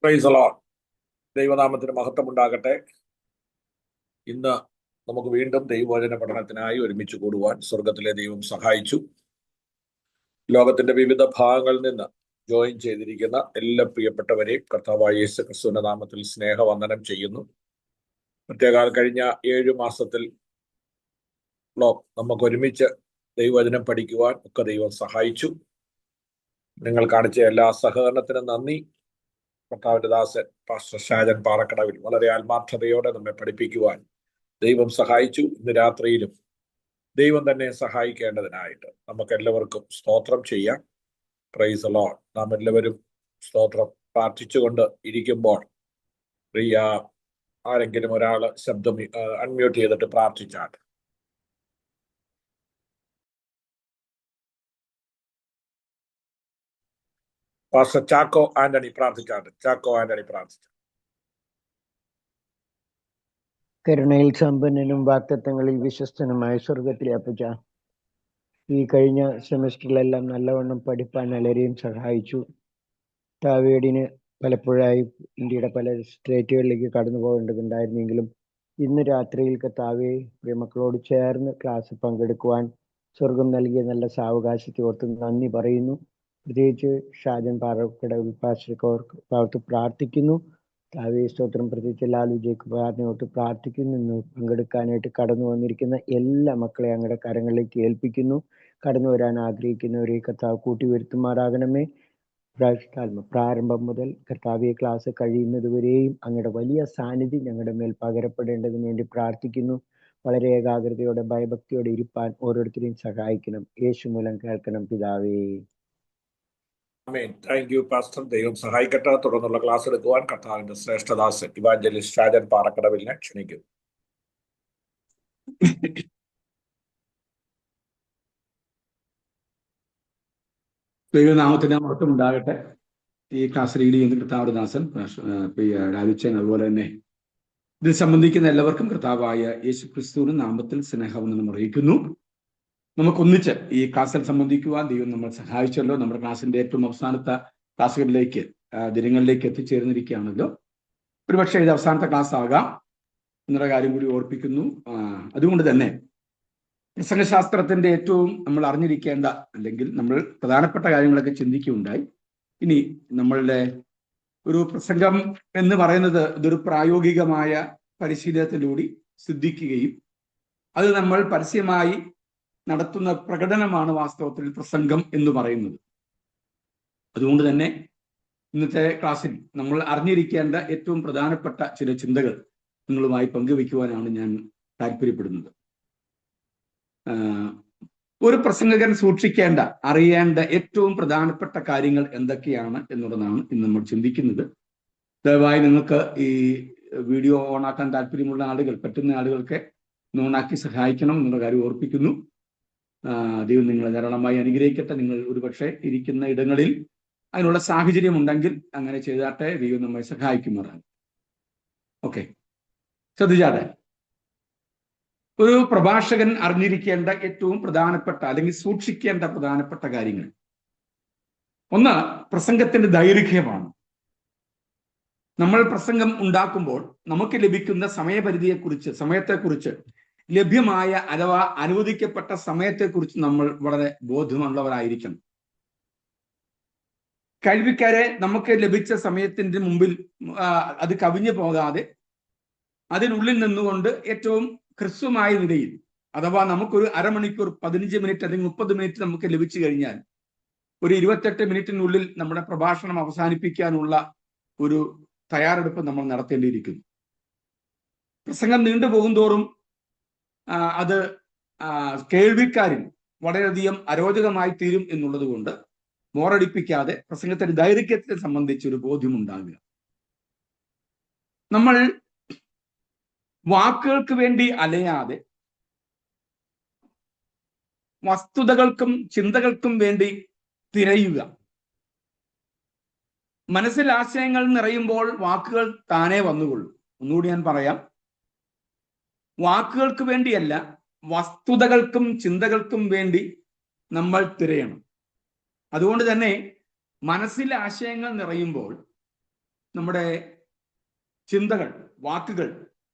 Praise the Lord. ദൈവനാമത്തിന് മഹത്വമുണ്ടാകട്ടെ. ഇന്ന് നമുക്ക് വീണ്ടും ദൈവവചന പഠനത്തിനായി ഒരുമിച്ച് കൂടുവാൻ സ്വർഗത്തിലെ ദൈവം സഹായിച്ചു. ലോകത്തിന്റെ വിവിധ ഭാഗങ്ങളിൽ നിന്ന് ജോയിൻ ചെയ്തിരിക്കുന്ന എല്ലാ പ്രിയപ്പെട്ടവരെയും കർത്താവായ യേശു ക്രിസ്തുവിന്റെ നാമത്തിൽ സ്നേഹവന്ദനം ചെയ്യുന്നു. പ്രത്യേകാൽ കഴിഞ്ഞ 7 മാസത്തിൽ നമുക്ക് ഒരുമിച്ച് ദൈവവചനം പഠിക്കുവാൻ ഒക്കെ ദൈവം സഹായിച്ചു. നിങ്ങൾ കാണിച്ച എല്ലാ സഹകരണത്തിനും നന്ദി. കർത്താവിന്റെ ദാസൻ പാസ്റ്റർ ഷാജൻ പാറക്കടവിൽ വളരെ ആത്മാർത്ഥതയോടെ നമ്മെ പഠിപ്പിക്കുവാൻ ദൈവം സഹായിച്ചു. ഇന്ന് രാത്രിയിലും ദൈവം തന്നെ സഹായിക്കേണ്ടതിനായിട്ട് നമുക്ക് എല്ലാവർക്കും സ്തോത്രം ചെയ്യാം. Praise the Lord. നാം എല്ലാവരും സ്തോത്രം പ്രാർത്ഥിച്ചുകൊണ്ട് ഇരിക്കുമ്പോൾ പ്രിയ ആരെങ്കിലും ഒരാള് ശബ്ദം അൺമ്യൂട്ട് ചെയ്തിട്ട് പ്രാർത്ഥിച്ചാൽ. പാസ്റ്റർ ചാക്കോ ആന്റണി പ്രാർത്ഥിച്ചാണ്ട്. ചാക്കോ ആന്റണി പ്രാർത്ഥിച്ചു. കരുണയിൽ സമ്പന്നനും വാഗ്ദത്തങ്ങളിൽ വിശ്വസ്തനുമായ സ്വർഗത്തിലെ അപ്പച്ച, ഈ കഴിഞ്ഞ സെമസ്റ്ററിലെല്ലാം നല്ലവണ്ണം പഠിപ്പാൻ എല്ലാവരെയും സഹായിച്ചു. താവേടിന് പലപ്പോഴായി ഇന്ത്യയുടെ പല സ്റ്റേറ്റുകളിലേക്ക് കടന്നു പോകേണ്ടതുണ്ടായിരുന്നെങ്കിലും ഇന്ന് രാത്രിയിൽ കർത്താവേ പ്രിയമക്കളോട് ചേർന്ന് ക്ലാസ് പങ്കെടുക്കുവാൻ സ്വർഗം നൽകിയ നല്ല സാവകാശത്തെ ഓർത്ത് നന്ദി പറയുന്നു. പ്രത്യേകിച്ച് ഷാജൻ പാറക്കടവിൽ പാസ്റ്റർക്ക് പ്രാർത്ഥിക്കുന്നു. താവേ സ്തോത്രം. പ്രത്യേകിച്ച് ലാലു ജേക്കുബാറിനെ ഓർത്ത് പ്രാർത്ഥിക്കുന്നു. ഇന്ന് പങ്കെടുക്കാനായിട്ട് കടന്നു വന്നിരിക്കുന്ന എല്ലാ മക്കളെ അങ്ങയുടെ കരങ്ങളിലേക്ക് ഏൽപ്പിക്കുന്നു. കടന്നു വരാൻ ആഗ്രഹിക്കുന്നവരെ കർത്താവ് കൂട്ടിവരുത്തുമാറാകണമേ. പ്രാരംഭം മുതൽ കർത്താവെ ക്ലാസ് കഴിയുന്നതുവരെയും അങ്ങയുടെ വലിയ സാന്നിധ്യം ഞങ്ങളുടെ മേൽ പകരപ്പെടേണ്ടതിന് വേണ്ടി പ്രാർത്ഥിക്കുന്നു. വളരെ ഏകാഗ്രതയോടെ ഭയഭക്തിയോടെ ഇരുപ്പാൻ ഓരോരുത്തരെയും സഹായിക്കണം. യേശു മൂലം കേൾക്കണം പിതാവേ. ആമേൻ. Thank you pastor. ദൈവം സഹായിക്കട്ടെ. തുടർന്നുള്ള ക്ലാസ് എടുക്കുവാൻ കർത്താവിന്റെ ശ്രേഷ്ഠദാസൻ ഇവാഞ്ചലിസ്റ്റ് ഷാജൻ പാറക്കടവിലിനെ ക്ഷണിക്കും. ദൈവനാമത്തിന് മഹത്വം ഉണ്ടാകട്ടെ. ഈ ക്ലാസ് ലീഡ് ചെയ്യുന്ന കർത്താവിന്റെ ദാസൻ രാജുച്ചൻ, അതുപോലെ തന്നെ ഇതിൽ സംബന്ധിക്കുന്ന എല്ലാവർക്കും കർത്താവായ യേശു ക്രിസ്തുവിന്റെ നാമത്തിൽ സ്നേഹവന്ദനം അറിയിക്കുന്നു. നമുക്കൊന്നിച്ച് ഈ ക്ലാസ്സിൽ സംബന്ധിക്കുവാൻ ദൈവം നമ്മൾ സഹായിച്ചല്ലോ. നമ്മുടെ ക്ലാസ്സിന്റെ ഏറ്റവും അവസാനത്തെ ക്ലാസ്സുകളിലേക്ക് ദിനങ്ങളിലേക്ക് എത്തിച്ചേർന്നിരിക്കുകയാണല്ലോ. ഒരുപക്ഷെ ഇത് അവസാനത്തെ ക്ലാസ് ആകാം എന്നുള്ള കാര്യം കൂടി ഓർപ്പിക്കുന്നു. അതുകൊണ്ട് തന്നെ പ്രസംഗശാസ്ത്രത്തിന്റെ ഏറ്റവും നമ്മൾ അറിഞ്ഞിരിക്കേണ്ട, അല്ലെങ്കിൽ നമ്മൾ പ്രധാനപ്പെട്ട കാര്യങ്ങളൊക്കെ ചിന്തിക്കുകയുണ്ടായി. ഇനി നമ്മളുടെ ഒരു പ്രസംഗം എന്ന് പറയുന്നത് ഇതൊരു പ്രായോഗികമായ പരിശീലനത്തിലൂടെ സിദ്ധിക്കുകയും അത് നമ്മൾ പരസ്യമായി നടത്തുന്ന പ്രകടനമാണ് വാസ്തവത്തിൽ പ്രസംഗം എന്ന് പറയുന്നത്. അതുകൊണ്ട് തന്നെ ഇന്നത്തെ ക്ലാസ്സിൽ നമ്മൾ അറിഞ്ഞിരിക്കേണ്ട ഏറ്റവും പ്രധാനപ്പെട്ട ചില ചിന്തകൾ നിങ്ങളുമായി പങ്കുവയ്ക്കുവാനാണ് ഞാൻ താല്പര്യപ്പെടുന്നത്. ഒരു പ്രസംഗകൻ സൂക്ഷിക്കേണ്ട, അറിയേണ്ട ഏറ്റവും പ്രധാനപ്പെട്ട കാര്യങ്ങൾ എന്തൊക്കെയാണ് എന്നുള്ളതാണ് ഇന്ന് നമ്മൾ ചിന്തിക്കുന്നത്. ദയവായി നിങ്ങൾക്ക് ഈ വീഡിയോ ഓണാക്കാൻ താല്പര്യമുള്ള ആളുകൾ, പറ്റുന്ന ആളുകൾക്ക് ഓണാക്കി സഹായിക്കണം എന്നുള്ള കാര്യം ഓർപ്പിക്കുന്നു. ദൈവം നിങ്ങളെ ധാരാളമായി അനുഗ്രഹിക്കട്ടെ. നിങ്ങൾ ഒരുപക്ഷെ ഇരിക്കുന്ന ഇടങ്ങളിൽ അതിനുള്ള സാഹചര്യം ഉണ്ടെങ്കിൽ അങ്ങനെ ചെയ്താട്ടെ. ദൈവം നമ്മെ സഹായിക്കുമാറാണ്. ഓക്കെ, ശ്രദ്ധിച്ചാട്ടെ. ഒരു പ്രഭാഷകൻ അറിഞ്ഞിരിക്കേണ്ട ഏറ്റവും പ്രധാനപ്പെട്ട, അല്ലെങ്കിൽ സൂക്ഷിക്കേണ്ട പ്രധാനപ്പെട്ട കാര്യങ്ങൾ. ഒന്ന്, പ്രസംഗത്തിന്റെ ദൈർഘ്യമാണ്. നമ്മൾ പ്രസംഗം ഉണ്ടാക്കുമ്പോൾ നമുക്ക് ലഭിക്കുന്ന സമയത്തെക്കുറിച്ച് ലഭ്യമായ അഥവാ അനുവദിക്കപ്പെട്ട സമയത്തെക്കുറിച്ച് നമ്മൾ വളരെ ബോധമുള്ളവരായിരിക്കണം. കേൾവിക്കാരെ നമുക്ക് ലഭിച്ച സമയത്തിന്റെ മുമ്പിൽ അത് കവിഞ്ഞു പോകാതെ അതിനുള്ളിൽ നിന്നുകൊണ്ട് ഏറ്റവും ഹ്രസ്വമായ നിലയിൽ, അഥവാ നമുക്കൊരു അരമണിക്കൂർ 15 മിനിറ്റ് അല്ലെങ്കിൽ 30 മിനിറ്റ് നമുക്ക് ലഭിച്ചു കഴിഞ്ഞാൽ ഒരു 28 മിനിറ്റിനുള്ളിൽ നമ്മുടെ പ്രഭാഷണം അവസാനിപ്പിക്കാനുള്ള ഒരു തയ്യാറെടുപ്പ് നമ്മൾ നടത്തേണ്ടിയിരിക്കുന്നു. പ്രസംഗം നീണ്ടുപോകും തോറും അത് കേൾവിക്കാരിൽ വളരെയധികം അരോചകമായി തീരും എന്നുള്ളത് കൊണ്ട് ബോറടിപ്പിക്കാതെ പ്രസംഗത്തിന്റെ ദൈർഘ്യത്തെ സംബന്ധിച്ച് ഒരു ബോധ്യമുണ്ടാകുക. നമ്മൾ വാക്കുകൾക്ക് വേണ്ടി അലയാതെ വസ്തുതകൾക്കും ചിന്തകൾക്കും വേണ്ടി തിരയുക. മനസ്സിൽ ആശയങ്ങൾ നിറയുമ്പോൾ വാക്കുകൾ താനേ വന്നുകൊള്ളും. ഒന്നുകൂടി ഞാൻ പറയാം, വാക്കുകൾക്ക് വേണ്ടിയല്ല, വസ്തുതകൾക്കും ചിന്തകൾക്കും വേണ്ടി നമ്മൾ തിരയണം. അതുകൊണ്ട് തന്നെ മനസ്സിൽ ആശയങ്ങൾ നിറയുമ്പോൾ നമ്മുടെ ചിന്തകൾ, വാക്കുകൾ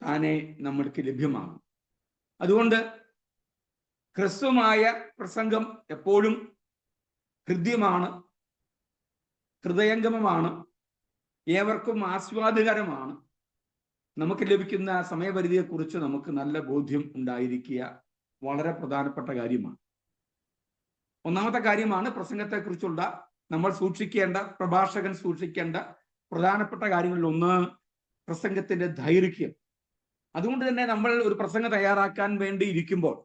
താനെ നമ്മൾക്ക് ലഭ്യമാകും. അതുകൊണ്ട് ഹ്രസ്വമായ പ്രസംഗം എപ്പോഴും ഹൃദ്യമാണ്, ഹൃദയംഗമമാണ്, ഏവർക്കും ആസ്വാദകരമാണ്. നമുക്ക് ലഭിക്കുന്ന സമയപരിധിയെക്കുറിച്ച് നമുക്ക് നല്ല ബോധ്യം ഉണ്ടായിരിക്കുക വളരെ പ്രധാനപ്പെട്ട കാര്യമാണ്. ഒന്നാമത്തെ കാര്യമാണ് പ്രസംഗത്തെക്കുറിച്ചുള്ള നമ്മൾ സൂക്ഷിക്കേണ്ട, പ്രഭാഷകൻ സൂക്ഷിക്കേണ്ട പ്രധാനപ്പെട്ട കാര്യങ്ങളിൽ ഒന്ന് പ്രസംഗത്തിന്റെ ദൈർഘ്യം. അതുകൊണ്ട് തന്നെ നമ്മൾ ഒരു പ്രസംഗം തയ്യാറാക്കാൻ വേണ്ടി ഇരിക്കുമ്പോൾ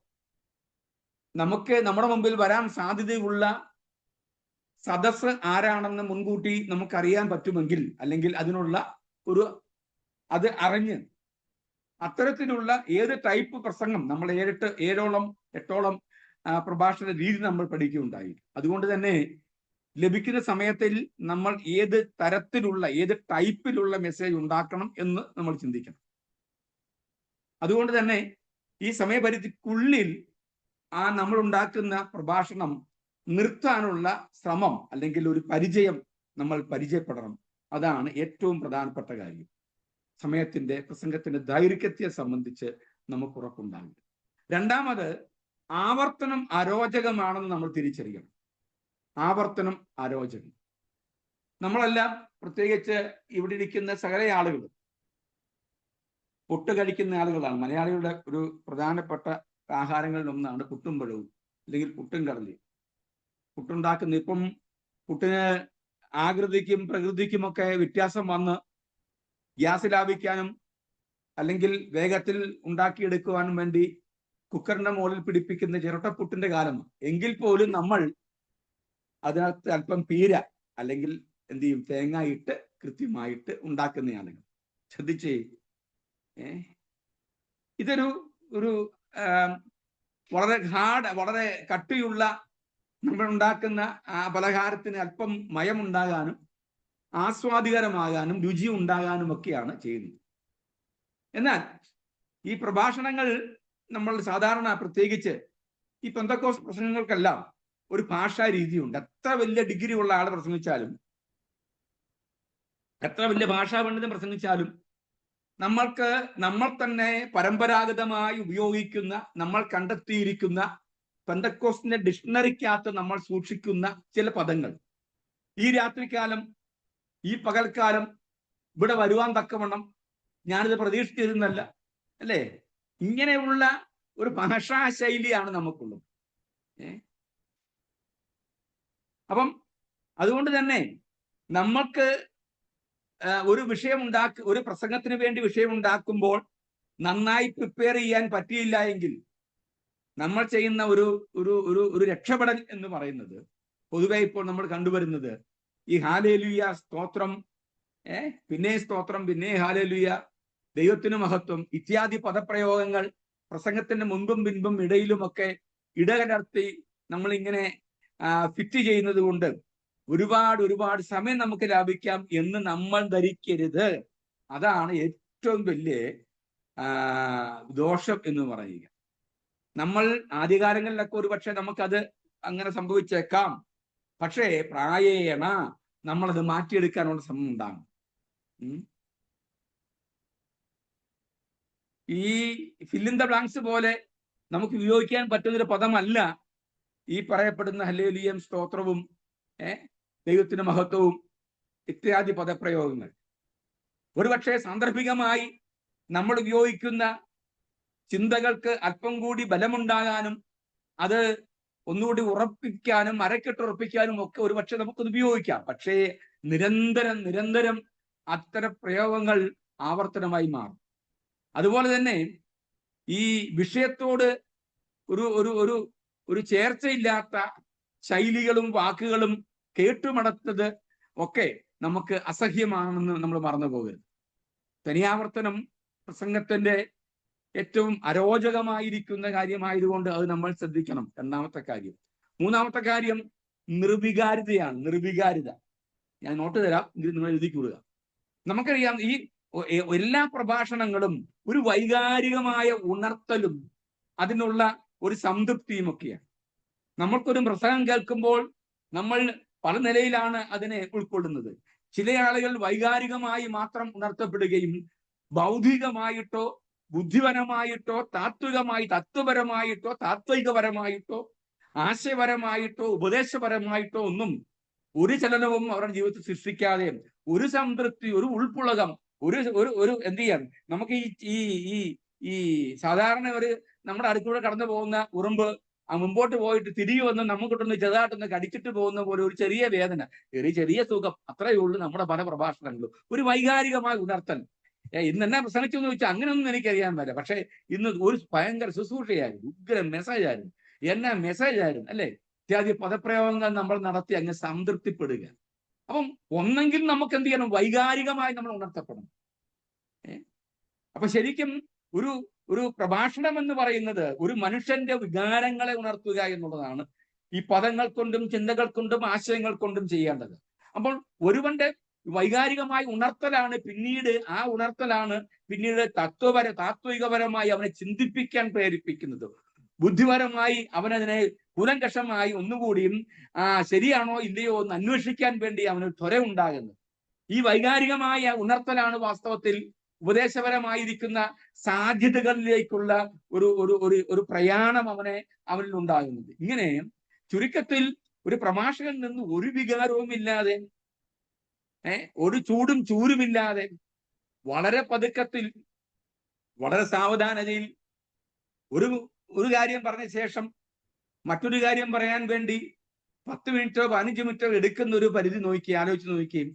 നമുക്ക് നമ്മുടെ മുമ്പിൽ വരാൻ സാധ്യതയുള്ള സദസ്സ് ആരാണെന്ന് മുൻകൂട്ടി നമുക്കറിയാൻ പറ്റുമെങ്കിൽ, അല്ലെങ്കിൽ അതിനുള്ള അത് അറിഞ്ഞ് അത്തരത്തിലുള്ള ഏത് ടൈപ്പ് പ്രസംഗം നമ്മൾ 8ഓളം പ്രഭാഷണ രീതി നമ്മൾ പഠിക്കുകയുണ്ടായി. അതുകൊണ്ട് തന്നെ ലഭിക്കുന്ന സമയത്തിൽ നമ്മൾ ഏത് തരത്തിലുള്ള, ഏത് ടൈപ്പിലുള്ള മെസ്സേജ് ഉണ്ടാക്കണം എന്ന് നമ്മൾ ചിന്തിക്കണം. അതുകൊണ്ട് തന്നെ ഈ സമയപരിധിക്കുള്ളിൽ നമ്മൾ ഉണ്ടാക്കുന്ന പ്രഭാഷണം നിർത്താനുള്ള ശ്രമം അല്ലെങ്കിൽ ഒരു പരിചയം നമ്മൾ പരിചയപ്പെടണം. അതാണ് ഏറ്റവും പ്രധാനപ്പെട്ട കാര്യം. പ്രസംഗത്തിന്റെ ദൈർഘ്യത്തെ സംബന്ധിച്ച് നമുക്ക് ഉറപ്പുണ്ടാകും. രണ്ടാമത്, ആവർത്തനം അരോചകമാണെന്ന് നമ്മൾ തിരിച്ചറിയണം. ആവർത്തനം അരോചകം. നമ്മളെല്ലാം, പ്രത്യേകിച്ച് ഇവിടെ ഇരിക്കുന്ന സകല ആളുകളും പുട്ട് കഴിക്കുന്ന ആളുകളാണ്. മലയാളികളുടെ ഒരു പ്രധാനപ്പെട്ട ആഹാരങ്ങളിൽ ഒന്നാണ് പുട്ടും പഴവും, അല്ലെങ്കിൽ പുട്ടും കടലയും. പുട്ടുണ്ടാക്കുന്ന, ഇപ്പം പുട്ടിന് ആകൃതിക്കും പ്രകൃതിക്കുമൊക്കെ വ്യത്യാസം വന്ന് ഗ്യാസ് ലാഭിക്കാനും അല്ലെങ്കിൽ വേഗത്തിൽ ഉണ്ടാക്കിയെടുക്കുവാനും വേണ്ടി കുക്കറിന്റെ മുകളിൽ പിടിപ്പിക്കുന്ന ചിരട്ടപ്പുട്ടിന്റെ കാലമാണ്. എങ്കിൽ പോലും നമ്മൾ അതിനകത്ത് അല്പം പീര അല്ലെങ്കിൽ എന്ത് ചെയ്യും, തേങ്ങ ഇട്ട് കൃത്യമായിട്ട് ഉണ്ടാക്കുന്നയാളുകൾ. ശ്രദ്ധിച്ചേ, ഇതൊരു വളരെ കട്ടിയുള്ള നമ്മൾ ഉണ്ടാക്കുന്ന പലഹാരത്തിന് അല്പം മയമുണ്ടാകാനും ആസ്വാദികരമാകാനും രുചി ഉണ്ടാകാനും ഒക്കെയാണ് ചെയ്യുന്നത്. എന്നാൽ ഈ പ്രഭാഷണങ്ങൾ നമ്മൾ സാധാരണ, പ്രത്യേകിച്ച് ഈ പെന്തക്കോസ്ത് പ്രസംഗങ്ങൾക്കെല്ലാം ഒരു ഭാഷാ രീതിയുണ്ട്. എത്ര വലിയ ഡിഗ്രി ഉള്ള ആൾ പ്രസംഗിച്ചാലും, എത്ര വലിയ ഭാഷാ പണ്ഡിതൻ പ്രസംഗിച്ചാലും, നമ്മൾ തന്നെ പരമ്പരാഗതമായി ഉപയോഗിക്കുന്ന, നമ്മൾ കണ്ടെത്തിയിരിക്കുന്ന പെന്തക്കോസ്തിന്റെ ഡിക്ഷണറിക്കകത്ത് നമ്മൾ സൂക്ഷിക്കുന്ന ചില പദങ്ങൾ ഈ രാത്രികാലം, ഈ പകൽക്കാലം ഇവിടെ വരുവാൻ തക്കവണ്ണം ഞാനിത് പ്രതീക്ഷിച്ചിരുന്നല്ല, അല്ലേ? ഇങ്ങനെയുള്ള ഒരു ഭാഷാ ശൈലിയാണ് നമുക്കുള്ളത്. അപ്പം അതുകൊണ്ട് തന്നെ നമ്മൾക്ക് ഒരു പ്രസംഗത്തിന് വേണ്ടി വിഷയം ഉണ്ടാക്കുമ്പോൾ നന്നായി പ്രിപ്പയർ ചെയ്യാൻ പറ്റിയില്ല എങ്കിൽ നമ്മൾ ചെയ്യുന്ന ഒരു രക്ഷപ്പെടൽ എന്ന് പറയുന്നത്, പൊതുവെ ഇപ്പോൾ നമ്മൾ കണ്ടുവരുന്നത് ഈ ഹാലേലുയ, സ്തോത്രം, പിന്നെ സ്തോത്രം, പിന്നെ ഹാലേലുയ, ദൈവത്തിന് മഹത്വം ഇത്യാദി പദപ്രയോഗങ്ങൾ പ്രസംഗത്തിന്റെ മുൻപും പിൻപും ഇടയിലുമൊക്കെ ഇടകലർത്തി നമ്മളിങ്ങനെ ഫിറ്റ് ചെയ്യുന്നത് കൊണ്ട് ഒരുപാട് സമയം നമുക്ക് ലാഭിക്കാം എന്ന് നമ്മൾ ധരിക്കരുത്. അതാണ് ഏറ്റവും വലിയ ദോഷം എന്ന് പറയുക. നമ്മൾ ആദ്യകാലങ്ങളിലൊക്കെ ഒരുപക്ഷെ നമുക്കത് അങ്ങനെ സംഭവിച്ചേക്കാം. പക്ഷേ പ്രായേണ നമ്മളത് മാറ്റിയെടുക്കാനുള്ള ശ്രമം ഉണ്ടാകും. ഈ ഫിൽ ഇൻ ദ ബ്ലാങ്ക്സ് പോലെ നമുക്ക് ഉപയോഗിക്കാൻ പറ്റുന്നൊരു പദമല്ല ഈ പറയപ്പെടുന്ന ഹല്ലേലൂയയും സ്തോത്രവും ദൈവത്തിന്റെ മഹത്വവും ഇത്യാദി പദപ്രയോഗങ്ങൾ. ഒരുപക്ഷെ സാന്ദർഭികമായി നമ്മൾ ഉപയോഗിക്കുന്ന ചിന്തകൾക്ക് അല്പം കൂടി ബലമുണ്ടാകാനും അത് ഒന്നുകൂടി ഉറപ്പിക്കാനും അരക്കെട്ടുറപ്പിക്കാനും ഒക്കെ ഒരുപക്ഷെ നമുക്കൊന്ന് ഉപയോഗിക്കാം. പക്ഷേ നിരന്തരം അത്തരം പ്രയോഗങ്ങൾ ആവർത്തനമായി മാറും. അതുപോലെ തന്നെ ഈ വിഷയത്തോട് ഒരു ചേർച്ചയില്ലാത്ത ശൈലികളും വാക്കുകളും കേട്ടുമടത്തത് ഒക്കെ നമുക്ക് അസഹ്യമാണെന്ന് നമ്മൾ മറന്നു പോകരുത്. തനിയാവർത്തനം പ്രസംഗത്തിന്റെ ഏറ്റവും അരോചകമായിരിക്കുന്ന കാര്യമായതുകൊണ്ട് അത് നമ്മൾ ശ്രദ്ധിക്കണം. രണ്ടാമത്തെ കാര്യം. മൂന്നാമത്തെ കാര്യം നിർവികാരിതയാണ്. നിർവികാരിത ഞാൻ നോട്ട് തരാം, ഇത് നിങ്ങൾ എഴുതിക്കൊള്ളുക. നമുക്കറിയാം, ഈ എല്ലാ പ്രഭാഷണങ്ങളും ഒരു വൈകാരികമായ ഉണർത്തലും അതിനുള്ള ഒരു സംതൃപ്തിയും ഒക്കെയാണ്. നമ്മൾക്കൊരു പ്രസംഗം കേൾക്കുമ്പോൾ നമ്മൾ പല നിലയിലാണ് അതിനെ ഉൾക്കൊള്ളുന്നത്. ചില ആളുകൾ വൈകാരികമായി മാത്രം ഉണർത്തപ്പെടുകയും ബൗദ്ധികമായിട്ടോ ബുദ്ധിപരമായിട്ടോ തത്വപരമായിട്ടോ താത്വികപരമായിട്ടോ ആശയപരമായിട്ടോ ഉപദേശപരമായിട്ടോ ഒന്നും ഒരു ചലനവും അവരുടെ ജീവിതത്തിൽ സൃഷ്ടിക്കാതെ ഒരു സംതൃപ്തി, ഒരു ഉൾപ്പുളകം, ഒരു ഒരു ഒരു എന്ത് ചെയ്യാൻ നമുക്ക് ഈ സാധാരണ നമ്മുടെ അടുത്തൂടെ കടന്നു പോകുന്ന ഉറുമ്പ് മുമ്പോട്ട് പോയിട്ട് തിരികെ വന്ന് നമുക്കിട്ടൊന്ന് ചെറുതായിട്ടൊന്ന് കടിച്ചിട്ട് പോകുന്ന പോലെ ഒരു ചെറിയ വേദന, ചെറിയ സുഖം, അത്രയേ ഉള്ളൂ നമ്മുടെ പല പ്രഭാഷണങ്ങളും. ഒരു വൈകാരികമായ ഉണർത്തൽ. ഇന്ന് എന്നാ പ്രസംഗിച്ചു എന്ന് ചോദിച്ചാൽ അങ്ങനെയൊന്നും എനിക്കറിയാൻ പറ്റില്ല. പക്ഷെ ഇന്ന് ഒരു ഭയങ്കര ശുശ്രൂഷയായിരുന്നു, ഉഗ്രം മെസ്സേജായിരുന്നു, എന്നാ മെസ്സേജായിരുന്നു അല്ലെ? ഇത്യാദി പദപ്രയോഗങ്ങൾ നമ്മൾ നടത്തി അങ്ങ് സംതൃപ്തിപ്പെടുക. അപ്പം ഒന്നെങ്കിൽ നമുക്ക് എന്ത് ചെയ്യണം? വൈകാരികമായി നമ്മൾ ഉണർത്തപ്പെടണം. അപ്പൊ ശരിക്കും ഒരു പ്രഭാഷണം എന്ന് പറയുന്നത് ഒരു മനുഷ്യന്റെ വികാരങ്ങളെ ഉണർത്തുക എന്നുള്ളതാണ് ഈ പദങ്ങൾ കൊണ്ടും ചിന്തകൾ കൊണ്ടും ആശയങ്ങൾ കൊണ്ടും ചെയ്യേണ്ടത്. അപ്പോൾ ഒരുവന്റെ വൈകാരികമായ ഉണർത്തലാണ് പിന്നീട് താത്വികപരമായി അവനെ ചിന്തിപ്പിക്കാൻ പ്രേരിപ്പിക്കുന്നത്. ബുദ്ധിപരമായി അവനതിനെ കൂലങ്കഷമായി ഒന്നുകൂടിയും ശരിയാണോ ഇല്ലയോ എന്ന് അന്വേഷിക്കാൻ വേണ്ടി അവന് ത്വര ഉണ്ടാകുന്നത്. ഈ വൈകാരികമായ ഉണർത്തലാണ് വാസ്തവത്തിൽ ഉപദേശപരമായിരിക്കുന്ന സാധ്യതകളിലേക്കുള്ള ഒരു പ്രയാണം അവനിൽ ഉണ്ടാകുന്നത്. ഇങ്ങനെ ചുരുക്കത്തിൽ ഒരു പ്രഭാഷകനിൽ നിന്ന് ഒരു വികാരവും ഇല്ലാതെ, ഒരു ചൂടും ചൂരുമില്ലാതെ, വളരെ പതുക്കത്തിൽ, വളരെ സാവധാനതയിൽ ഒരു കാര്യം പറഞ്ഞ ശേഷം മറ്റൊരു കാര്യം പറയാൻ വേണ്ടി 10 മിനിറ്റോ 15 മിനിറ്റോ എടുക്കുന്ന ഒരു പരിധി ആലോചിച്ച് നോക്കുകയും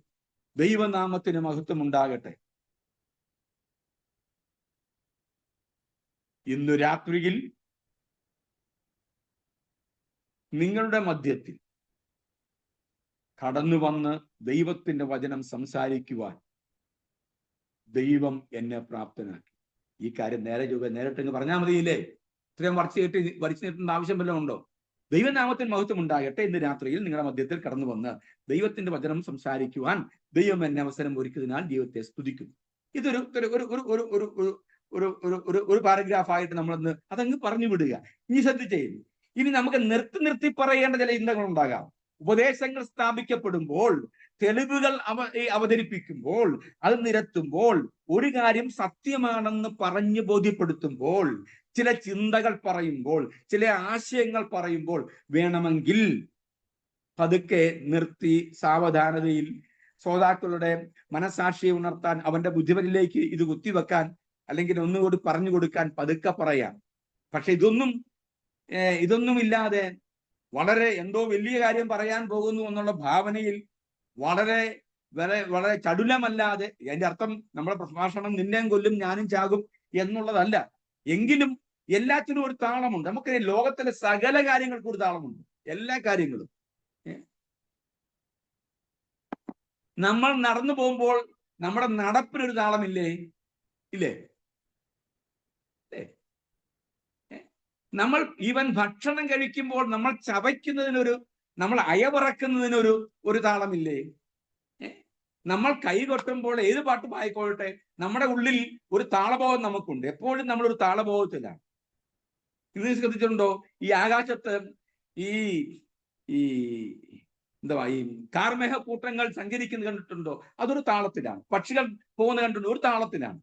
ദൈവനാമത്തിന് മഹത്വം ഉണ്ടാകട്ടെ. ഇന്ന് രാത്രിയിൽ നിങ്ങളുടെ മധ്യത്തിൽ കടന്നു വന്ന് ദൈവത്തിന്റെ വചനം സംസാരിക്കുവാൻ ദൈവം എന്നെ പ്രാപ്തനാക്കി. ഈ കാര്യം നേരിട്ട് പറഞ്ഞാൽ മതിയില്ലേ? ഇത്രയും വരച്ചു നീട്ടേണ്ട ആവശ്യം വല്ലതും ഉണ്ടോ? ദൈവനാമത്തിൽ മഹത്വം ഉണ്ടാകട്ടെ. ഇന്ന് രാത്രിയിൽ നിങ്ങളുടെ മധ്യത്തിൽ കടന്നു വന്ന് ദൈവത്തിന്റെ വചനം സംസാരിക്കുവാൻ ദൈവം എന്നെ അവസരം ഒരുക്കുന്നതിനാൽ ദൈവത്തെ സ്തുതിക്കുന്നു. ഇതൊരു ഒരു പാരഗ്രാഫായിട്ട് നമ്മളൊന്ന് അതങ്ങ് പറഞ്ഞു വിടുക. ഇനി ശ്രദ്ധിച്ചേ, ഇനി നമുക്ക് നിർത്തി പറയേണ്ട ചില ചിന്തകൾ ഉണ്ടാകാം. ഉപദേശങ്ങൾ സ്ഥാപിക്കപ്പെടുമ്പോൾ, തെളിവുകൾ അവതരിപ്പിക്കുമ്പോൾ, അത് നിരത്തുമ്പോൾ, ഒരു കാര്യം സത്യമാണെന്ന് പറഞ്ഞ് ബോധ്യപ്പെടുത്തുമ്പോൾ, ചില ചിന്തകൾ പറയുമ്പോൾ, ചില ആശയങ്ങൾ പറയുമ്പോൾ വേണമെങ്കിൽ പതുക്കെ നിർത്തി സാവധാനതയിൽ ശ്രോതാക്കളുടെ മനസാക്ഷിയെ ഉണർത്താൻ, അവന്റെ ബുദ്ധിപരിലേക്ക് ഇത് കുത്തിവെക്കാൻ, അല്ലെങ്കിൽ ഒന്നുകൂടി പറഞ്ഞു കൊടുക്കാൻ പതുക്കെ പറയാം. പക്ഷെ ഇതൊന്നും ഇല്ലാതെ വളരെ എന്തോ വലിയ കാര്യം പറയാൻ പോകുന്നു എന്നുള്ള ഭാവനയിൽ വളരെ ചടുലമല്ലാതെ, അതിന്റെ അർത്ഥം നമ്മുടെ പ്രഭാഷണം നിന്നെയും കൊല്ലും ഞാനും ചാകും എന്നുള്ളതല്ല. എങ്കിലും എല്ലാത്തിനും ഒരു താളമുണ്ട്. നമുക്ക് ലോകത്തിലെ സകല കാര്യങ്ങൾക്കും ഒരു താളമുണ്ട്. എല്ലാ കാര്യങ്ങളും നമ്മൾ നടന്നു പോകുമ്പോൾ നമ്മുടെ നടപ്പിനൊരു താളമില്ലേ? ഇല്ലേ? നമ്മൾ ഈവൻ ഭക്ഷണം കഴിക്കുമ്പോൾ നമ്മൾ നമ്മൾ അയവിറക്കുന്നതിനൊരു താളമില്ലേ? നമ്മൾ കൈ കൊട്ടുമ്പോൾ ഏത് പാട്ടും ആയിക്കോട്ടെ, നമ്മുടെ ഉള്ളിൽ ഒരു താളബോധം നമുക്കുണ്ട്. എപ്പോഴും നമ്മളൊരു താളബോധത്തിലാണ്. ഇത് ശ്രദ്ധിച്ചിട്ടുണ്ടോ? ഈ ആകാശത്ത് ഈ കാർമേഘക്കൂട്ടങ്ങൾ സഞ്ചരിക്കുന്നത് കണ്ടിട്ടുണ്ടോ? അതൊരു താളത്തിലാണ്. പക്ഷികൾ പോകുന്നത് കണ്ടിട്ടുണ്ടോ? ഒരു താളത്തിലാണ്.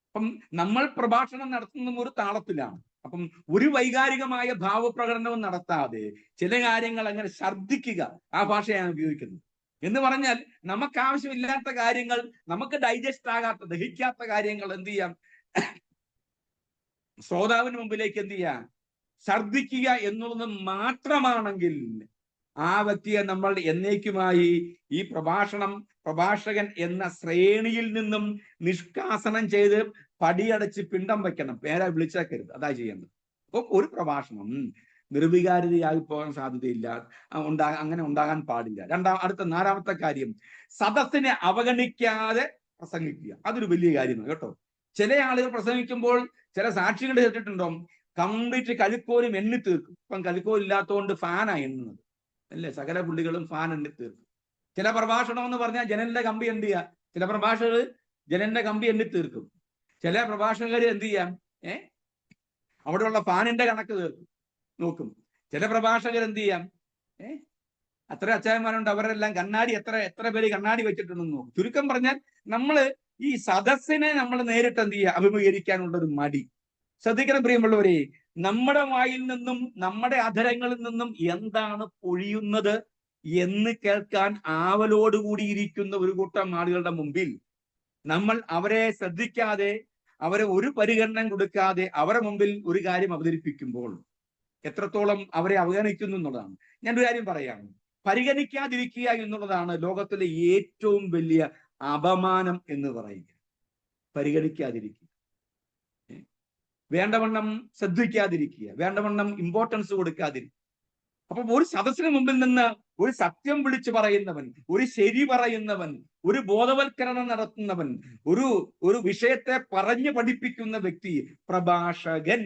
അപ്പം നമ്മൾ പ്രഭാഷണം നടത്തുന്നതും ഒരു താളത്തിലാണ്. അപ്പം ഒരു വൈകാരികമായ ഭാവപ്രകടനവും നടത്താതെ ചില കാര്യങ്ങൾ അങ്ങനെ ഛർദ്ദിക്കുക, ആ ഭാഷയാണ് ഉപയോഗിക്കുന്നത്. എന്ന് പറഞ്ഞാൽ നമുക്ക് ആവശ്യമില്ലാത്ത കാര്യങ്ങൾ, നമുക്ക് ഡൈജസ്റ്റ് ആകാത്ത, ദഹിക്കാത്ത കാര്യങ്ങൾ എന്ത് ചെയ്യാം? ശ്രോതാവിന് മുമ്പിലേക്ക് എന്ത് ചെയ്യാം? ഛർദ്ദിക്കുക എന്നുള്ളത് മാത്രമാണെങ്കിൽ ആ വ്യക്തിയെ നമ്മൾ എന്നേക്കുമായി ഈ പ്രഭാഷകൻ എന്ന ശ്രേണിയിൽ നിന്നും നിഷ്കാസനം ചെയ്ത് പടിയടച്ച് പിണ്ടം വെക്കണം. പേരെ വിളിച്ചേക്കരുത്. അതാ ചെയ്യേണ്ടത്. അപ്പം ഒരു പ്രഭാഷണം നിർവികാരിതയായി പോകാൻ സാധ്യതയില്ല, അങ്ങനെ ഉണ്ടാകാൻ പാടില്ല. അടുത്ത 4ാമത്തെ കാര്യം, സദസ്സിനെ അവഗണിക്കാതെ പ്രസംഗിക്കുക. അതൊരു വലിയ കാര്യമാണ് കേട്ടോ. ചില ആളുകൾ പ്രസംഗിക്കുമ്പോൾ, ചില സാക്ഷികൾ കേട്ടിട്ടുണ്ടോ, കംപ്ലീറ്റ് കലിക്കോലും എണ്ണി തീർക്കും. ഇപ്പം കലിക്കോൽ ഇല്ലാത്തതുകൊണ്ട് ഫാനാണ് എണ്ണുന്നത് അല്ലേ? സകല പുള്ളികളും ഫാൻ എണ്ണി തീർക്കും. ചില പ്രഭാഷണം എന്ന് പറഞ്ഞാൽ ജനലിന്റെ കമ്പി എന്ത് ചെയ്യുക? ചില പ്രഭാഷകർ ജനലിന്റെ കമ്പി എണ്ണി തീർക്കും. ചില പ്രഭാഷകർ എന്ത് ചെയ്യാം? അവിടെയുള്ള ഫാനിന്റെ കണക്ക് നോക്കും. ചില പ്രഭാഷകർ എന്ത് ചെയ്യാം? അത്ര അച്ചായന്മാരുണ്ട്, അവരെല്ലാം കണ്ണാടി എത്ര പേര് കണ്ണാടി വെച്ചിട്ടുണ്ടെന്ന് നോക്കും. ചുരുക്കം പറഞ്ഞാൽ നമ്മള് ഈ സദസ്സിനെ നമ്മൾ നേരിട്ട് എന്ത് ചെയ്യുക, അഭിമുഖീകരിക്കാനുള്ള ഒരു മടി. ശ്രദ്ധിക്കണം പ്രിയമുള്ളവരെ, നമ്മുടെ വായിൽ നിന്നും നമ്മുടെ അധരങ്ങളിൽ നിന്നും എന്താണ് പൊഴിയുന്നത് എന്ന് കേൾക്കാൻ ആവലോടുകൂടി ഇരിക്കുന്ന ഒരു കൂട്ടം ആളുകളുടെ മുമ്പിൽ നമ്മൾ അവരെ ശ്രദ്ധിക്കാതെ, അവരെ ഒരു പരിഗണന കൊടുക്കാതെ അവരുടെ മുമ്പിൽ ഒരു കാര്യം അവതരിപ്പിക്കുമ്പോൾ എത്രത്തോളം അവരെ അവഗണിക്കുന്നു എന്നുള്ളതാണ്. ഞാനൊരു കാര്യം പറയാം, പരിഗണിക്കാതിരിക്കുക എന്നുള്ളതാണ് ലോകത്തിലെ ഏറ്റവും വലിയ അപമാനം എന്ന് പറയുക. പരിഗണിക്കാതിരിക്കുക, വേണ്ടവണ്ണം ശ്രദ്ധിക്കാതിരിക്കുക, വേണ്ടവണ്ണം ഇമ്പോർട്ടൻസ് കൊടുക്കാതിരിക്കുക. അപ്പൊ ഒരു സദസ്സിന് മുമ്പിൽ നിന്ന് ഒരു സത്യം വിളിച്ചു പറയുന്നവൻ, ഒരു ശരി പറയുന്നവൻ, ഒരു ബോധവൽക്കരണം നടത്തുന്നവൻ, ഒരു വിഷയത്തെ പറഞ്ഞു പഠിപ്പിക്കുന്ന വ്യക്തി, പ്രഭാഷകൻ,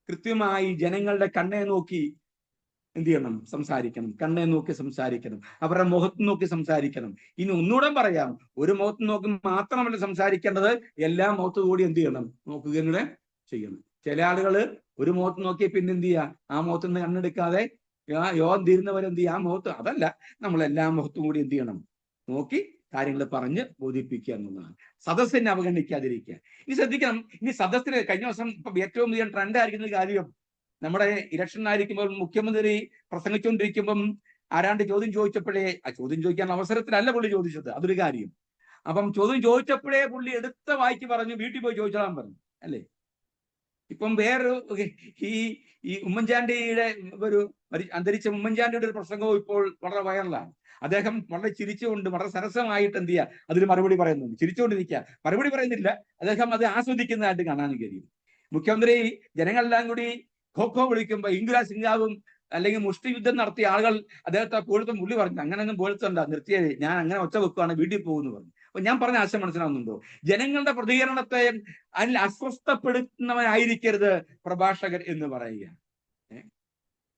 കൃത്യമായി ജനങ്ങളുടെ കണ്ണെ നോക്കി എന്ത് ചെയ്യണം, സംസാരിക്കണം. കണ്ണെ നോക്കി സംസാരിക്കണം, അവരുടെ മുഖത്ത് നോക്കി സംസാരിക്കണം. ഇനി ഒന്നുകൂടെ പറയാം, ഒരു മുഖത്ത് നോക്കി മാത്രമല്ല സംസാരിക്കേണ്ടത്, എല്ലാ മുഖത്തു കൂടി എന്ത് ചെയ്യണം, നോക്കുകയും കൂടെ ചെയ്യണം. ചില ആളുകള് ഒരു മുഖത്ത് നോക്കി പിന്നെ എന്ത് ചെയ്യുക, ആ മുഖത്ത് നിന്ന് കണ്ണെടുക്കാതെ യോഗം തീരുന്നവരെന്ത് ചെയ്യുക, ആ മുഖത്ത്, അതല്ല, നമ്മൾ എല്ലാ മുഖത്തും കൂടി എന്ത് ചെയ്യണം, നോക്കി കാര്യങ്ങൾ പറഞ്ഞ് ബോധിപ്പിക്കുക എന്നുള്ളതാണ്. സദസ്സിനെ അവഗണിക്കാതിരിക്കുക. ഇനി ശ്രദ്ധിക്കണം, ഇനി സദസ്സിന് കഴിഞ്ഞ ദിവസം ഇപ്പൊ ഏറ്റവും വലിയ ട്രെൻഡ് ആയിരിക്കുന്ന കാര്യം, നമ്മുടെ ഇലക്ഷൻ ആയിരിക്കുമ്പോൾ മുഖ്യമന്ത്രി പ്രസംഗിച്ചുകൊണ്ടിരിക്കുമ്പം ആരാണ്ട് ചോദ്യം ചോദിച്ചപ്പോഴേ, ആ ചോദ്യം ചോദിക്കാൻ അവസരത്തിലല്ല പുള്ളി ചോദിച്ചത്, അതൊരു കാര്യം. അപ്പം ചോദ്യം ചോദിച്ചപ്പോഴേ പുള്ളി എടുത്ത വായിക്ക് പറഞ്ഞു വീട്ടിൽ പോയി ചോദിച്ചോളാൻ പറഞ്ഞു, അല്ലേ? ഇപ്പം വേറൊരു ഈ ഉമ്മൻചാണ്ടിയുടെ അന്തരിച്ച ഉമ്മൻചാണ്ടിയുടെ ഒരു പ്രസംഗവും ഇപ്പോൾ വളരെ വൈറലാണ്. അദ്ദേഹം വളരെ ചിരിച്ചുകൊണ്ട് വളരെ സരസമായിട്ട് എന്ത് ചെയ്യുക, അതിന് മറുപടി പറയുന്നുണ്ട്. ചിരിച്ചുകൊണ്ടിരിക്കുക, മറുപടി പറയുന്നില്ല, അദ്ദേഹം അത് ആസ്വദിക്കുന്നതായിട്ട് കാണാൻ കഴിയും. മുഖ്യമന്ത്രി ജനങ്ങളെല്ലാം കൂടി ഖോ വിളിക്കുമ്പോൾ ഇംഗ്ലാ സിംഗാവും അല്ലെങ്കിൽ മുഷ്ടി യുദ്ധം നടത്തിയ ആളുകൾ അദ്ദേഹത്തെ പോലത്തും പുള്ളി പറഞ്ഞു, അങ്ങനെയൊന്നും പോലത്തുണ്ടാ, നിർത്തിയത്, ഞാൻ അങ്ങനെ ഒച്ച വെക്കുകയാണ്, വീട്ടിൽ പോകുമെന്ന് പറഞ്ഞു. അപ്പൊ ഞാൻ പറഞ്ഞ ആശയം മനസ്സിലാവുന്നുണ്ടോ? ജനങ്ങളുടെ പ്രതികരണത്തെ അതിൽ അസ്വസ്ഥപ്പെടുത്തുന്നവനായിരിക്കരുത് പ്രഭാഷകൻ എന്ന് പറയുക.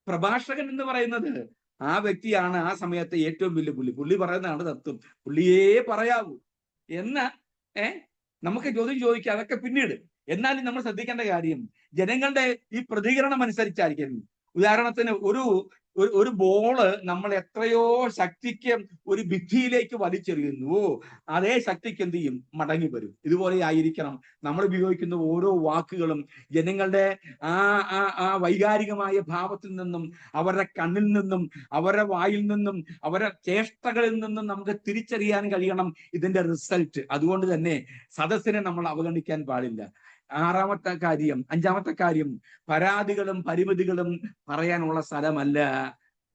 പ്രഭാഷകൻ എന്ന് പറയുന്നത് ആ വ്യക്തിയാണ് ആ സമയത്തെ ഏറ്റവും വലിയ പുള്ളി പറയുന്നതാണ് തത്വം, പുള്ളിയേ പറയാവൂ എന്ന് നമുക്ക് ചോദ്യം ചോദിക്കുക, അതൊക്കെ പിന്നീട്. എന്നാലും നമ്മൾ ശ്രദ്ധിക്കേണ്ട കാര്യം, ജനങ്ങളുടെ ഈ പ്രതികരണം അനുസരിച്ചായിരിക്കും. ഉദാഹരണത്തിന് ഒരു ബോള് നമ്മൾ എത്രയോ ശക്തിക്ക് ഒരു ഭിത്തിയിലേക്ക് വലിച്ചെറിയുന്നു, അതേ ശക്തിക്ക് എന്ത് ചെയ്യും, മടങ്ങി വരും. ഇതുപോലെ ആയിരിക്കണം നമ്മൾ ഉപയോഗിക്കുന്ന ഓരോ വാക്കുകളും ജനങ്ങളുടെ ആ വൈകാരികമായ ഭാവത്തിൽ നിന്നും, അവരുടെ കണ്ണിൽ നിന്നും, അവരുടെ വായിൽ നിന്നും, അവരുടെ ചേഷ്ടകളിൽ നിന്നും നമുക്ക് തിരിച്ചറിയാൻ കഴിയണം ഇതിന്റെ റിസൾട്ട്. അതുകൊണ്ട് തന്നെ സദസ്സിനെ നമ്മൾ അവഗണിക്കാൻ പാടില്ല. അഞ്ചാമത്തെ കാര്യം, പരാതികളും പരിമിതികളും പറയാനുള്ള സ്ഥലമല്ല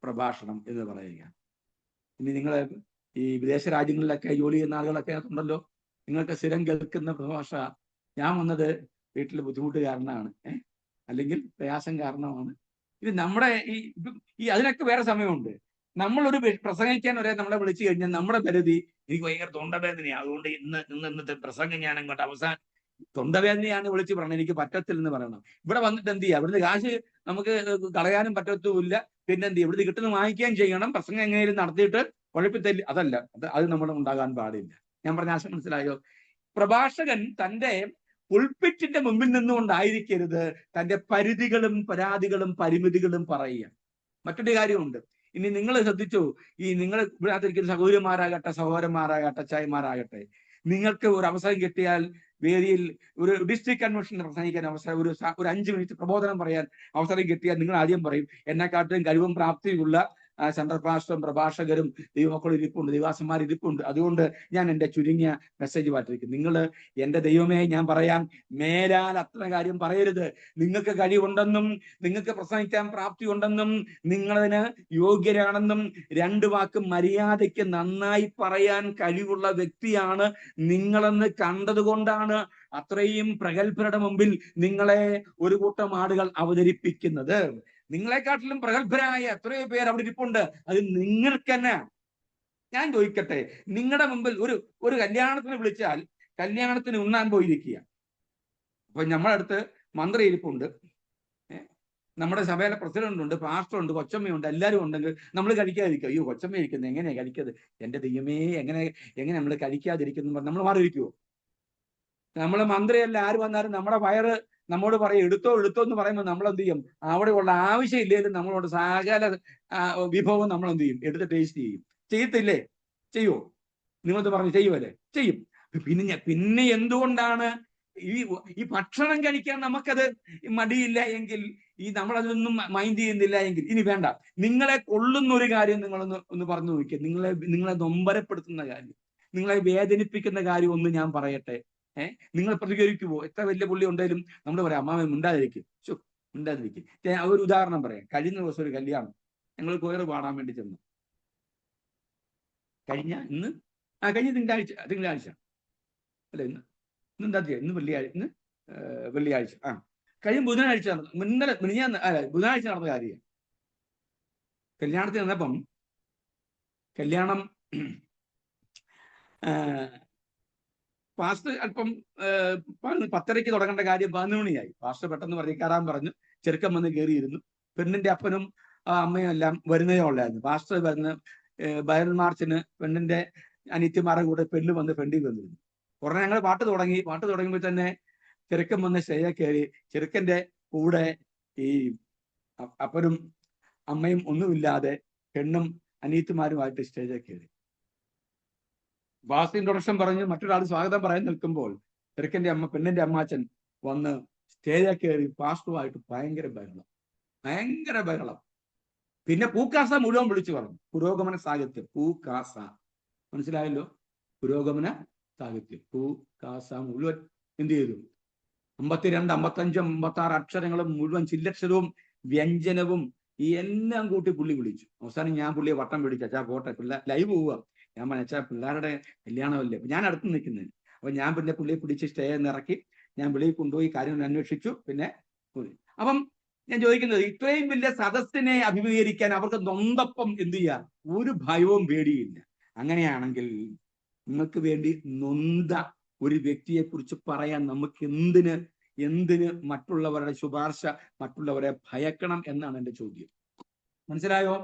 പ്രഭാഷണം എന്ന് പറയുക. ഇനി നിങ്ങൾ ഈ വിദേശ രാജ്യങ്ങളിലൊക്കെ ജോലി ചെയ്യുന്ന ആളുകളൊക്കെ ഉണ്ടല്ലോ, നിങ്ങൾക്ക് സ്ഥിരം കേൾക്കുന്ന ഭാഷ, ഞാൻ വന്നത് വീട്ടിൽ ബുദ്ധിമുട്ട് കാരണമാണ്, അല്ലെങ്കിൽ പ്രയാസം കാരണമാണ്. ഇത് നമ്മുടെ ഈ അതിനൊക്കെ വേറെ സമയമുണ്ട്. നമ്മളൊരു പ്രസംഗിക്കാൻ നമ്മളെ വിളിച്ചു കഴിഞ്ഞാൽ നമ്മുടെ പരിധി, എനിക്ക് ഭയങ്കര തൊണ്ടവേദനയാണ്, അതുകൊണ്ട് ഇന്നത്തെ പ്രസംഗം ഞാൻ അങ്ങോട്ട് അവസാനം, തൊണ്ടവേദനയാണ് വിളിച്ച് പറഞ്ഞത്, എനിക്ക് പറ്റത്തില്ലെന്ന് പറയണം. ഇവിടെ വന്നിട്ട് എന്ത് ചെയ്യുക, ഇവിടുന്ന് കാശ് നമുക്ക് കളയാനും പറ്റത്തുമില്ല, പിന്നെ എന്ത് ചെയ്യും, ഇവിടുന്ന് കിട്ടുന്ന വാങ്ങിക്കുകയും ചെയ്യണം, പ്രസംഗം എങ്ങനെയും നടത്തിയിട്ട് കുഴപ്പത്തില്ല. അതല്ല, അത് നമ്മൾ ഉണ്ടാകാൻ പാടില്ല. ഞാൻ പറഞ്ഞ ആശയം മനസ്സിലായോ? പ്രഭാഷകൻ തന്റെ പുൾപിറ്റിന്റെ മുമ്പിൽ നിന്നുകൊണ്ടായിരിക്കരുത് തന്റെ പരിധികളും പരാതികളും പരിമിതികളും പറയുക. മറ്റൊരു കാര്യമുണ്ട്, ഇനി നിങ്ങൾ ശ്രദ്ധിച്ചു, ഈ നിങ്ങൾ ഇവിടെ സഹോദരിമാരാകട്ടെ, സഹോദരന്മാരാകട്ടെ, അച്ചായന്മാരാകട്ടെ, നിങ്ങൾക്ക് ഒരു അവസരം കിട്ടിയാൽ വേദിയിൽ ഒരു ഡിസ്ട്രിക്ട് കൺവെൻഷന് പ്രസംഗിക്കാൻ അവസരം, ഒരു 5 മിനിറ്റ് പ്രബോധനം പറയാൻ അവസരം കിട്ടിയാൽ നിങ്ങൾ ആദ്യം പറയും, എന്നെക്കാട്ടും കഴിവും പ്രാപ്തിയുള്ള സെൻട്രൽ പാസ്റ്ററും പ്രഭാഷകരും ദൈവമക്കളും ഇരിപ്പുണ്ട്, ദൈവാസന്മാർ ഇരിപ്പുണ്ട്, അതുകൊണ്ട് ഞാൻ എൻ്റെ ചുരുങ്ങിയ മെസ്സേജ് മാറ്റിരിക്കും. നിങ്ങൾ എൻ്റെ ദൈവമേ, ഞാൻ പറയാം, മേലാൽ അത്ര കാര്യം പറയരുത്. നിങ്ങൾക്ക് കഴിവുണ്ടെന്നും നിങ്ങൾക്ക് പ്രസംഗിക്കാൻ പ്രാപ്തി ഉണ്ടെന്നും നിങ്ങളതിന് യോഗ്യരാണെന്നും 2 വാക്ക് മര്യാദയ്ക്ക് നന്നായി പറയാൻ കഴിവുള്ള വ്യക്തിയാണ് നിങ്ങളെന്ന് കണ്ടതുകൊണ്ടാണ് അത്രയും പ്രഗത്ഭരുടെ മുമ്പിൽ നിങ്ങളെ ഒരു കൂട്ടം ആളുകൾ അവതരിപ്പിക്കുന്നത്. നിങ്ങളെക്കാട്ടിലും പ്രഗത്ഭരായ എത്രയോ പേർ അവിടെ ഇരിപ്പുണ്ട്, അത് നിങ്ങൾക്ക് തന്നെ. ഞാൻ ചോദിക്കട്ടെ, നിങ്ങളുടെ മുമ്പിൽ ഒരു കല്യാണത്തിന് വിളിച്ചാൽ കല്യാണത്തിന് ഉണ്ണാൻ പോയിരിക്കുക, അപ്പൊ നമ്മുടെ അടുത്ത് മന്ത്രി ഇരിപ്പുണ്ട്, നമ്മുടെ സഭയിലെ പ്രസിഡന്റ് ഉണ്ട്, പാസ്റ്റർ ഉണ്ട്, കൊച്ചമ്മയുണ്ട്, എല്ലാവരും ഉണ്ടെങ്കിൽ നമ്മൾ കഴിക്കാതിരിക്കുക. അയ്യോ, കൊച്ചമ്മ ഇരിക്കുന്നത്, എങ്ങനെയാ കഴിക്കത്, എൻ്റെ ദൈവമേ, എങ്ങനെ നമ്മൾ കഴിക്കാതിരിക്കുന്നു നമ്മൾ മാറിയിരിക്കുവോ? നമ്മള് മന്ത്രിയല്ല, ആര് വന്നാലും നമ്മുടെ വയറ് നമ്മോട് പറയും എടുത്തോ എടുത്തോ എന്ന് പറയുമ്പോൾ നമ്മൾ എന്ത് ചെയ്യും? അവിടെയുള്ള ആവശ്യമില്ലെങ്കിലും നമ്മളോട് സകല വിഭവം നമ്മൾ എന്ത് ചെയ്യും? എടുത്ത് ടേസ്റ്റ് ചെയ്യും. ചെയ്യത്തില്ലേ? ചെയ്യുമോ? നിങ്ങളത് പറഞ്ഞു ചെയ്യുമല്ലേ? ചെയ്യും. പിന്നെ എന്തുകൊണ്ടാണ് ഈ ഭക്ഷണം കഴിക്കാൻ നമുക്കത് മടിയില്ല എങ്കിൽ, ഈ നമ്മളതൊന്നും മൈൻഡ് ചെയ്യുന്നില്ല എങ്കിൽ, ഇനി വേണ്ട, നിങ്ങളെ കൊള്ളുന്ന ഒരു കാര്യം ഒന്ന് പറഞ്ഞു നോക്കിയാൽ, നിങ്ങളെ നൊമ്പരപ്പെടുത്തുന്ന കാര്യം, നിങ്ങളെ വേദനിപ്പിക്കുന്ന കാര്യം ഒന്ന് ഞാൻ പറയട്ടെ. നിങ്ങൾ പ്രതികരിക്കുമോ? എത്ര വലിയ പുള്ളി ഉണ്ടെങ്കിലും നമ്മൾ പറയാം അമ്മാവൻ മിണ്ടാതിരിക്കും, മിണ്ടാതിരിക്കും. ഒരു ഉദാഹരണം പറയാം. കഴിഞ്ഞ ദിവസം ഒരു കല്യാണം, ഞങ്ങൾ കൊയറ് പാടാൻ വേണ്ടി ചെന്നു. കഴിഞ്ഞ തിങ്കളാഴ്ച അല്ല, ഇന്നെന്താ തീയതി? ഇന്ന് വെള്ളിയാഴ്ച. കഴിഞ്ഞ ബുധനാഴ്ച ബുധനാഴ്ച നടന്ന കാര്യം. കല്യാണത്തിന് വന്നപ്പം കല്യാണം പാസ്റ്റർ അല്പം 10:30 തുടങ്ങേണ്ട കാര്യം 11 മണിയായി. പാസ്റ്റർ പെട്ടെന്ന് കയറാൻ പറഞ്ഞു. ചെറുക്കൻ വന്ന് കയറിയിരുന്നു. പെണ്ണിന്റെ അപ്പനും അമ്മയും എല്ലാം വരുന്നതേ ഉള്ളായിരുന്നു. പാസ്റ്റർ വരുന്ന ബയൽ മാർച്ചിന് പെണ്ണിന്റെ അനിത്യമാരുടെ കൂടെ പെണ്ണ് വന്ന് ഫ്രണ്ടിൽ വന്നിരുന്നു. ഉടനെ ഞങ്ങൾ പാട്ട് തുടങ്ങുമ്പോൾ തന്നെ ചെറുക്കൻ വന്ന് സ്റ്റേജിൽ കയറി. ചെറുക്കന്റെ കൂടെ ഈ അപ്പനും അമ്മയും ഒന്നുമില്ലാതെ പെണ്ണും അനിയത്തിമാരുമായിട്ട് സ്റ്റേജിൽ കയറി. പാസ്റ്റർ ഇൻട്രൊഡക്ഷൻ പറഞ്ഞ് മറ്റൊരാൾ സ്വാഗതം പറയാൻ നിൽക്കുമ്പോൾ പെണ്ണിന്റെ അമ്മാച്ചൻ വന്ന് സ്റ്റേജിൽ കയറി പാസ്റ്ററുമായിട്ട് ഭയങ്കര ബഹളം. പിന്നെ പൂക്കാസ മുഴുവൻ വിളിച്ചു പറഞ്ഞു. പുരോഗമന സാഹിത്യം, പൂക്കാസ, മനസ്സിലായല്ലോ? പുരോഗമന സാഹിത്യം, പൂക്കാസ മുഴുവൻ എന്ത് ചെയ്തു? 52, 55, 56 അക്ഷരങ്ങളും മുഴുവൻ ചില്ലക്ഷരവും വ്യഞ്ജനവും ഈ എല്ലാം കൂട്ടി പുള്ളി വിളിച്ചു. അവസാനം ഞാൻ പുള്ളിയെ വട്ടം പിടിച്ചു. അച്ഛാ പോട്ടെ, ലൈവ് പോവുക. ഞാൻ പറഞ്ഞാ പിള്ളേരുടെ കല്യാണമല്ലേ, ഞാൻ അടുത്ത് നിൽക്കുന്നതിന്. അപ്പൊ ഞാൻ പിന്നെ പുള്ളിയെ പിടിച്ച് സ്റ്റേജിൽ നിന്ന് ഇറക്കി ഞാൻ വെളിയിൽ കൊണ്ടുപോയി കാര്യങ്ങൾ അന്വേഷിച്ചു. പിന്നെ അപ്പം ഞാൻ ചോദിക്കുന്നത്, ഇത്രയും വലിയ സദസ്സിനെ അഭിമുഖീകരിക്കാൻ അവർക്ക് നൊന്തപ്പം എന്ത് ചെയ്യാം? ഒരു ഭയവും പേടിയില്ല. അങ്ങനെയാണെങ്കിൽ നിങ്ങൾക്ക് വേണ്ടി നൊന്ത ഒരു വ്യക്തിയെ കുറിച്ച് പറയാൻ നമുക്ക് എന്തിന് മറ്റുള്ളവരുടെ ശുപാർശ, മറ്റുള്ളവരെ ഭയക്കണം എന്നാണ് എൻ്റെ ചോദ്യം. മനസ്സിലായോ?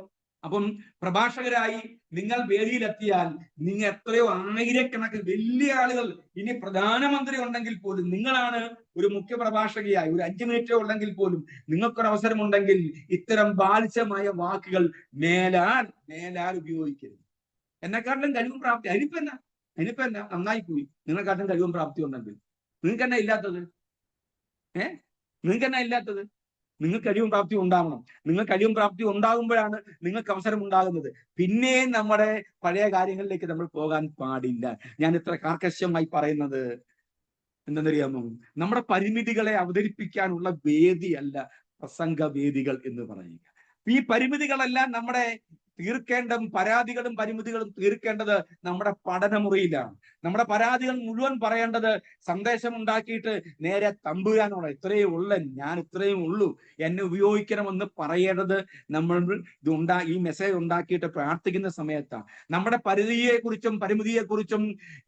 അപ്പം പ്രഭാഷകരായി നിങ്ങൾ വേദിയിലെത്തിയാൽ നിങ്ങൾ എത്രയോ ആയിരക്കണക്കിന് വലിയ ആളുകൾ, ഇനി പ്രധാനമന്ത്രി ഉണ്ടെങ്കിൽ പോലും, നിങ്ങളാണ് ഒരു മുഖ്യ പ്രഭാഷകയായി ഒരു 5 മിനിറ്റോ ഉണ്ടെങ്കിൽ പോലും നിങ്ങൾക്കൊരു അവസരമുണ്ടെങ്കിൽ ഇത്തരം ബാലിശമായ വാക്കുകൾ മേലാൽ ഉപയോഗിക്കരുത്. എന്നെക്കാട്ടിലും കഴിവും പ്രാപ്തി അതിനിപ്പോ എന്നാ നന്നായി പോയി. നിങ്ങളെക്കാട്ടിലും കഴിവും പ്രാപ്തി ഉണ്ടെങ്കിൽ നിങ്ങൾക്ക് എന്നാ ഇല്ലാത്തത്? നിങ്ങൾക്ക് എന്നാ ഇല്ലാത്തത്? നിങ്ങൾക്ക് കഴിവും പ്രാപ്തി ഉണ്ടാവണം. നിങ്ങൾ കഴിവും പ്രാപ്തി ഉണ്ടാകുമ്പോഴാണ് നിങ്ങൾക്ക് അവസരം ഉണ്ടാകുന്നത്. പിന്നെ നമ്മുടെ പഴയ കാര്യങ്ങളിലേക്ക് നമ്മൾ പോകാൻ പാടില്ല. ഞാൻ ഇത്ര കാർക്കശ്യമായി പറയുന്നത് എന്തെന്നറിയാമോ? നമ്മുടെ പരിമിതികളെ അവതരിപ്പിക്കാനുള്ള വേദിയല്ല പ്രസംഗ വേദികൾ എന്ന് പറയുക. ഈ പരിമിതികളെല്ലാം നമ്മുടെ പരാതികളും പരിമിതികളും തീർക്കേണ്ടത് നമ്മുടെ പഠനമുറിയിലാണ്. നമ്മുടെ പരാതികൾ മുഴുവൻ പറയേണ്ടത് സന്ദേശം ഉണ്ടാക്കിയിട്ട് നേരെ തമ്പുരാനോട് ഞാൻ ഇത്രയും ഉള്ളൂ, എന്നെ ഉപയോഗിക്കണമെന്ന് പറയേണ്ടത് നമ്മൾ ഈ മെസ്സേജ് ഉണ്ടാക്കിയിട്ട് പ്രാർത്ഥിക്കുന്ന സമയത്താണ്. നമ്മുടെ പരിധിയെക്കുറിച്ചും പരിമിതിയെക്കുറിച്ചും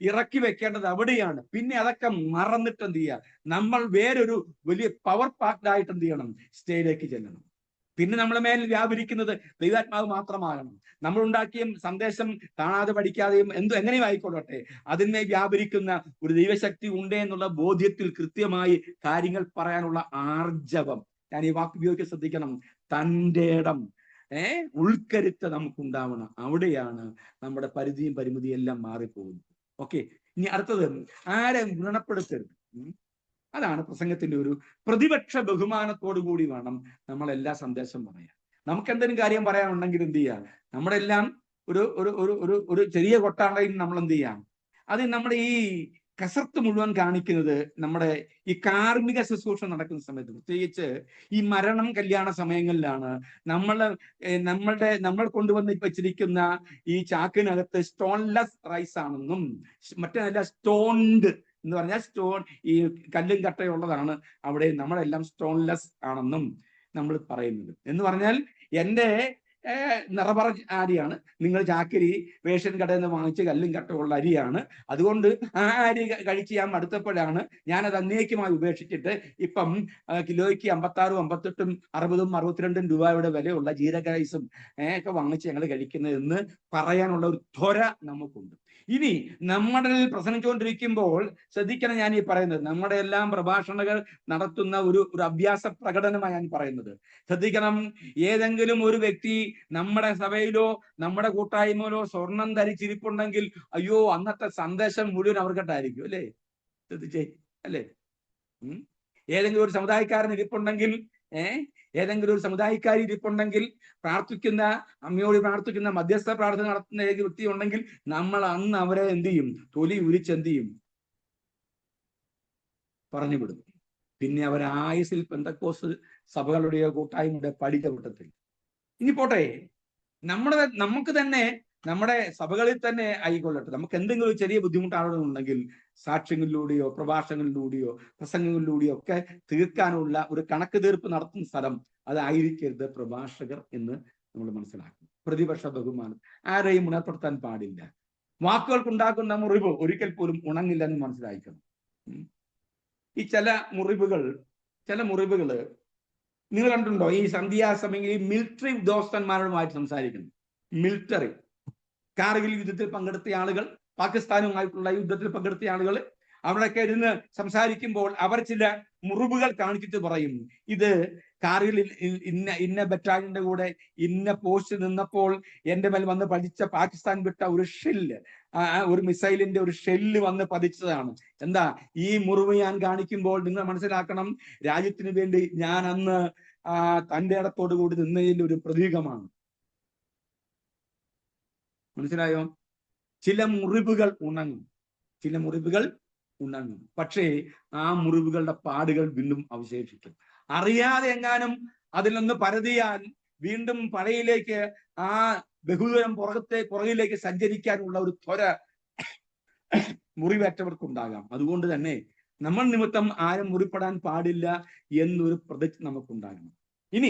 ഇറക്കി വെക്കേണ്ടത് അവിടെയാണ്. പിന്നെ അതൊക്കെ മറന്നിട്ട് എന്ത് ചെയ്യുക? നമ്മൾ വേറൊരു വലിയ പവർ പാക്ഡ് ആയിട്ട് എന്ത് ചെയ്യണം? സ്റ്റേജിലേക്ക് ചെല്ലണം. പിന്നെ നമ്മളെ മേൽ വ്യാപരിക്കുന്നത് ദൈവാത്മാവ് മാത്രമാകണം. നമ്മൾ ഉണ്ടാക്കിയ സന്ദേശം കാണാതെ പഠിക്കാതെയും എങ്ങനെയും ആയിക്കൊള്ളട്ടെ, അതിന്മേൽ വ്യാപരിക്കുന്ന ഒരു ദൈവശക്തി ഉണ്ട് എന്നുള്ള ബോധ്യത്തിൽ കൃത്യമായി കാര്യങ്ങൾ പറയാനുള്ള ആർജവം, ഞാൻ ഈ വാക്ക് ഉപയോഗിക്കാൻ ശ്രദ്ധിക്കണം, തൻ്റെ ഇടം, ഉൾക്കരുത്ത് നമുക്കുണ്ടാവണം. അവിടെയാണ് നമ്മുടെ പരിധിയും പരിമിതിയും എല്ലാം മാറിപ്പോകുന്നത്. ഓക്കെ, ഇനി അടുത്തത്, ആരെ വ്രണപ്പെടുത്തരുത്. അതാണ് പ്രസംഗത്തിന്റെ ഒരു പ്രതിപക്ഷ ബഹുമാനത്തോടു കൂടി വേണം നമ്മൾ എല്ലാ സന്ദേശം പറയാൻ. നമുക്ക് എന്തെങ്കിലും കാര്യം പറയാനുണ്ടെങ്കിൽ എന്ത് ചെയ്യാം? നമ്മളെല്ലാം ഒരു ചെറിയ കൊട്ടാണ്ടയിൽ നമ്മൾ എന്ത് ചെയ്യാം? അത് നമ്മുടെ ഈ കസർത്ത് മുഴുവൻ കാണിക്കുന്നത് നമ്മുടെ ഈ കാർമിക ശുശ്രൂഷ നടക്കുന്ന സമയത്ത്, പ്രത്യേകിച്ച് ഈ മരണം കല്യാണ സമയങ്ങളിലാണ് നമ്മൾ കൊണ്ടുവന്ന് വെച്ചിരിക്കുന്ന ഈ ചാക്കിനകത്ത് സ്റ്റോൺലെസ് റൈസ് ആണെന്നും മറ്റേ സ്റ്റോൺഡ് എന്ന് പറഞ്ഞാൽ ഈ കല്ലും കട്ടയുള്ളതാണ്, അവിടെ നമ്മളെല്ലാം സ്റ്റോൺലെസ് ആണെന്നും നമ്മൾ പറയുന്നത്. എന്ന് പറഞ്ഞാൽ എൻ്റെ നിറപറ അരിയാണ്, നിങ്ങൾ ചാക്കരി റേഷൻ കടയിൽ നിന്ന് വാങ്ങിച്ച് കല്ലും കട്ടയുള്ള അരിയാണ്. അതുകൊണ്ട് ആ അരി കഴിച്ച് ഞാൻ മടുത്തപ്പോഴാണ് ഞാനത് അന്നേക്കുമായി ഉപേക്ഷിച്ചിട്ട് ഇപ്പം കിലോയ്ക്ക് 56, 58, 60, 62 രൂപയുടെ വിലയുള്ള ജീരക റൈസും ഒക്കെ വാങ്ങിച്ച് ഞങ്ങൾ കഴിക്കുന്നതെന്ന് പറയാനുള്ള ഒരു ത്വര നമുക്കുണ്ട്. ഇനി നമ്മുടെ പ്രസംഗിച്ചുകൊണ്ടിരിക്കുമ്പോൾ ശ്രദ്ധിക്കണം, ഞാൻ ഈ പറയുന്നത് നമ്മുടെ എല്ലാം പ്രഭാഷണങ്ങൾ നടത്തുന്ന ഒരു അഭ്യാസ പ്രകടനമാണ് ഞാൻ പറയുന്നത്. ശ്രദ്ധിക്കണം, ഏതെങ്കിലും ഒരു വ്യക്തി നമ്മുടെ സഭയിലോ നമ്മുടെ കൂട്ടായ്മയിലോ സ്വർണം ധരിച്ചിരിപ്പുണ്ടെങ്കിൽ അയ്യോ അന്നത്തെ സന്ദേശം മുഴുവൻ അവർക്കിട്ടായിരിക്കും, അല്ലേ? ശ്രദ്ധിച്ചേ, അല്ലേ? ഏതെങ്കിലും ഒരു സമുദായക്കാരൻ ഇരിപ്പുണ്ടെങ്കിൽ, ഏതെങ്കിലും ഒരു സമുദായക്കാരി ഇരിപ്പുണ്ടെങ്കിൽ, പ്രാർത്ഥിക്കുന്ന അമ്മയോട് പ്രാർത്ഥിക്കുന്ന മധ്യസ്ഥ പ്രാർത്ഥന നടത്തുന്ന ഏത് വ്യക്തി ഉണ്ടെങ്കിൽ നമ്മൾ അന്ന് അവരെ എന്ത് ചെയ്യും? തൊലി ഉരിച്ച് എന്ത് ചെയ്യും? പറഞ്ഞുവിടും. പിന്നെ അവർ ആയുസിൽ പെന്തക്കോസ്ത് സഭകളുടെയോ കൂട്ടായ്മയുടെ പടികവിട്ടത്തിൽ. ഇനി പോട്ടെ, നമുക്ക് തന്നെ നമ്മുടെ സഭകളിൽ തന്നെ ആയിക്കൊള്ളട്ടെ, നമുക്ക് എന്തെങ്കിലും ഒരു ചെറിയ ബുദ്ധിമുട്ടാണെന്നുണ്ടെങ്കിൽ സാക്ഷ്യങ്ങളിലൂടെയോ പ്രഭാഷണങ്ങളിലൂടെയോ പ്രസംഗങ്ങളിലൂടെയോ ഒക്കെ തീർക്കാനുള്ള ഒരു കണക്ക് തീർപ്പ് നടത്തുന്ന സ്ഥലം അതായിരിക്കരുത് പ്രഭാഷകർ എന്ന് നമ്മൾ മനസ്സിലാക്കും. പ്രതിപക്ഷ ബഹുമാനം, ആരെയും ഉണർപ്പെടുത്താൻ പാടില്ല. വാക്കുകൾക്കുണ്ടാക്കുന്ന മുറിവ് ഒരിക്കൽ പോലും ഉണങ്ങില്ലെന്ന് മനസ്സിലാക്കണം. ഈ ചില മുറിവുകള് നിങ്ങൾ കണ്ടിട്ടുണ്ടോ? ഈ സന്ധ്യാസമയങ്ങളിൽ മിലിറ്ററി ഉദ്യോഗസ്ഥന്മാരുമായിട്ട് സംസാരിക്കുന്നു. മിലിറ്ററി കാർഗിൽ യുദ്ധത്തിൽ പങ്കെടുത്ത ആളുകൾ, പാകിസ്ഥാനുമായിട്ടുള്ള യുദ്ധത്തിൽ പങ്കെടുത്ത ആളുകൾ അവിടെയൊക്കെ ഇരുന്ന് സംസാരിക്കുമ്പോൾ അവർ ചില മുറിവുകൾ കാണിച്ചിട്ട് പറയും, ഇത് കാർഗിലിൽ ഇന്ന ബറ്റാലിയന്റെ കൂടെ ഇന്ന പോസ്റ്റ് നിന്നപ്പോൾ എന്റെ മേൽ വന്ന് പതിച്ച പാകിസ്ഥാൻ വിട്ട ഒരു ഷെല്ല്, ഒരു മിസൈലിന്റെ ഒരു ഷെല്ല് വന്ന് പതിച്ചതാണ്. എന്താ ഈ മുറിവ് ഞാൻ കാണിക്കുമ്പോൾ നിങ്ങൾ മനസ്സിലാക്കണം, രാജ്യത്തിന് വേണ്ടി ഞാൻ അന്ന് തന്റെ ഇടത്തോടു കൂടി നിന്നതിൽ ഒരു പ്രതീകമാണ്. മനസ്സിലായോ? ചില മുറിവുകൾ ഉണങ്ങും, പക്ഷേ ആ മുറിവുകളുടെ പാടുകൾ വീണ്ടും അവശേഷിക്കും. അറിയാതെ എങ്ങാനും അതിലൊന്ന് പരതിയാൽ വീണ്ടും പഴയിലേക്ക് ആ ബഹുദൂരം പുറകിലേക്ക് സഞ്ചരിക്കാനുള്ള ഒരു ത്വര മുറിവേറ്റവർക്കുണ്ടാകാം. അതുകൊണ്ട് തന്നെ നമ്മൾ നിമിത്തം ആരും മുറിപ്പെടാൻ പാടില്ല എന്നൊരു പ്രതിജ്ഞ നമുക്കുണ്ടാകണം. ഇനി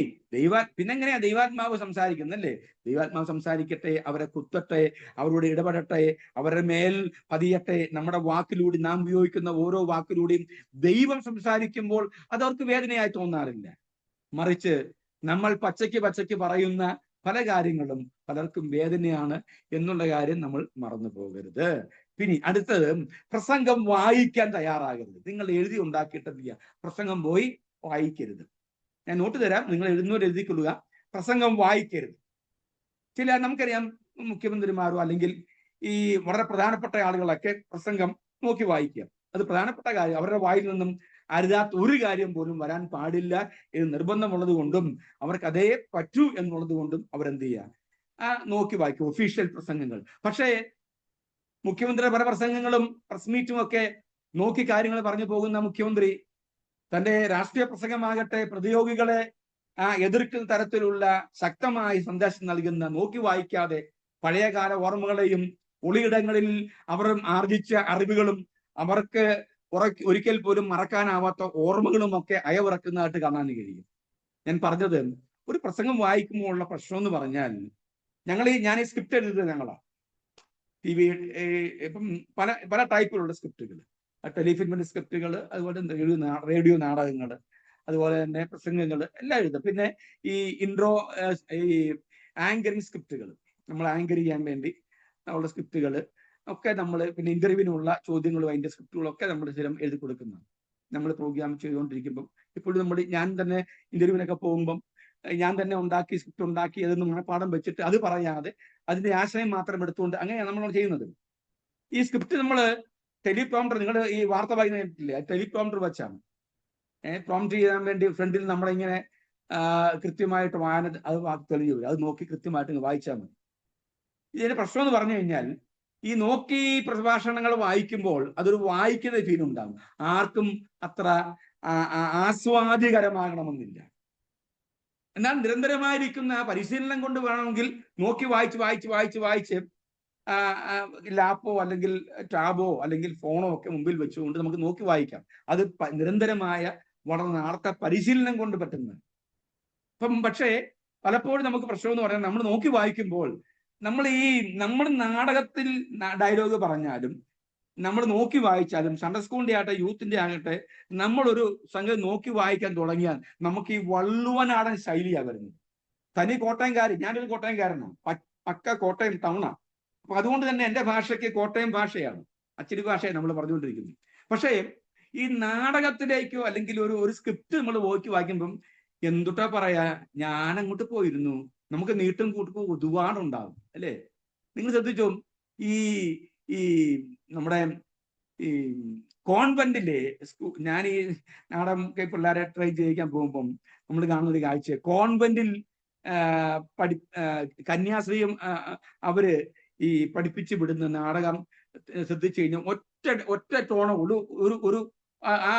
പിന്നെങ്ങനെയാ ദൈവാത്മാവ് സംസാരിക്കുന്നല്ലേ? ദൈവാത്മാവ് സംസാരിക്കട്ടെ, അവരെ കുത്തട്ടെ, അവരോട് ഇടപെടട്ടെ, അവരുടെ മേൽ പതിയട്ടെ. നമ്മുടെ വാക്കിലൂടെ, നാം ഉപയോഗിക്കുന്ന ഓരോ വാക്കിലൂടെയും ദൈവം സംസാരിക്കുമ്പോൾ അത് അവർക്ക് വേദനയായി തോന്നാറില്ല. മറിച്ച് നമ്മൾ പച്ചയ്ക്ക് പറയുന്ന പല കാര്യങ്ങളും പലർക്കും വേദനയാണ് എന്നുള്ള കാര്യം നമ്മൾ മറന്നു പോകരുത്. പിന്നെ അടുത്തത്, പ്രസംഗം വായിക്കാൻ തയ്യാറാകരുത്. നിങ്ങൾ എഴുതി ഉണ്ടാക്കിയിട്ടില്ല, പ്രസംഗം പോയി വായിക്കരുത്. ഞാൻ നോട്ട് തരാം, നിങ്ങൾ എഴുതുന്നവർ എഴുതിക്കൊള്ളുക. പ്രസംഗം വായിക്കരുത്. നമുക്കറിയാം, മുഖ്യമന്ത്രിമാരോ അല്ലെങ്കിൽ ഈ വളരെ പ്രധാനപ്പെട്ട ആളുകളൊക്കെ പ്രസംഗം നോക്കി വായിക്കുക. അത് പ്രധാനപ്പെട്ട കാര്യം. അവരുടെ വായിൽ നിന്നും അരുതാത്ത ഒരു കാര്യം പോലും വരാൻ പാടില്ല എന്ന് നിർബന്ധമുള്ളത് കൊണ്ടും അവർക്ക് അതേ പറ്റൂ എന്നുള്ളത് കൊണ്ടും അവരെന്ത് ചെയ്യുക? നോക്കി വായിക്കും ഒഫീഷ്യൽ പ്രസംഗങ്ങൾ. പക്ഷേ മുഖ്യമന്ത്രിയുടെ പല പ്രസംഗങ്ങളും പ്രസ് മീറ്റും ഒക്കെ നോക്കി കാര്യങ്ങൾ പറഞ്ഞു പോകുന്ന മുഖ്യമന്ത്രി തന്റെ രാഷ്ട്രീയ പ്രസംഗമാകട്ടെ പ്രതിയോഗികളെ എതിർക്കുന്ന തരത്തിലുള്ള ശക്തമായ സന്ദേശം നൽകുന്ന, നോക്കി വായിക്കാതെ പഴയകാല ഓർമ്മകളെയും ഒളിയിടങ്ങളിൽ അവർ ആർജിച്ച അറിവുകളും അവർക്ക് ഒരിക്കൽ പോലും മറക്കാനാവാത്ത ഓർമ്മകളും ഒക്കെ അയവിറക്കുന്നതായിട്ട് കാണാൻ കഴിയും. ഞാൻ പറഞ്ഞത്, ഒരു പ്രസംഗം വായിക്കുമ്പോൾ ഉള്ള പ്രശ്നം എന്ന് പറഞ്ഞാൽ, ഞാൻ ഈ സ്ക്രിപ്റ്റ് എഴുതുന്നത് ഞങ്ങളാണ്. TV ഇപ്പം പല ടൈപ്പിലുള്ള സ്ക്രിപ്റ്റുകൾ, ടെലിഫിലിമിന്റെ സ്ക്രിപ്റ്റുകൾ, അതുപോലെ റേഡിയോ നാടകങ്ങൾ, അതുപോലെ തന്നെ പ്രസംഗങ്ങൾ എല്ലാം എഴുതും. പിന്നെ ഈ ഈ ആങ്കറിങ് സ്ക്രിപ്റ്റുകൾ, നമ്മൾ ആങ്കർ ചെയ്യാൻ വേണ്ടി ഉള്ള സ്ക്രിപ്റ്റുകൾ ഒക്കെ നമ്മൾ, പിന്നെ ഇന്റർവ്യൂവിനുള്ള ചോദ്യങ്ങളും അതിന്റെ സ്ക്രിപ്റ്റുകളൊക്കെ നമ്മൾ സ്ഥിരം എഴുതി കൊടുക്കുന്നതാണ്. നമ്മൾ പ്രോഗ്രാം ചെയ്തുകൊണ്ടിരിക്കുമ്പോൾ ഇപ്പോഴും ഞാൻ തന്നെ ഇന്റർവ്യൂവിനൊക്കെ പോകുമ്പം ഞാൻ തന്നെ സ്ക്രിപ്റ്റ് ഉണ്ടാക്കി അതൊന്ന് മനഃപ്പാഠം വെച്ചിട്ട് അത് പറയാതെ അതിന്റെ ആശയം മാത്രം എടുത്തുകൊണ്ട് അങ്ങനെയാണ് നമ്മൾ ചെയ്യുന്നത്. ഈ സ്ക്രിപ്റ്റ് നമ്മൾ ടെലിപ്രോംപ്റ്റർ, നിങ്ങൾ ഈ വാർത്ത വായിക്കുന്നില്ലേ, ടെലിപ്രോംപ്റ്റർ വെച്ചാണ് പ്രോംപ്റ്റ് ചെയ്യാൻ വേണ്ടി ഫ്രണ്ടിൽ നമ്മളിങ്ങനെ കൃത്യമായിട്ട് അത് തെളിഞ്ഞു വരും. അത് നോക്കി കൃത്യമായിട്ട് വായിച്ചാൽ മതി. ഇതിന്റെ പ്രശ്നം എന്ന് പറഞ്ഞു കഴിഞ്ഞാൽ, ഈ നോക്കി പ്രഭാഷണങ്ങൾ വായിക്കുമ്പോൾ അതൊരു വായിക്കുന്ന ഫീൽ ഉണ്ടാകും. ആർക്കും അത്ര ആസ്വാദ്യകരമാകണമെന്നില്ല. എന്നാൽ നിരന്തരമായിരിക്കുന്ന പരിശീലനം കൊണ്ട് വേണമെങ്കിൽ നോക്കി വായിച്ച് ലാപ്പോ അല്ലെങ്കിൽ ടാബോ അല്ലെങ്കിൽ ഫോണോ ഒക്കെ മുമ്പിൽ വെച്ചുകൊണ്ട് നമുക്ക് നോക്കി വായിക്കാം. അത് നിരന്തരമായ വളരെ നാളത്തെ പരിശീലനം കൊണ്ട് പറ്റുന്നത്. പക്ഷേ പലപ്പോഴും നമുക്ക് പ്രശ്നം എന്ന് പറഞ്ഞാൽ, നമ്മൾ നോക്കി വായിക്കുമ്പോൾ നമ്മുടെ നാടകത്തിൽ ഡയലോഗ് പറഞ്ഞാലും നമ്മൾ നോക്കി വായിച്ചാലും, സൺഡേ സ്കൂളിന്റെ ആകട്ടെ യൂത്തിന്റെ ആകട്ടെ, നമ്മളൊരു സംഗതി നോക്കി വായിക്കാൻ തുടങ്ങിയാൽ നമുക്ക് ഈ വള്ളുവനാടൻ ശൈലിയാണ് വരുന്നത്. തനി കോട്ടയംകാരൻ, ഞാനൊരു കോട്ടയംകാരനാണ്, പക്ക കോട്ടയം ടൗണാണ്. അപ്പൊ അതുകൊണ്ട് തന്നെ എൻ്റെ ഭാഷയ്ക്ക് കോട്ടയം ഭാഷയാണ്, അച്ചടി ഭാഷയാണ് നമ്മൾ പറഞ്ഞുകൊണ്ടിരിക്കുന്നത്. പക്ഷേ ഈ നാടകത്തിലേക്കോ അല്ലെങ്കിൽ ഒരു സ്ക്രിപ്റ്റ് നമ്മൾ വായിക്കുമ്പം എന്തുട്ടാ പറയാ, ഞാൻ അങ്ങോട്ട് പോയിരുന്നു, നമുക്ക് നീട്ടും കൂട്ടും ഒരുപാടുണ്ടാകും അല്ലേ? നിങ്ങൾ ശ്രദ്ധിച്ചോ, ഈ ഈ നമ്മുടെ ഈ കോൺവെന്റിലെ ഞാൻ ഈ നാടകം പിള്ളേരെ ട്രെയിൻ ചെയ്യിക്കാൻ പോകുമ്പം നമ്മൾ കാണുന്ന ഒരു കാഴ്ച, കോൺവെന്റിൽ കന്യാസ്ത്രീയും അവര് ഈ പഠിപ്പിച്ചു വിടുന്ന നാടകം ശ്രദ്ധിച്ചു കഴിഞ്ഞാൽ ഒറ്റ ടോണോ ഒരു ആ